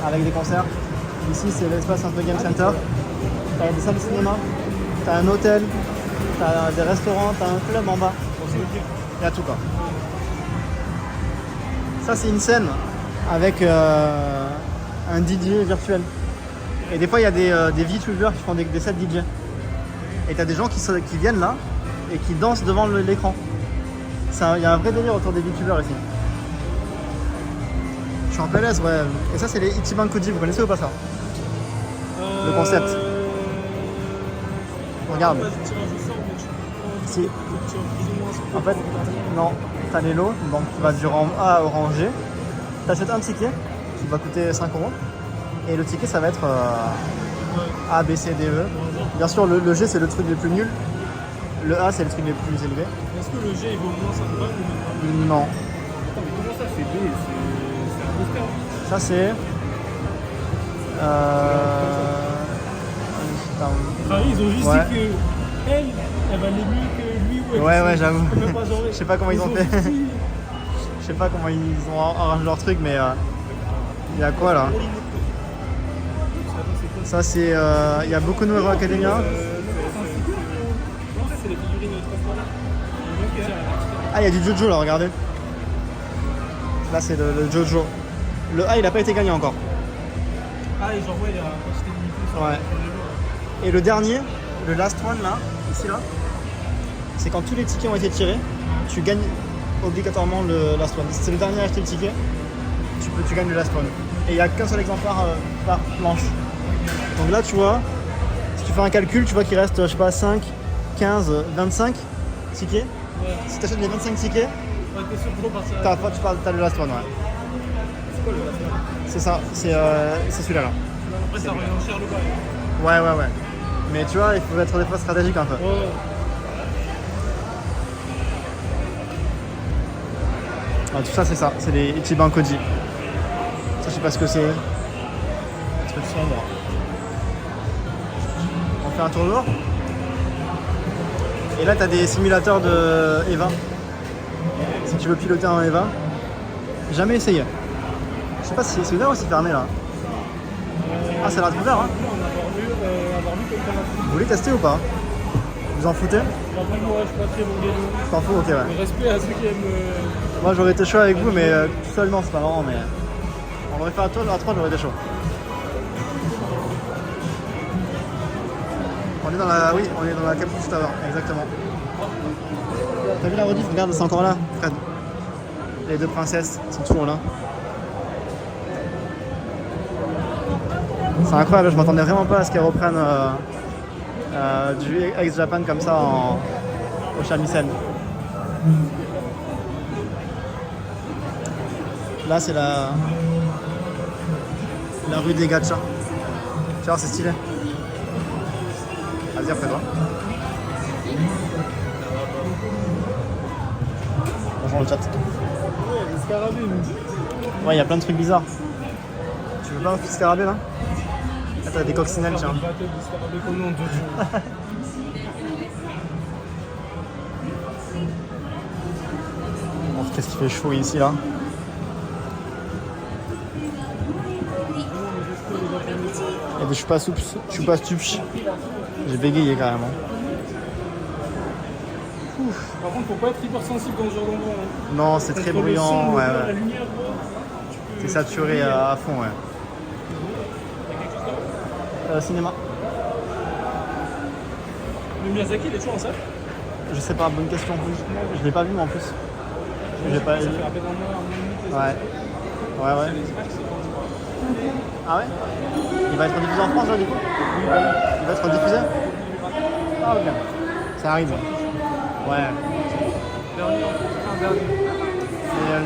avec des concerts. Ici, c'est l'espace un peu game center. T'as des salles de cinéma, t'as un hôtel, t'as des restaurants, t'as un club en bas. Il y a tout quoi. Ça, c'est une scène avec un DJ virtuel. Et des fois, il y a des VTubers qui font des sets DJ. Et t'as des gens qui viennent là et qui dansent devant l'écran. Il y a un vrai délire autour des VTubers ici. Je suis en PLS, ouais. Et ça, c'est les Ichiban Koji, vous connaissez ou pas ça? Le concept. Regarde. Si. En fait, non. T'as les lots, donc tu vas du rang A au rang G. T'achètes un ticket qui va coûter 5 €. Et le ticket, ça va être A, B, C, D, E. Bien sûr, le G, c'est le truc le plus nul. Le A, c'est le truc le plus élevé. Est-ce que le G il vaut moins 5 balles ou Non. Attends, mais comment ça c'est B? C'est un booster. Ça, c'est... Ils ont juste Ouais. dit que elle valait mieux que lui ou elle. Ouais, j'avoue. Même pas genre, Je sais pas comment ils ont fait. Je sais pas comment ils ont arrangé leur truc, mais il y a quoi là? Ça, c'est... Il y a beaucoup de Hero Academia. Non, ça c'est les figurines transparentes. Ah, il y a du Jojo là, regardez. Là, c'est le Jojo. Le A, il a pas été gagné encore. Ah, et genre, ouais, il y a quantité limitée sur Ouais. Et le dernier, le last one là, ici là, c'est quand tous les tickets ont été tirés, tu gagnes obligatoirement le last one. Si c'est le dernier à acheter le ticket, tu gagnes le last one. Et il n'y a qu'un seul exemplaire par planche. Donc là, tu vois, si tu fais un calcul, tu vois qu'il reste, je sais pas, 5, 15, 25 tickets. Ouais. Si tu achètes les 25 tickets, Ouais, t'es sûr que l'eau passe à... t'as le last one, ouais. C'est quoi le last one? C'est ça, c'est celui-là. Là. Après, ça revient cher le bail. Ouais. Mais tu vois, il faut être des fois stratégique un peu. Ouais. Ah, tout ça, c'est ça, c'est les Ichiban Koji. Ça, je sais pas ce que c'est. Un truc sombre. On fait un tour dehors. Et là, t'as des simulateurs de Eva. Si tu veux piloter un Eva. Jamais essayé. Je sais pas si c'est ouvert ou si c'est fermé là. Ah, ça a l'air ouvert, hein. Avoir vu quelqu'un là-dessus. Vous voulez tester ou pas? Vous en foutez? Après, moi, je suis pas très bon des loups. Tu t'en fous? Ok, ouais. Respect à ceux qui aiment. Moi, j'aurais été chaud avec vous, mais tout seul, non, c'est pas marrant, mais on aurait fait à 3, j'aurais été chaud. On est dans la Kabukicho Tower, exactement. T'as vu la rediff? Regarde, c'est encore là, Fred. Les deux princesses sont toujours là. C'est incroyable, je m'attendais vraiment pas à ce qu'elles reprennent du ex-Japan comme ça au shamisen. Là, c'est la rue des gachas. Tu vois, c'est stylé. Vas-y, après toi. Bonjour le chat. Ouais, les scarabées, Ouais, il y a plein de trucs bizarres. Tu veux pas un petit scarabée là? Là, t'as des coccinelles, tiens. La tête de scarabée comme nous, on doit. Bon, qu'est-ce qu'il fait chaud ici là? Il y a des chupa soups, chupa stups. J'ai bégayé carrément. Ouh. Par contre, faut pas être hypersensible dans ce genre d'endroit. Hein. Non, c'est très Entre le bruyant. son, Ouais, la ouais. lumière, C'est saturé à fond, ouais. Cinéma. Le Miyazaki, il est toujours en salle. Je sais pas, bonne question. Je l'ai pas vu, moi en plus. J'ai pas. Ça fait à peine un mois, un mois et demi. Ouais. Ouais, ouais. Ah ouais? Il va être diffusé en France, là, du coup? Il va être diffusé? Ah, ok. Ça arrive. Ouais. Mais,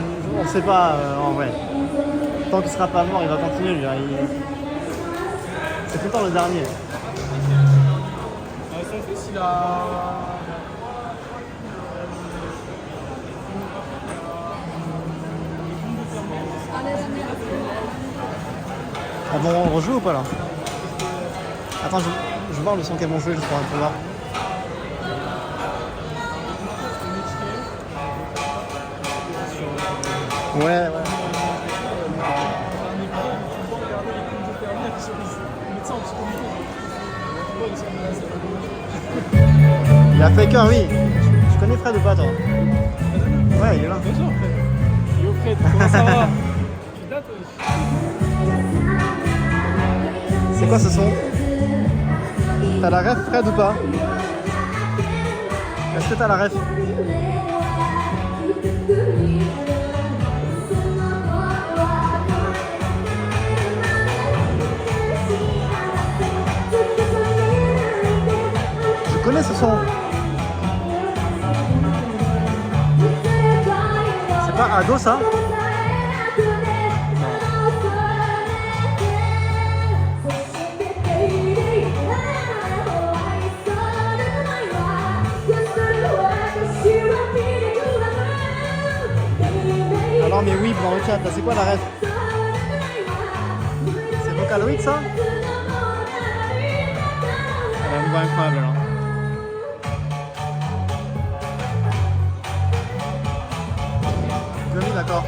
on sait pas, en vrai. Tant qu'il sera pas mort, il va continuer, lui. Hein. C'est tout le temps le dernier. Son fils, il a. Ah bon, on rejoue ou pas là? Attends, je vais voir le son qu'elles vont jouer juste pour un peu voir. Ouais, ouais. Il a fait qu'un, oui. Tu connais Fred ou pas, toi? Ouais, il est là. Bien sûr, Fred. Yo, Fred, comment ça va? Tu dates, C'est quoi ce son? T'as la ref, Fred, ou pas? Est-ce que t'as la ref? Je connais ce son. C'est pas Ado, ça? Alors mais oui, dans le chat, là, c'est quoi la ref? C'est Vocaloid, ça? Elle a une voix incroyable, alors. Oui, d'accord.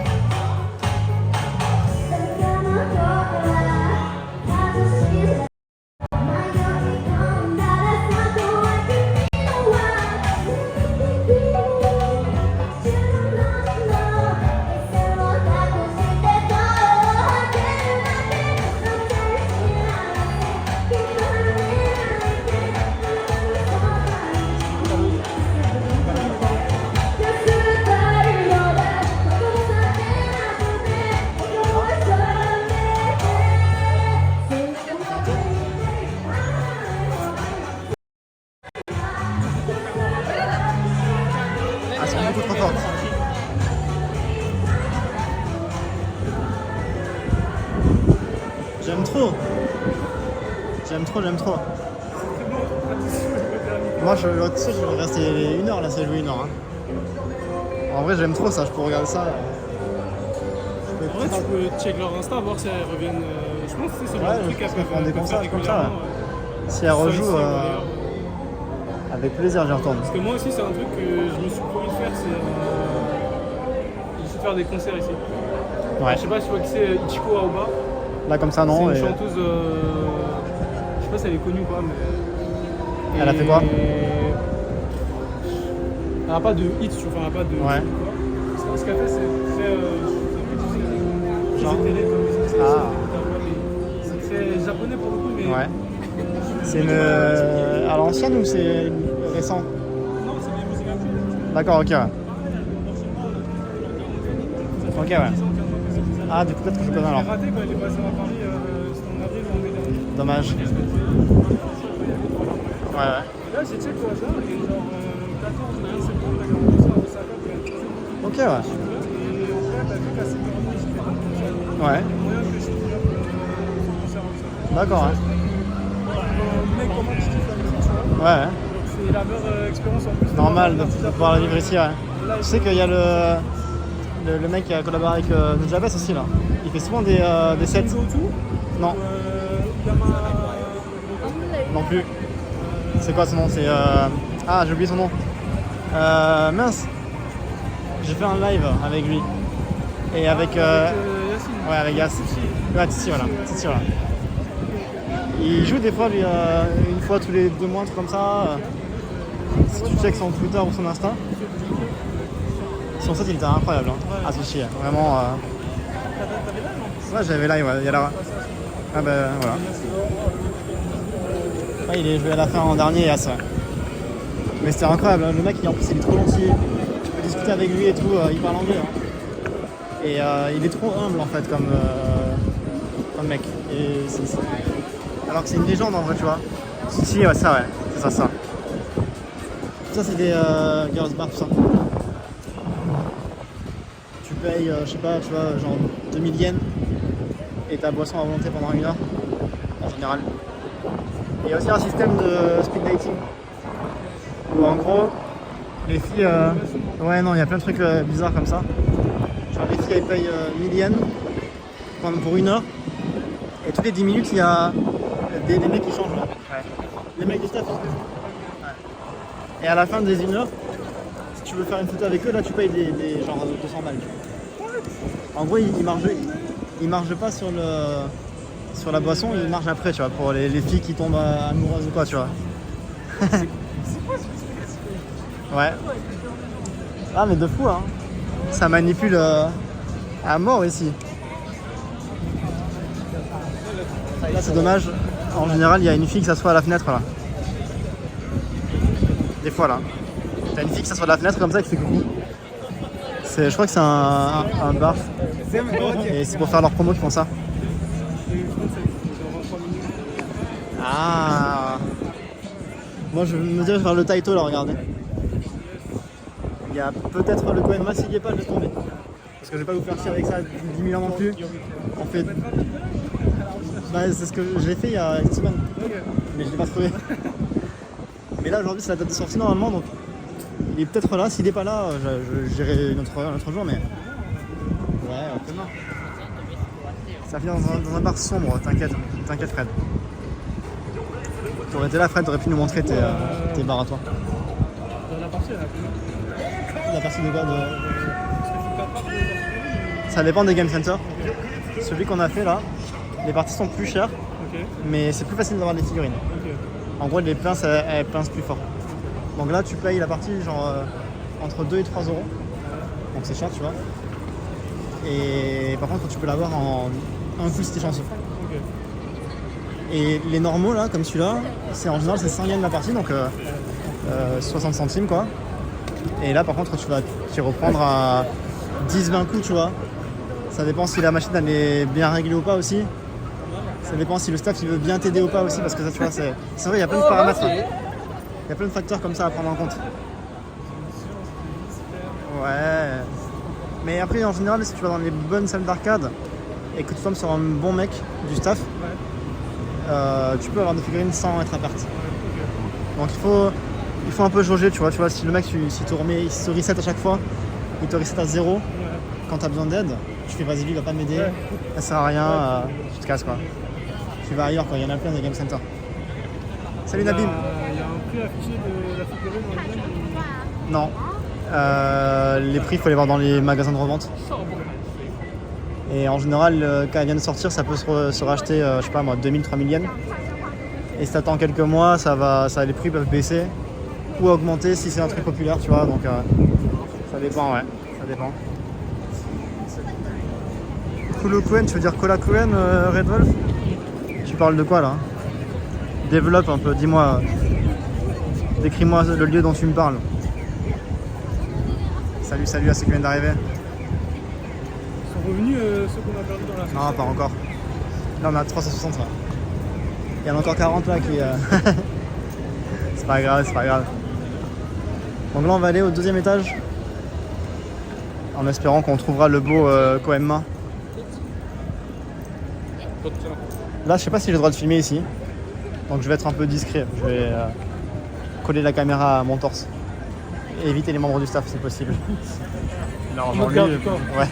Ah, c'est beaucoup trop fort. J'aime trop. J'aime trop, j'aime trop. Moi, je vais rester 1 heure là, c'est joué 1 heure. Hein. En vrai, j'aime trop ça, je peux regarder ça. En vrai, tu peux check leur Insta, voir si elles reviennent. Je pense que c'est le Ouais, truc je pense qu'elles qu'elles font des peuvent concerts faire comme ça, régulièrement. Si elle rejoue, Soit ici, ou ailleurs. avec plaisir, j'y retourne. Parce que moi aussi, c'est un truc que je me suis promis de faire, c'est de faire des concerts ici. Ouais. Je sais pas si tu vois qui c'est Ichiko Aoba. Là, comme ça, non. C'est Et... une chanteuse. Je sais pas si elle est connue ou pas, mais. Elle a fait quoi? Elle n'a pas de hits, tu vois, elle n'a pas de. Ouais. Ce qu'elle fait, c'est fait. Genre télé, comme Ah. c'est fait japonais pour le coup, mais. Ouais. C'est une... à l'ancienne ou c'est récent? Non, c'est des musiques actuelles. D'accord, ok, ouais. Ok, ouais. Ah, du coup, peut-être que je connais alors. Elle a raté quand elle est passée à Paris, c'était en avril ou en mai dernier. Dommage. Ouais, ouais. Là, j'ai check au hasard et genre 14 ou 15 septembre, elle a commencé à Osaka pour être très Ok, ouais. et en fait, elle a vu la cérémonie, j'ai fait un concert. Ouais. Moyen que je suis là pour son concert à Osaka. D'accord, ouais. Un mec comme moi qui kiffe la musique, tu vois. Ouais, ouais. C'est la meilleure expérience en plus. Normal de pouvoir la vivre ici, ouais. Tu sais qu'il y a le mec qui a collaboré avec Nujabes aussi, là. Il fait souvent des sets. Non, Yama. non plus. C'est quoi son nom? C'est... Ah, j'ai oublié son nom. Mince. J'ai fait un live avec lui. Et avec... Yacine. Ouais, avec Yass. Ouais, Titi, voilà. Titi, voilà. Il joue des fois, lui, une fois tous les 2 mois, un truc comme ça. Si tu checks son Twitter ou son Insta, son set il était incroyable, hein, associé. Vraiment. Ouais, j'avais live, ouais. Il y a la... Ah bah voilà. Ouais, il est joué à la fin en dernier, As. Mais c'était incroyable, hein. Le mec en plus il est trop gentil. Tu peux discuter avec lui et tout, il parle anglais. Hein. Et il est trop humble en fait comme mec. Et alors que c'est une légende en vrai, tu vois. Si, ouais, ça, ouais. C'est ça. Ça, c'est des girls bar, tout ça. Tu payes, je sais pas, tu vois, genre 2000 yens et ta boisson à volonté pendant 1 heure, en général. Et il y a aussi un système de speed dating où en gros, les filles. Ouais, non, il y a plein de trucs bizarres comme ça. Genre, les filles elles payent 1000 yens pour 1 heure. Et toutes les 10 minutes, il y a des mecs qui changent. Ouais. Les mecs du staff. Ouais. Et à la fin des 1 heure, si tu veux faire une photo avec eux, là tu payes des genre 200 balles. Tu vois. En gros, ils marchent pas sur la boisson, ils marchent après, tu vois, pour les filles qui tombent amoureuses ou quoi, tu vois. Ouais. Ah mais de fou, hein. Ça manipule à mort ici. Là c'est dommage, en général il y a une fille qui s'assoit à la fenêtre là. Des fois là. T'as une fille qui s'assoit à la fenêtre comme ça qui fait coucou. Je crois que c'est un bar. Et c'est pour faire leur promo qu'ils font ça. Ah. Moi je me dirige vers le Taito là, regardez. Il y a peut-être le Koenma, s'il n'y est pas, je laisse tomber. Parce que je vais pas vous faire chier avec ça 10 000 ans non plus. En fait. Bah, c'est ce que j'ai fait il y a une semaine, mais je l'ai pas trouvé. Mais là aujourd'hui c'est la date de sortie normalement, donc il est peut-être là. S'il est pas là, j'irai un autre jour, mais ouais, demain. Ça vient dans un bar sombre, t'inquiète Fred. T'aurais été là Fred, t'aurais pu nous montrer tes bars à toi. La partie elle a combien? La partie de quoi Ça dépend des game centers. Celui qu'on a fait là, les parties sont plus chères, mais c'est plus facile d'avoir des figurines. En gros, les pinces, elles pincent plus fort. Donc là, tu payes la partie genre entre 2 et 3 euros. Donc c'est cher, tu vois. Et par contre, tu peux l'avoir en un coup si t'es chanceux. Et les normaux là, comme celui-là, c'est en général c'est 100 yens la partie, donc 60 centimes quoi. Et là par contre tu vas t'y reprendre à 10-20 coups, tu vois. Ça dépend si la machine elle est bien réglée ou pas aussi. Ça dépend si le staff il veut bien t'aider ou pas aussi, parce que ça tu vois c'est vrai, il y a plein de paramètres. Il y a plein de facteurs comme ça à prendre en compte. Ouais. Mais après en général si tu vas dans les bonnes salles d'arcade et que tu tombes sur un bon mec du staff, tu peux avoir des figurines sans être à perte. Donc il faut un peu jauger, tu vois, si le mec il se reset à chaque fois, il te reset à 0 quand t'as besoin d'aide, tu fais vas-y lui il va pas m'aider, ça sert à rien, tu te casses quoi. Tu vas ailleurs quoi, il y en a plein des game centers. Salut Nabim. Il y a un prix affiché de la figurine en ligne? Non. Les prix il faut les voir dans les magasins de revente. Et en général, quand elle vient de sortir, ça peut se racheter, je sais pas moi, 2000-3000 yens. Et si t'attends quelques mois, les prix peuvent baisser ou augmenter si c'est un truc populaire, tu vois. Donc ça dépend, ouais, ça dépend. Kulokuen, tu veux dire Kola-Kuen, Red Wolf? Tu parles de quoi là? Développe un peu, dis-moi, décris-moi le lieu dont tu me parles. Salut à ceux qui viennent d'arriver. Revenus ceux qu'on a perdus dans la session? Non, pas encore. Là on a 360 là. Il y en a encore 40 là qui... c'est pas grave. Donc là on va aller au 2e étage. En espérant qu'on trouvera le beau Koenma. Là je sais pas si j'ai le droit de filmer ici. Donc je vais être un peu discret. Je vais coller la caméra à mon torse. Et éviter les membres du staff si possible. Non, genre lui, ouais.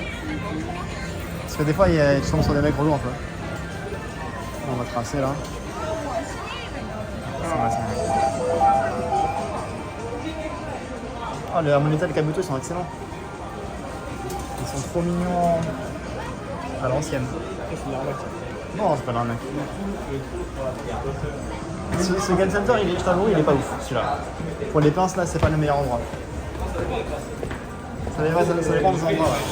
Parce que des fois, tu tombes sur des mecs relous un peu. On va tracer là. Oh, les harmonisateurs de Kabuto, ils sont excellents. Ils sont trop mignons. À l'ancienne. Non, c'est pas l'arnaque. Ce Gun Center, je t'avoue, il est pas ouf celui-là. Pour les pinces là, c'est pas le meilleur endroit. Ça dépend des endroits, ouais.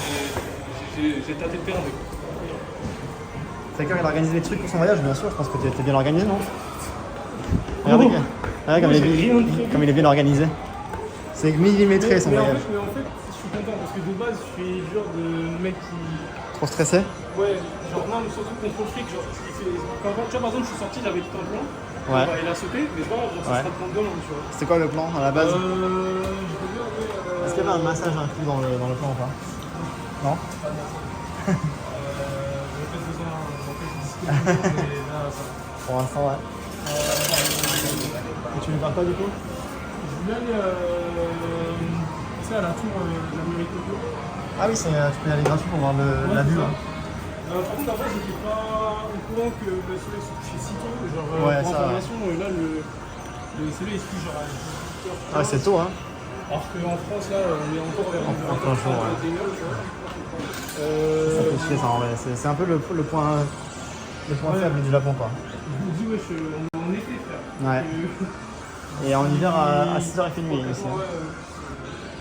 J'ai tâté le terrain. C'est quand il a organisé les trucs pour son voyage, bien sûr, je pense que t'es bien organisé, non? Regardez, comme il est bien organisé. C'est millimétré son voyage. Mais en fait, je suis content parce que de base, je suis le genre de mec qui. Trop stressé? Ouais, genre non, mais surtout contrôle fric, genre ce qui fait. Tu vois, par exemple, je suis sorti, j'avais tout un plan. Ouais. Il a sauté, mais voilà, genre, ça Ouais. sera le plan de demain, tu vois. C'était quoi le plan à la base? Je peux dire, Est-ce qu'il y avait un massage inclus dans le plan ou pas? Non? Pour l'instant, ouais. Et tu veux faire quoi du coup? Je voulais aller à la tour de l'Amérique Tokyo. Ah oui, tu peux y aller gratuit pour voir la vue. Hein. Par contre, avant, j'étais pas au courant que le soleil se couchait si tôt. Genre, Ouais, pour ça, information, là, le soleil il se couche genre à 18h. Ah, c'est tôt, hein. Alors qu'en France, là, on est encore vers En plein jour, ouais. 21h, tu vois. Ça fait chier ça en vrai. C'est un peu le point faible du Japon, quoi. Je me dis, wesh, on est en été, frère. Ouais. Et en hiver à 6h30 ici. Hein.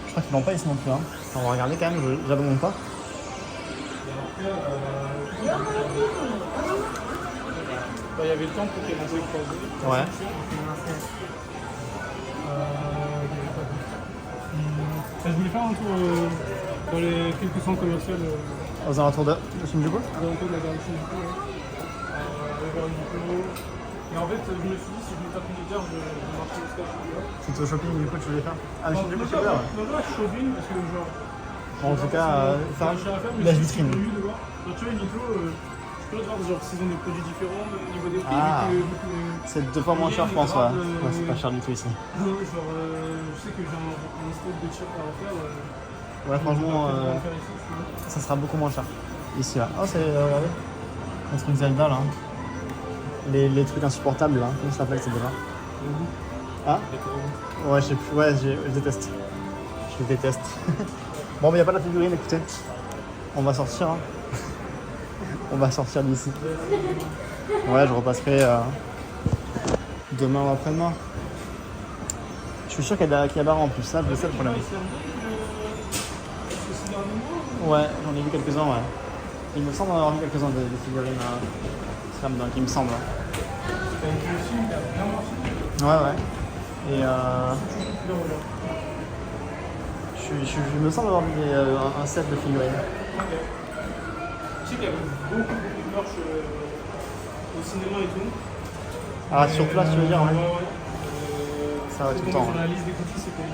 Je crois qu'ils l'ont pas ici non plus. Hein. On va regarder quand même, j'abandonne pas. Il y avait le temps pour qu'il y ait un peu croisé. Ouais. Je voulais faire un tour dans les quelques centres commerciaux Aux alentours de Shinjuku. à l'entour de la gare de Shinjuku. Vers Uniqlo. Et en fait, je me suis dit, si je me tape une gare, je marche jusqu'à Shinjuku. C'est au shopping du coup tu voulais faire? Ah, le Shinjuku c'est bien, ouais. Non, là, je suis shopping parce que genre. Bon, en tout cas, faire mais la c'est vitrine. curieux de voir. Genre, tu vois, Uniqlo, je peux voir genre s'ils ont des produits différents au niveau des prix. Ah. Vu que C'est 2 fois moins cher, je pense, ouais. Ouais, c'est pas cher du tout ici. genre, je sais que j'ai un stock de t-shirts à refaire. Ouais, franchement, je vais le faire ici, si tu veux. ça sera beaucoup moins cher. Ici, là. Oh, c'est. Regardez. Un truc Zelda, là. Les trucs insupportables, là. Comment ça s'appelle, c'est déjà? Ah? Ouais, je sais plus. Ouais, je déteste. Je déteste. Bon, mais y a pas de figurine, écoutez. On va sortir. Hein. On va sortir d'ici. Ouais, je repasserai demain ou après-demain. Je suis sûr qu'il y a barre en plus, ça, c'est ça le problème. Ouais, j'en ai vu quelques-uns, ouais. Il me semble en avoir vu quelques-uns des figurines Slam Dunk, il me semble. Ouais, ouais. Et je me semble avoir vu un set de figurines. Je sais qu'il y avait beaucoup de merch au cinéma et tout. Ah, sur place, tu veux dire, ouais. Ouais. Ça va tout le temps. Sur la liste des goodies, c'était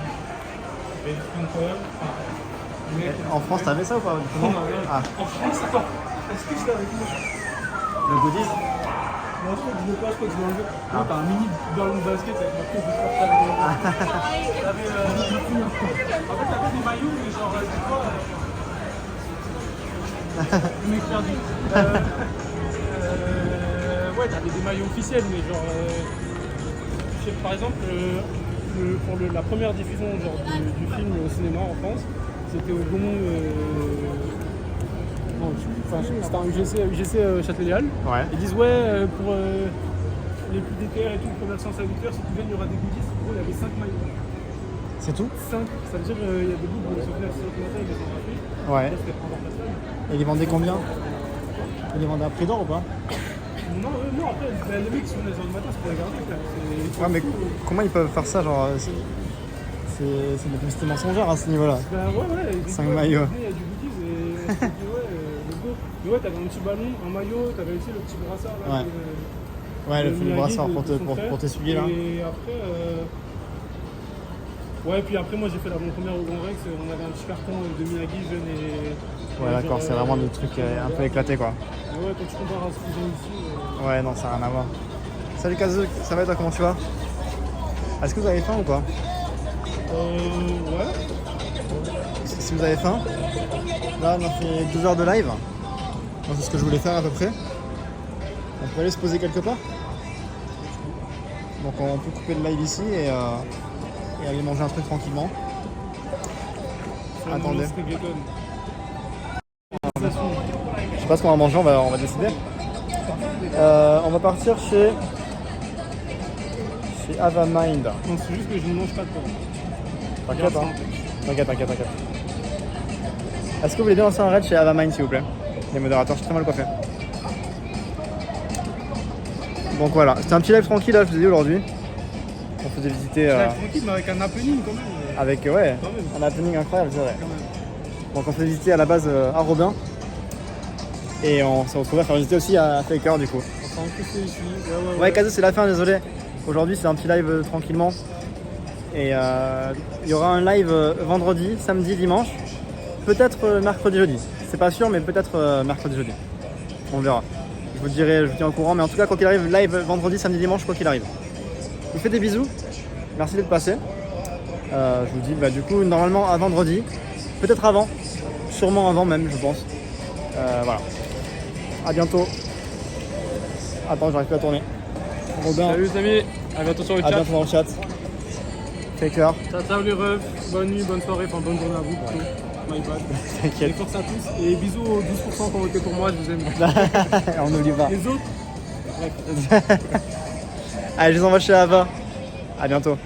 des trucs incroyables. En France, t'avais ça ou pas? Non, Ah, en France, attends. Est-ce que je l'ai avec moi? le goodies? Non, je crois que je l'ai pas, je crois que je l'ai enlevé. Non, t'as un mini ballon de basket avec marqué de Sportal. T'avais en fait, t'avais des maillots, mais genre, c'est quoi le mec perdu. Ouais, t'avais des maillots officiels, mais genre. Je sais, par exemple, pour la première diffusion genre, du film au cinéma en France, c'était au Gaumont. Non, enfin, c'était un UGC Châtelet-Léal. Ouais. Ils disent ouais, pour les plus DTR et tout, pour 900 auditeurs, si tu viens, il y aura des goodies. En gros, il y avait 5 maillots. C'est tout? 5, ça veut dire il y a des bouts de souvenirs sur le matin, ils les ont rappelés. Ouais. Là, c'était pendant la semaine. Et ils les vendaient combien? Ils les vendaient à prix d'or ou pas? Non, après, les mecs, si on les a le matin, c'est pour les garder. Ouais, mais comment ils peuvent faire ça? Genre, c'est de la publicité mensongère à ce niveau-là. Ben ouais, 5 maillots. Il y a du goodies et on s'est dit, ouais, let's go. Mais ouais, t'avais un petit ballon, un maillot, t'avais aussi le petit brassard là. Ouais. Ouais, le brassard pour t'essuyer là. Et après, ouais, puis après, moi j'ai fait la bonne première au Grand Rex, on avait un petit carton de Miyagi jeune et. Ouais, d'accord, c'est vraiment des trucs un peu éclatés quoi. Ouais, quand tu compares à ce qu'ils ont ici. Ouais, non, ça n'a rien à voir. Salut Kazu, ça va et toi, comment tu vas? Est-ce que vous avez faim ou pas? Ouais. Si vous avez faim, là on a fait 2 heures de live. Moi, c'est ce que je voulais faire à peu près. On peut aller se poser quelque part. Donc on peut couper le live ici et aller manger un truc tranquillement. Attendez. Je sais pas ce qu'on va manger, on va décider. On va partir chez chez Ava Mind. Non, c'est juste que je ne mange pas de porc. T'inquiète, hein. T'inquiète. Est-ce que vous voulez bien lancer un raid chez Ava Mind, s'il vous plaît? Les modérateurs, je suis très mal coiffé. Donc voilà, c'était un petit live tranquille là, je vous ai dit aujourd'hui. On faisait visiter. Tranquille, mais avec un happening quand même. Avec Quand même. un happening incroyable, c'est vrai. Quand même. Donc on fait visiter à la base à Robin. Et on s'est retrouvé à faire visiter aussi à Faker du coup. On s'est incrusté ici. Ouais, Kazo, c'est la fin, désolé. Aujourd'hui, c'est un petit live tranquillement. Et il y aura un live vendredi, samedi, dimanche. Peut-être mercredi, jeudi. C'est pas sûr, mais peut-être mercredi, jeudi. On verra. Je vous dirai, je vous tiens au courant. Mais en tout cas, quoi qu'il arrive, live vendredi, samedi, dimanche, quoi qu'il arrive. Je vous fais des bisous. Merci d'être passé. Je vous dis, du coup, normalement à vendredi. Peut-être avant. Sûrement avant même, je pense. Voilà. À bientôt. Attends, j'arrive plus à tourner. Robin, Salut les amis, à bientôt sur le à chat. bientôt dans le chat. Faker, Ciao les refs, bonne nuit, bonne soirée, enfin bonne journée à vous plutôt. My bad. Et t'inquiète. force à tous et bisous aux 12% qui ont voté pour moi, je vous aime. On n'oublie pas. Les autres, Allez, je les envoie chez Ava. À bientôt.